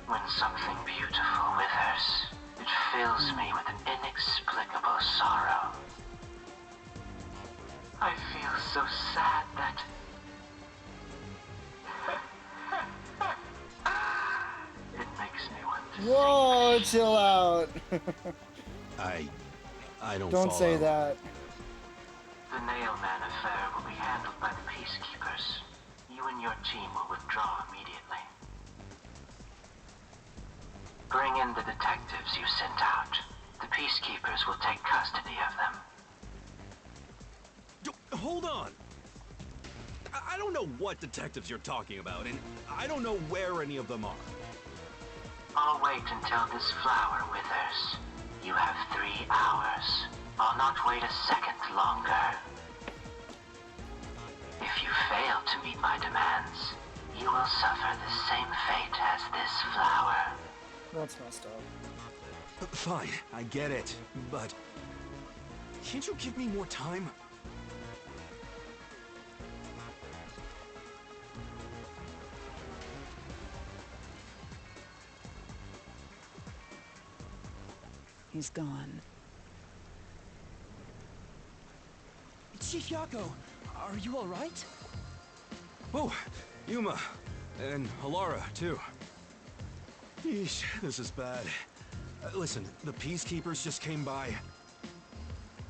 When something beautiful withers, it fills me with an inexplicable sorrow. I feel so sad that... it makes me want to Whoa, chill out. I don't Don't say follow. that. The Nailman affair will be handled by the peacekeepers. You and your team will withdraw immediately. Bring in the detectives you sent out. The peacekeepers will take custody of them. Hold on! I don't know what detectives you're talking about, and I don't know where any of them are. I'll wait until this flower withers. You have 3 hours. I'll not wait a second longer. If you fail to meet my demands, you will suffer the same fate as this flower. That's messed up. Fine, I get it, but... can't you give me more time? He's gone. Chief Yako, are you all right? Oh, Yuma, and Halara, too. Yeesh, this is bad. Listen, the peacekeepers just came by.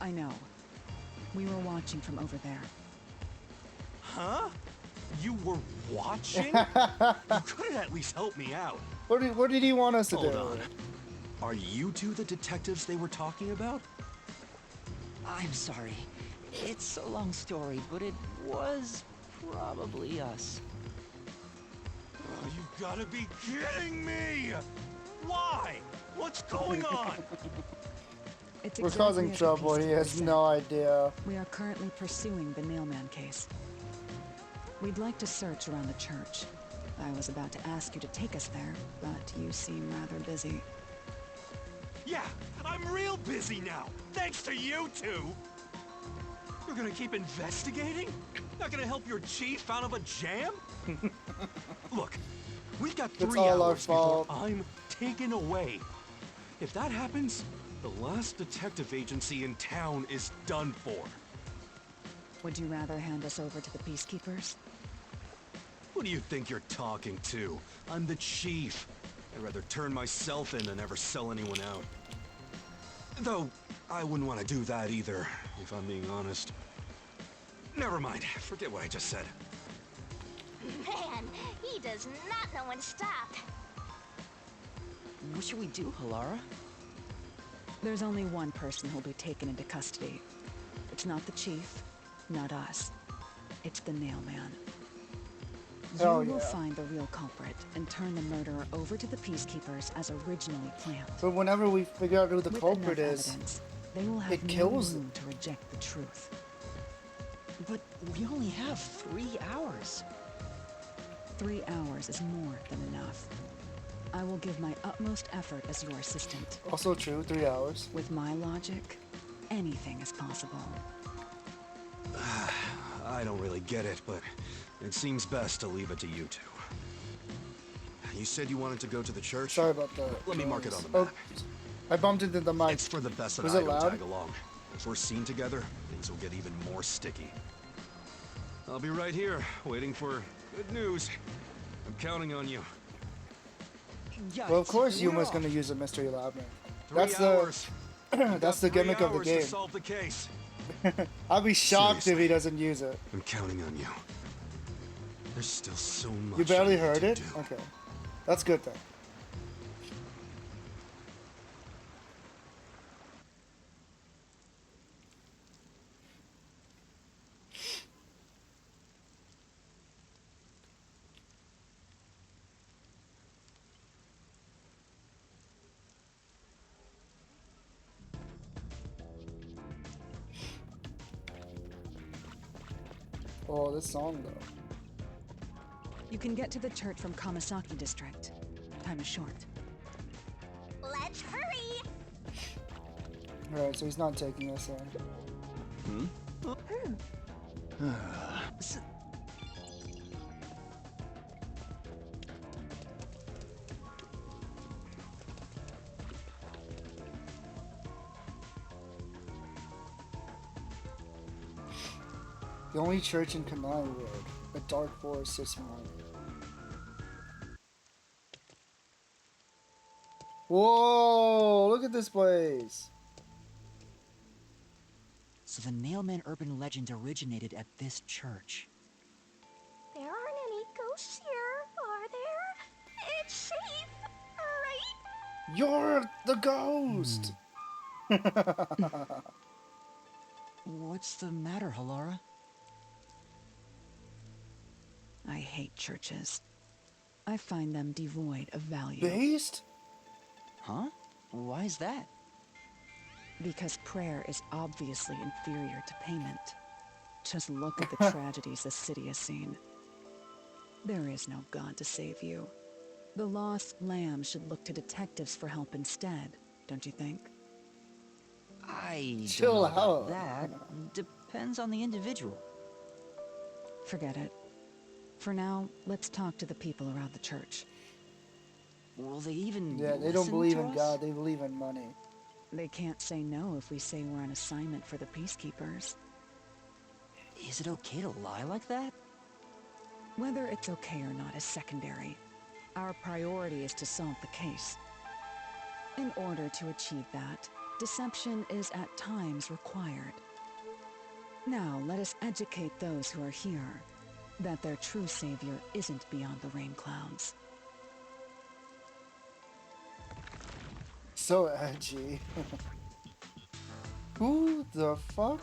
I know. We were watching from over there. Huh? You were watching? You could have at least helped me out. What did he want us to Hold do? on. Are you two the detectives they were talking about? I'm sorry. It's a long story, but it was probably us. Oh, you gotta be kidding me! Why? What's going on? It's We're exactly causing as the trouble. He has peacekeepers no said. idea. We are currently pursuing the Nailman case. We'd like to search around the church. I was about to ask you to take us there, but you seem rather busy. Yeah, I'm real busy now, thanks to you two! You're gonna keep investigating? Not gonna help your chief out of a jam? Look, we've got 3 It's all our hours before fault. I'm taken away. If that happens, the last detective agency in town is done for. Would you rather hand us over to the peacekeepers? Who do you think you're talking to? I'm the chief. I'd rather turn myself in than ever sell anyone out. Though, I wouldn't want to do that either, if I'm being honest. Never mind, forget what I just said. Man, he does not know when to stop. What should we do, Halara? There's only one person who'll be taken into custody. It's not the chief, not us. It's the Nailman. You Oh, will yeah. find the real culprit and turn the murderer over to the peacekeepers as originally planned. But whenever we figure out who the With culprit enough is, evidence, they will have it no kills room to reject the truth. But we only have 3 hours. 3 hours is more than enough. I will give my utmost effort as your assistant. Also true, 3 hours. With my logic, anything is possible. I don't really get it, but it seems best to leave it to you two. You said you wanted to go to the church? Sorry about that. Let me mark it on the Oh, map. I bumped into the mic. It's for the best that Was I it don't loud? tag along. If we're seen together, things will get even more sticky. I'll be right here, waiting for good news. I'm counting on you. Well, of course we're Yuma's off. gonna use a mystery labyrinth. 3 That's the hours. that's the gimmick of the To game. solve the case. I'll be shocked Seriously. if he doesn't use it. I'm counting on you. There's still so much. You barely I need heard to it? do. Okay. That's good then. Oh, this song though. You can get to the church from Masaki district. Time is short. Let's hurry! Alright, so he's not taking us in. The only church in Kanai Road. A dark forest sits behind it. Whoa! Look at this place! So the Nailman urban legend originated at this church. There aren't any ghosts here, are there? It's safe, right? You're the ghost! What's the matter, Halara? I hate churches. I find them devoid of value. Based? Huh? Why is that? Because prayer is obviously inferior to payment. Just look at the tragedies the city has seen. There is no God to save you. The lost lamb should look to detectives for help instead, don't you think? I don't Chill know about out. that. Depends on the individual. Forget it. For now, let's talk to the people around the church. Will they even Yeah, they don't listen believe to in us? God, they believe in money. They can't say no if we say we're on assignment for the peacekeepers. Is it okay to lie like that? Whether it's okay or not is secondary. Our priority is to solve the case. In order to achieve that, deception is at times required. Now, let us educate those who are here that their true savior isn't beyond the rain clouds. So edgy. Who the fuck?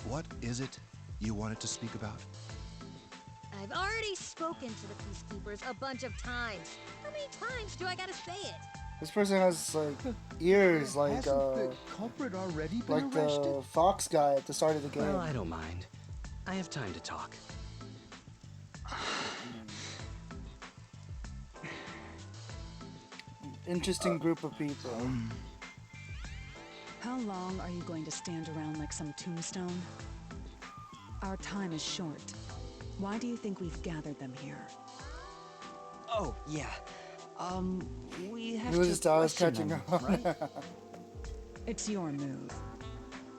What is it you wanted to speak about? I've already spoken to the peacekeepers a bunch of times. How many times do I gotta say it? This person has like ears like Hasn't the culprit already been like arrested? the fox guy at the start of the game. Well, I don't mind. I have time to talk. Interesting group of people. How long are you going to stand around like some tombstone? Our time is short. Why do you think we've gathered them here? Oh, yeah. We have Who is to question catching them, on? right? It's your move.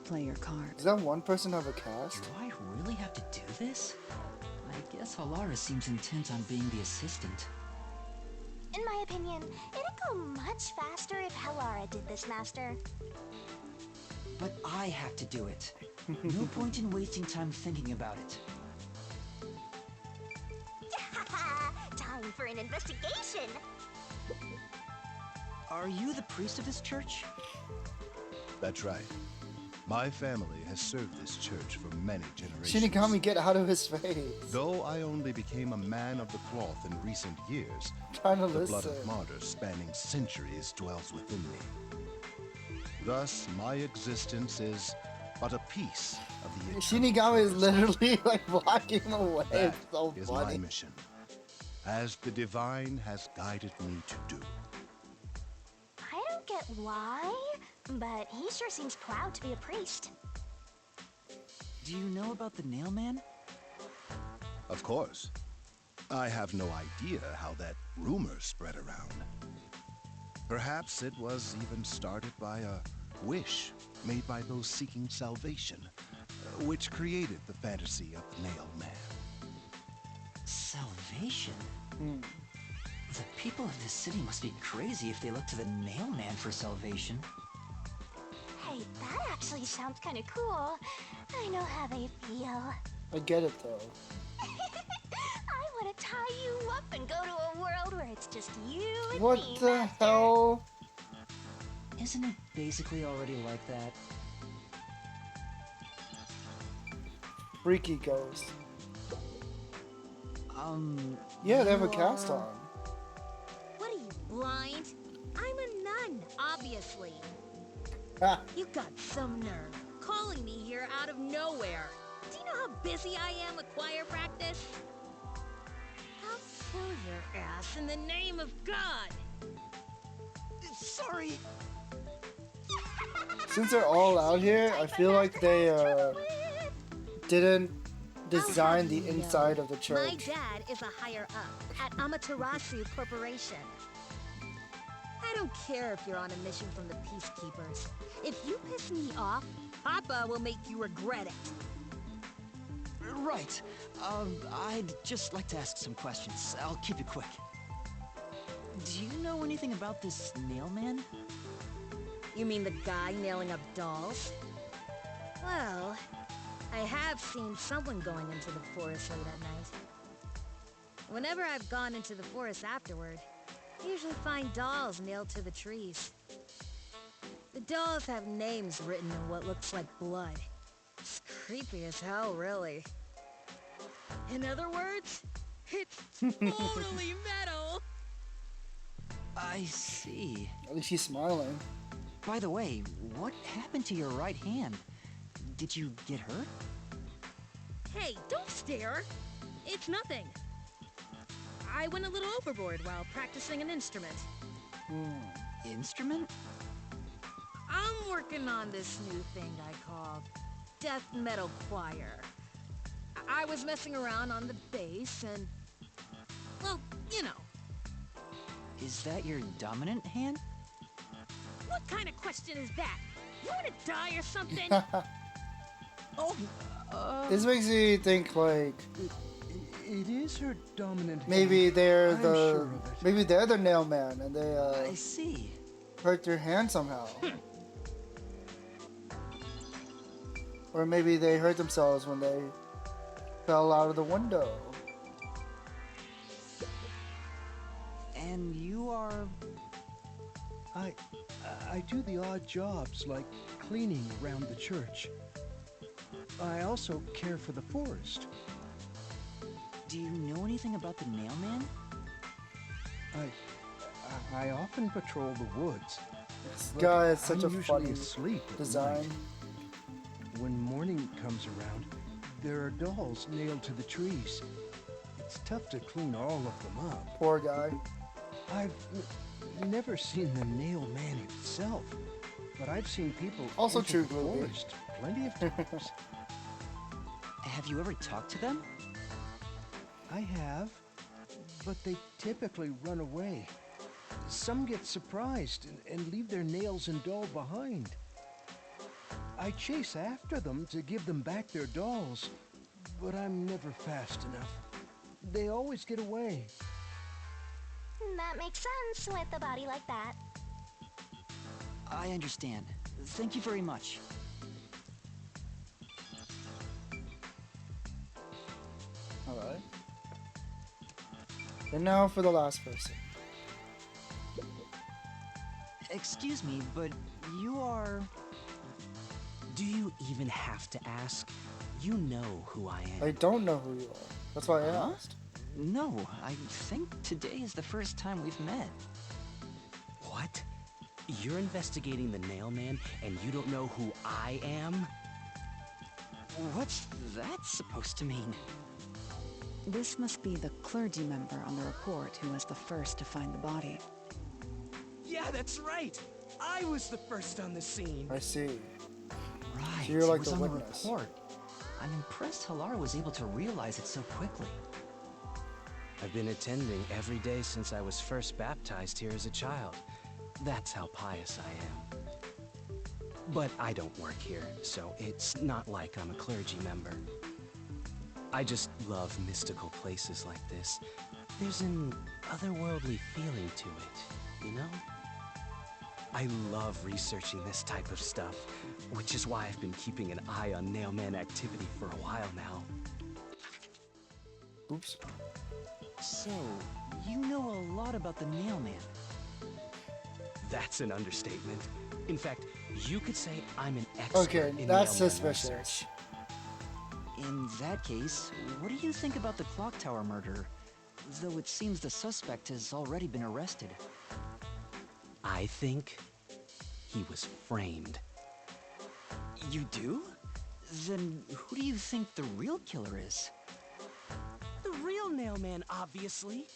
Play your card. Does that one person have a cast? Do I really have to do this? I guess Halara seems intent on being the assistant. In my opinion, it'd go much faster if Halara did this, Master. But I have to do it. No point in wasting time thinking about it. Time for an investigation! Are you the priest of this church? That's right. My family has served this church for many generations. Shinigami, get out of his face. Though I only became a man of the cloth in recent years, Trying to the listen. blood of martyrs spanning centuries dwells within me. Thus, my existence is but a piece of the Shinigami is literally like blocking him away. That It's so is funny. my mission, as the divine has guided me to do. I don't get why, but he sure seems proud to be a priest. Do you know about the nail man? Of course. I have no idea how that rumor spread around. Perhaps it was even started by a wish made by those seeking salvation, which created the fantasy of the Nail Man. Salvation? The people of this city must be crazy if they look to the nail man for salvation. Hey, that actually sounds kind of cool. I know how they feel. I get it though. I want to tie you up and go to a world where it's just you and What me, the Master. hell? Isn't it basically already like that? Freaky ghost. Yeah, they have a cast on. What are you, blind? I'm a nun, obviously. Ah. You got some nerve calling me here out of nowhere. Do you know how busy I am with choir practice? I'll kill your ass in the name of God. Sorry. Since they're all out here, I feel like they didn't design the inside of the My church. dad is a higher up at Amaterasu Corporation. I don't care if you're on a mission from the Peacekeepers. If you piss me off, Papa will make you regret it. Right. I'd just like to ask some questions. I'll keep it quick. Do you know anything about this nail man? You mean the guy nailing up dolls? Well, I have seen someone going into the forest late at night. Whenever I've gone into the forest afterward, I usually find dolls nailed to the trees. The dolls have names written in what looks like blood. It's creepy as hell, really. In other words, it's totally metal! I see. At least she's smiling. By the way, what happened to your right hand? Did you get hurt? Hey, don't stare! It's nothing. I went a little overboard while practicing an instrument. Instrument? I'm working on this new thing I call death metal choir. I was messing around on the bass and, well, you know. Is that your dominant hand? What kind of question is that? You want to die or something? This makes me think like It is her dominant. Maybe hand. they're I'm the sure of it. maybe they're the nail man and they I see. hurt their hand somehow. Or maybe they hurt themselves when they fell out of the window. And you are... I do the odd jobs like cleaning around the church. I also care for the forest. Do you know anything about the Nailman? I often patrol the woods. This but guy is such I'm a usually funny asleep at design. night. When morning comes around, there are dolls nailed to the trees. It's tough to clean all of them up. Poor guy. I've never seen the nail man himself, but I've seen people Also enter true, the Bluesky. forest plenty of times. Have you ever talked to them? I have, but they typically run away. Some get surprised and leave their nails and doll behind. I chase after them to give them back their dolls, but I'm never fast enough. They always get away. That makes sense with a body like that. I understand. Thank you very much. Alright. And now for the last person. Excuse me, but you are... Do you even have to ask? You know who I am. I don't know who you are. That's why I Huh? asked. No, I think today is the first time we've met. What? You're investigating the Nailman and you don't know who I am? What's that supposed to mean? This must be the clergy member on the report who was the first to find the body. Yeah, that's right! I was the first on the scene! I see. Right, So you're like it was the on witness. the report. I'm impressed Halara was able to realize it so quickly. I've been attending every day since I was first baptized here as a child. That's how pious I am. But I don't work here, so it's not like I'm a clergy member. I just love mystical places like this. There's an otherworldly feeling to it, you know? I love researching this type of stuff, which is why I've been keeping an eye on Nailman activity for a while now. Oops. So, you know a lot about the Nailman. That's an understatement. In fact, you could say I'm an expert Okay, in that's Nailman suspicious. research. In that case, what do you think about the clock tower murder? Though it seems the suspect has already been arrested. I think he was framed. You do? Then who do you think the real killer is? The real Nailman, obviously.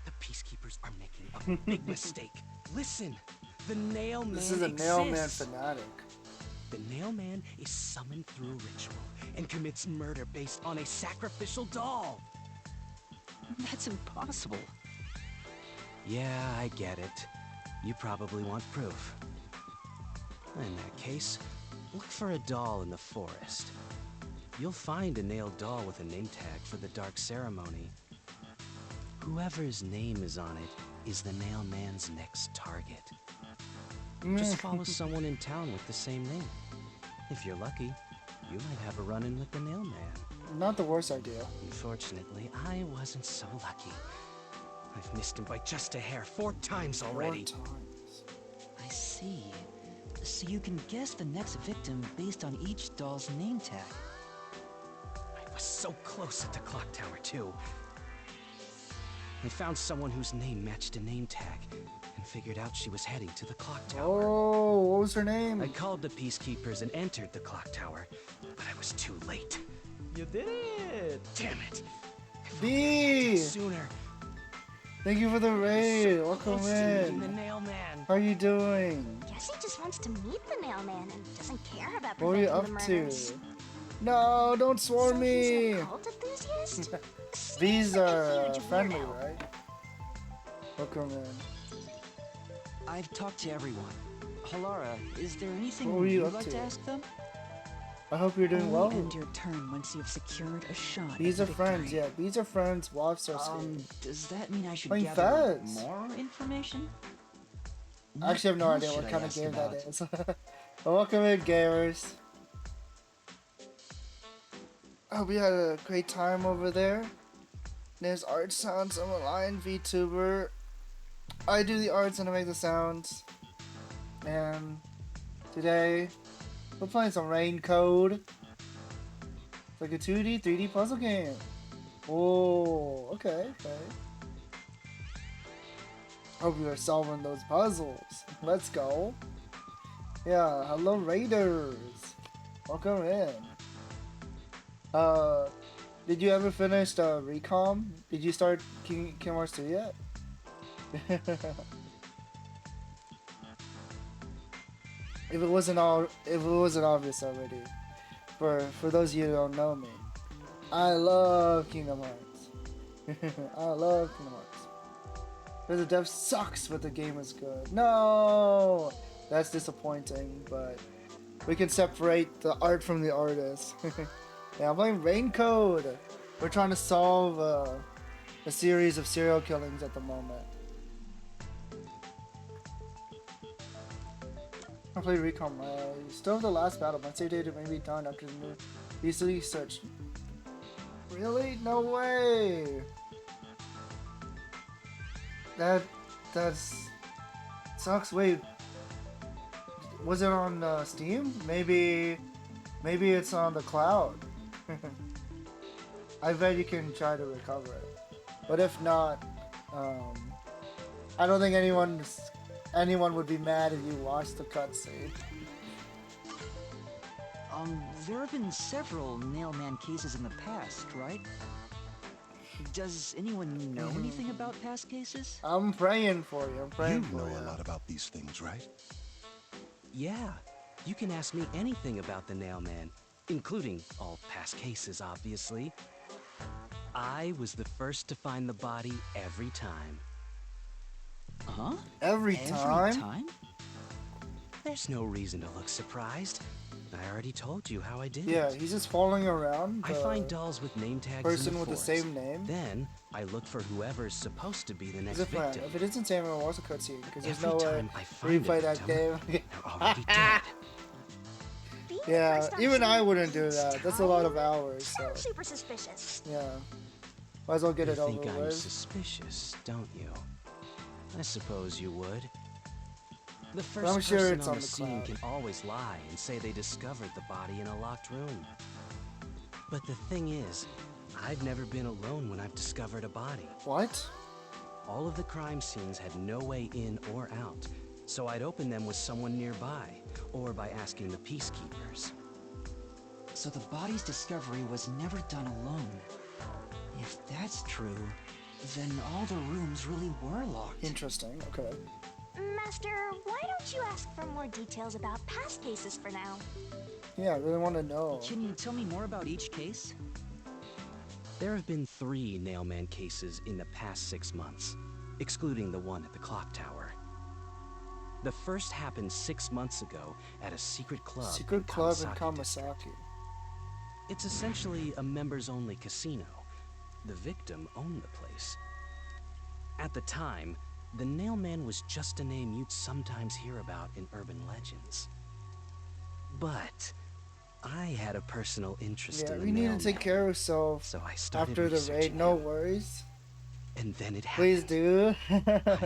The Peacekeepers are making a big mistake. Listen, the Nailman This is a Nailman fanatic. The Nailman is summoned through a ritual and commits murder based on a sacrificial doll. That's impossible. Yeah, I get it. You probably want proof. In that case, look for a doll in the forest. You'll find a nailed doll with a name tag for the Dark Ceremony. Whoever's name is on it is the Nailman's next target. Just follow someone in town with the same name. If you're lucky, you might have a run-in with the Nailman. Not the worst idea. Unfortunately, I wasn't so lucky. I've missed him by just a hair 4 times already. 4 times. I see. So you can guess the next victim based on each doll's name tag. I was so close at the clock tower, too. I found someone whose name matched a name tag and figured out she was heading to the clock tower. Oh, what was her name? I called the Peacekeepers and entered the clock tower, but I was too late. You did it! Damn it! B! Sooner. Thank you for the raid. Welcome Close to meeting the in. Nailman. How are you doing? Guess he just wants to meet the Nailman and doesn't care about What are you preventing up the to? murders. No, don't swarm So me. he's a cult enthusiast? These Seems like a are huge friendly, weirdo. right? Welcome in. I've talked to everyone. Halara, is there anything What were you you'd up like to? to ask them? I hope you're doing well. End your turn once you've secured a shot. Bees at are friends, victory. yeah. Bees are friends. Wasps are scared. Does that mean I should Playing gather Fez. more information? I actually have no What idea else what should kind I of ask game about? that is. But welcome in, gamers. I hope you had a great time over there. There's art sounds. I'm a lion VTuber. I do the arts and I make the sounds. And today, we're playing some Rain Code. It's like a 2D, 3D puzzle game. Oh, okay. Hope you are solving those puzzles. Let's go. Yeah, hello Raiders. Welcome in. Did you ever finish Recom? Did you start Kingdom Hearts 2 yet? If it wasn't obvious already, for those of you who don't know me, I love Kingdom Hearts. I love Kingdom Hearts. The dev sucks, but the game is good. No, that's disappointing. But we can separate the art from the artist. Yeah, I'm playing Rain Code. We're trying to solve a series of serial killings at the moment. I played Recon. Still have the last battle. My save data may be done after the new easily searched. Really? No way. That's sucks. Wait, was it on Steam? Maybe it's on the cloud. I bet you can try to recover it, but if not, I don't think anyone would be mad if you watched the cutscene. There have been several Nailman cases in the past, right? Does anyone know anything about past cases? I'm praying for you. I'm praying You for you. know a lot about these things, right? Yeah, you can ask me anything about the Nailman, including all past cases, obviously. I was the first to find the body every time. Huh? Every time? There's no reason to look surprised. I already told you how I did Yeah, it. he's just following around. I find dolls with name tags person in the with the forest. same name. Then I look for whoever's supposed to be the next Is it fun? victim. If it isn't Samuel, what's a cutscene? Because there's Every no way time I to find a replay that victim, game. they're already dead. Yeah, even I wouldn't do that. That's a lot of hours. So Super suspicious. yeah, might as well get You it over think I'm with. suspicious, don't you? I suppose you would. The But first I'm sure person it's on on the the scene cloud. can always lie and say they discovered the body in a locked room. But the thing is, I've never been alone when I've discovered a body. What? All of the crime scenes had no way in or out, so I'd open them with someone nearby, or by asking the peacekeepers. So the body's discovery was never done alone. If that's true, then all the rooms really were locked. Interesting. Okay. Master, why don't you ask for more details about past cases for now? Yeah, I really want to know. Can you tell me more about each case? There have been 3 Nailman cases in the past 6 months, excluding the one at the clock tower. The first happened 6 months ago at a secret club Secret in club in Kamasaki Kamasaki. It's essentially a members-only casino. The victim owned the place. At the time, the Nailman was just a name you'd sometimes hear about in urban legends. But I had a personal interest Yeah, in the we need Nailman, to take care of ourselves so I started after the raid. researching No him. worries. And then it happened. Please do. I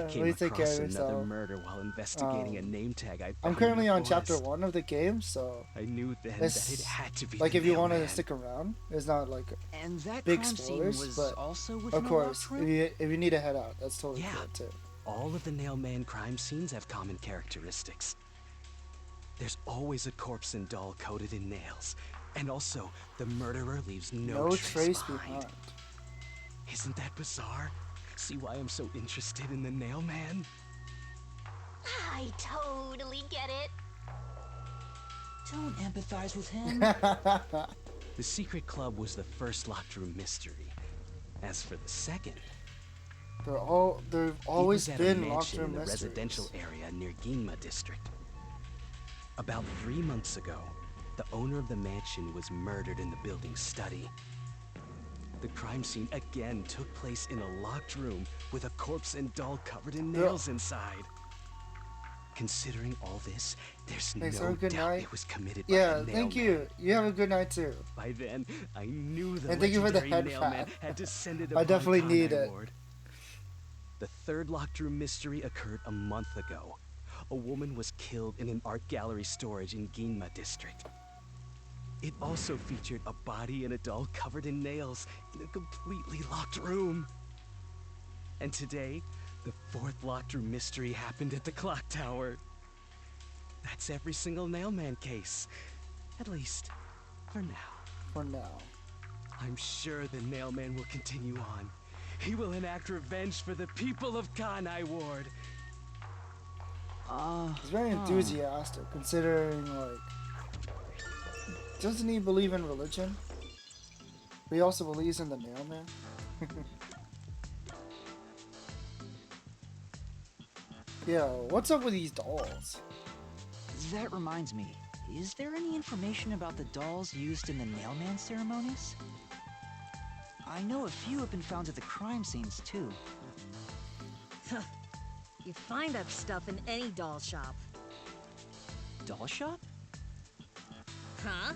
came Please take care across of another yourself. murder while investigating a name tag I found I'm in currently the on chapter forest. 1 of the game, so I knew then it's- that it had to be like the if you want to Nailman. stick around, it's not like And that big crime scene spoilers, was but also within of a course, locked if you need to head out, that's totally Yeah. cool too. All of the Nailman crime scenes have common characteristics. There's always a corpse and doll coated in nails. And also, the murderer leaves no, trace behind. Isn't that bizarre? See why I'm so interested in the Nailman? I totally get it. Don't empathize with him. The secret club was the first locked room mystery. As for the second, They've it always was at a been locked mansion room in the mysteries. residential area near Ginma district. About 3 months ago, the the owner of the mansion was murdered in the building's study. The crime scene again took place in a locked room with a corpse and doll covered in nails inside. Considering all this, there's no doubt it was committed by Yeah, a thank nailman. you. You have a good night too. By then, I knew the And thank you for the legendary head nailman pat. had descended I upon definitely Kanai need it. Ward. The third locked room mystery occurred a month ago. A woman was killed in an art gallery storage in Ginma district. It also featured a body and a doll covered in nails in a completely locked room. And today, the fourth locked room mystery happened at the clock tower. That's every single Nailman case. At least, for now. For now. I'm sure the Nailman will continue on. He will enact revenge for the people of Kanai Ward. He's very enthusiastic, considering, like... Doesn't he believe in religion? But he also believes in the Nailman? Yeah, what's up with these dolls? That reminds me, is there any information about the dolls used in the Nailman ceremonies? I know a few have been found at the crime scenes, too. You find that stuff in any doll shop. Doll shop? Huh?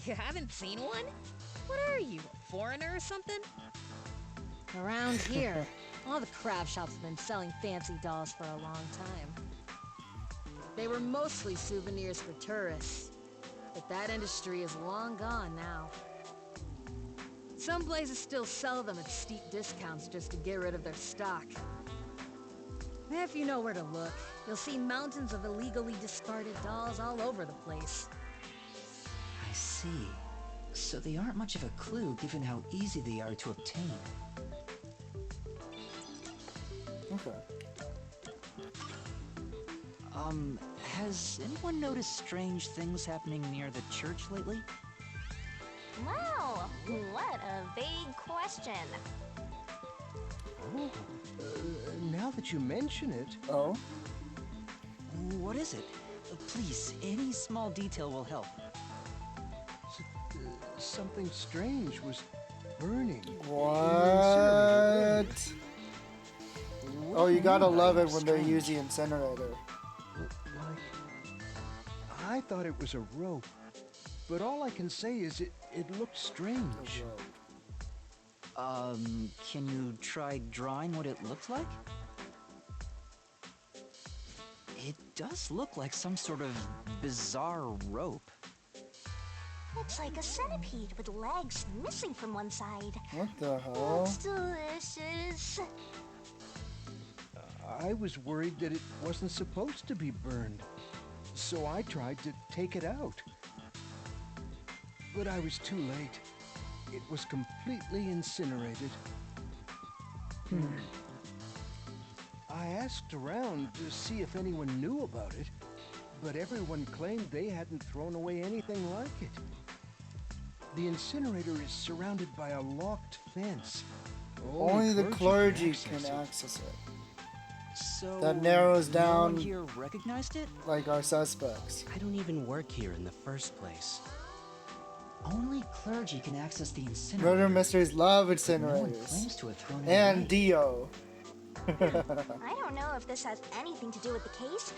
You haven't seen one? What are you, a foreigner or something? Around here, all the craft shops have been selling fancy dolls for a long time. They were mostly souvenirs for tourists, but that industry is long gone now. Some places still sell them at steep discounts just to get rid of their stock. If you know where to look, you'll see mountains of illegally discarded dolls all over the place. I see. So they aren't much of a clue given how easy they are to obtain. Okay. Has anyone noticed strange things happening near the church lately? Wow, what a vague question. Oh, now that you mention it... Oh? What is it? Please, any small detail will help. Something strange was burning. What? Oh, you gotta love it when they use the incinerator. I thought it was a rope, but all I can say is it looked strange. Can you try drawing what it looks like? It does look like some sort of bizarre rope. Looks like a centipede with legs missing from one side. What the hell? Looks delicious. I was worried that it wasn't supposed to be burned, so I tried to take it out. But I was too late. It was completely incinerated. I asked around to see if anyone knew about it, but everyone claimed they hadn't thrown away anything like it. The incinerator is surrounded by a locked fence. Only the clergy can access it. So That narrows no one down here recognized it? like our suspects. I don't even work here in the first place. Only clergy can access the incinerator. Murder mysteries love No one incinerators. claims to have thrown it And away. Dio. I don't know if this has anything to do with the case,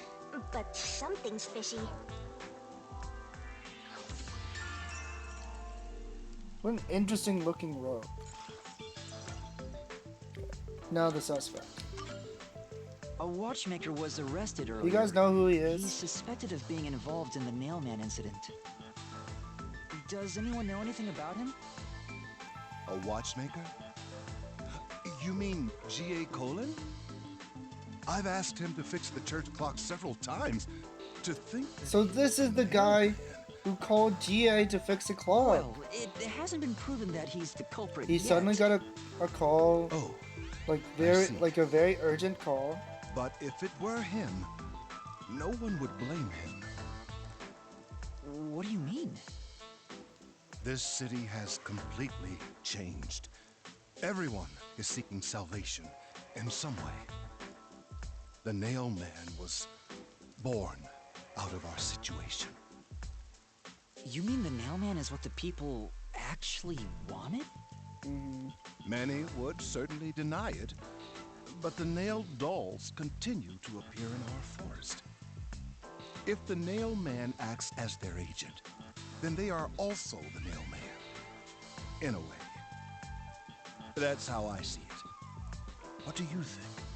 but something's fishy. What an interesting looking rope. Now the suspect. A watchmaker was arrested earlier. You guys know who he is? He's suspected of being involved in the Nailman incident. Does anyone know anything about him? A watchmaker? You mean G.A. Colin? I've asked him to fix the church clock several times. To think... So this is the guy who called GA to fix the clock. Well, it hasn't been proven that he's the culprit He yet. suddenly got a call. Oh, like see. a very urgent call. But if it were him, no one would blame him. What do you mean? This city has completely changed. Everyone is seeking salvation in some way. The Nailman was born out of our situation. You mean the Nailman is what the people actually wanted? Many would certainly deny it, but the nailed dolls continue to appear in our forest. If the Nail Man acts as their agent, then they are also the Nail Man. In a way. That's how I see it. What do you think?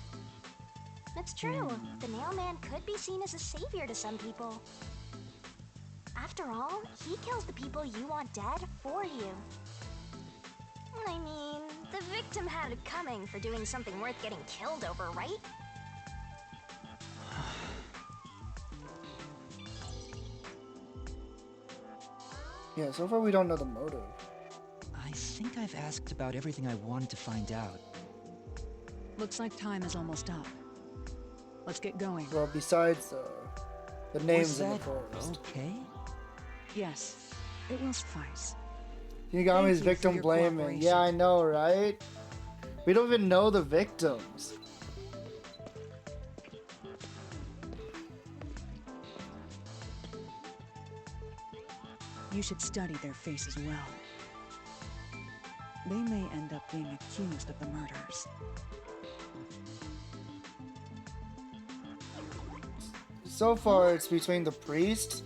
It's true. The Nail Man could be seen as a savior to some people. After all, he kills the people you want dead for you. I mean, the victim had it coming for doing something worth getting killed over, right? Yeah, so far we don't know the motive. I think I've asked about everything I wanted to find out. Looks like time is almost up. Let's get going. Well, besides the names in the that forest. okay? Yes, it will suffice. Shinigami's Thank you for victim your blaming. cooperation. Yeah, I know, right? We don't even know the victims. You should study their faces well. They may end up being accused of the murders. So far, it's between the priest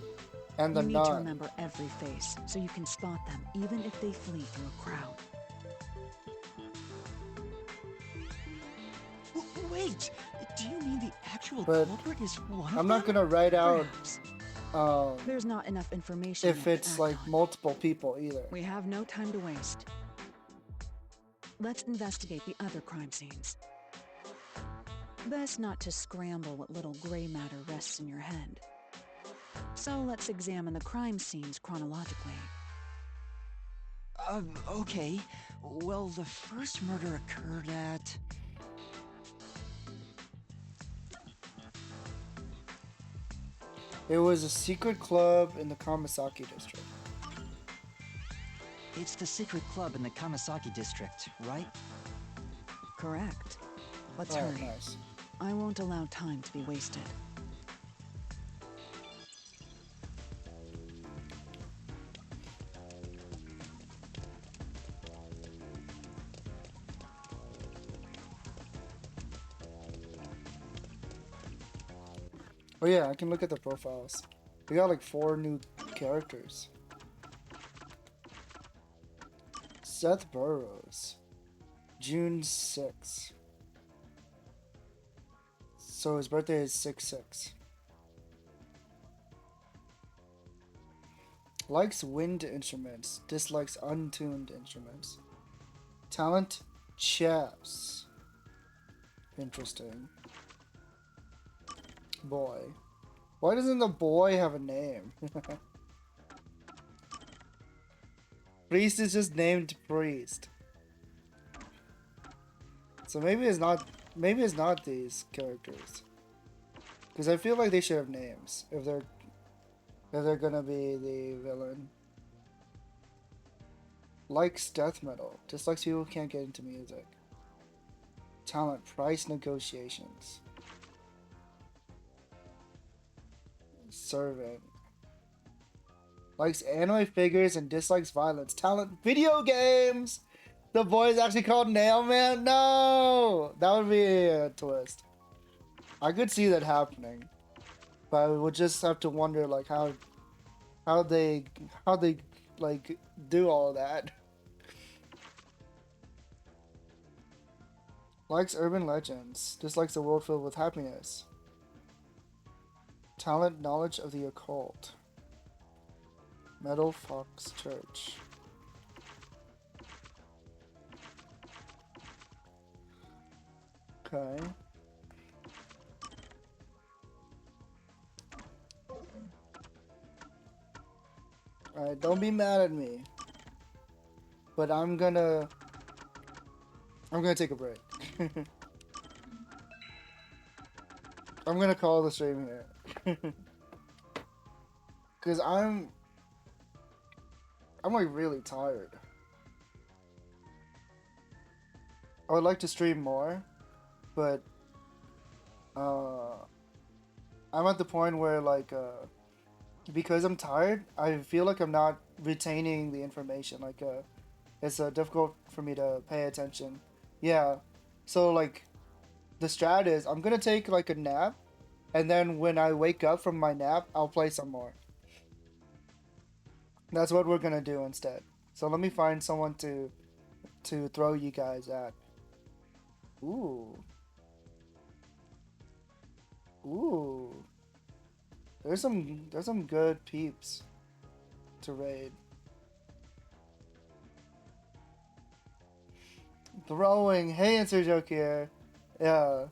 and the You need to nun. remember every face, so you can spot them even if they flee through a crowd. Wait! Do you mean the actual But culprit is one of I'm not them? gonna write out There's not enough information if yet to it's act like on. multiple people either. We have no time to waste. Let's investigate the other crime scenes. Best not to scramble what little gray matter rests in your head. So let's examine the crime scenes chronologically. Okay. Well, the first murder occurred at... It was a secret club in the Kamasaki district. It's the secret club in the Kamasaki district, right? Correct. Let's Oh, hurry. nice. I won't allow time to be wasted. Oh yeah, I can look at the profiles. We got like 4 new characters. Seth Burrows. June 6. So his birthday is 6/6. Likes wind instruments, dislikes untuned instruments. Talent, chess. Interesting. Boy. Why doesn't the boy have a name? Priest is just named Priest. So maybe it's not these characters. Because I feel like they should have names if they're gonna be the villain. Likes death metal. Dislikes people who can't get into music. Talent, price negotiations. Servant. Likes anime figures and dislikes violence. Talent, video games! The boy is actually called Nailman? No! That would be a twist. I could see that happening. But I would just have to wonder like how they like do all that. Likes urban legends. Dislikes a world filled with happiness. Talent, knowledge of the occult. Metal Fox Church. Okay. Alright, don't be mad at me. But I'm gonna take a break. I'm gonna call the stream here. Cause I'm like really tired. I would like to stream more, but I'm at the point where like because I'm tired, I feel like I'm not retaining the information. Like, it's difficult for me to pay attention. Yeah. So, like, the strat is I'm gonna take, like, a nap, and then when I wake up from my nap, I'll play some more. That's what we're gonna do instead. So let me find someone to throw you guys at. Ooh. Ooh. There's some good peeps to raid. Throwing. Hey, Answer Joke here. Yeah.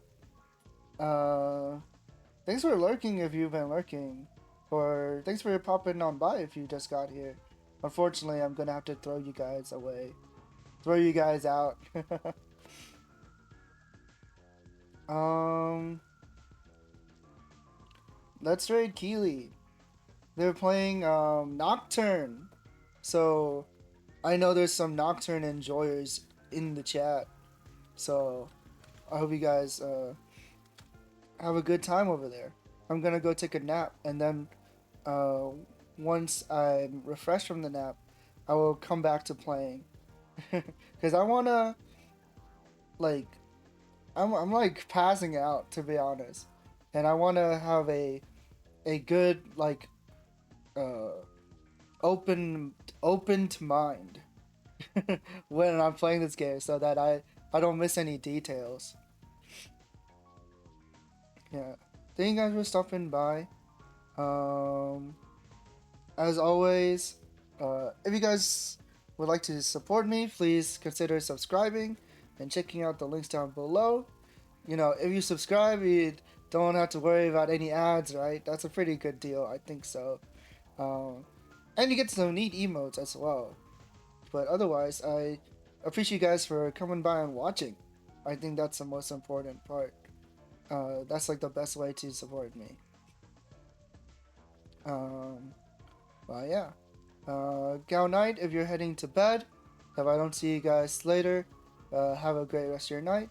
Thanks for lurking if you've been lurking. Or thanks for popping on by if you just got here. Unfortunately, I'm gonna have to throw you guys away. Throw you guys out. Let's raid Keeley. They're playing Nocturne. So I know there's some Nocturne enjoyers in the chat. So I hope you guys have a good time over there. I'm gonna go take a nap, and then once I'm refreshed from the nap, I will come back to playing. Because I wanna, like, I'm like passing out, to be honest, and I wanna have a good, like, open mind when I'm playing this game, so that I don't miss any details. Yeah, thank you guys for stopping by. As always, if you guys would like to support me, please consider subscribing and checking out the links down below. You know, if you subscribe, you don't have to worry about any ads, right? That's a pretty good deal, I think so. And you get some neat emotes as well. But otherwise, I appreciate you guys for coming by and watching. I think that's the most important part. That's like the best way to support me. Well, yeah. Gal night if you're heading to bed. If I don't see you guys later, have a great rest of your night.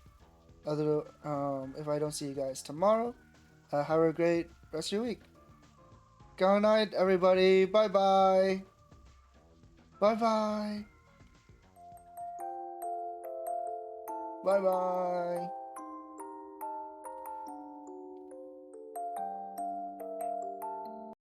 If I don't see you guys tomorrow, have a great rest of your week. Gal night, everybody. Bye bye. Bye bye. Bye bye.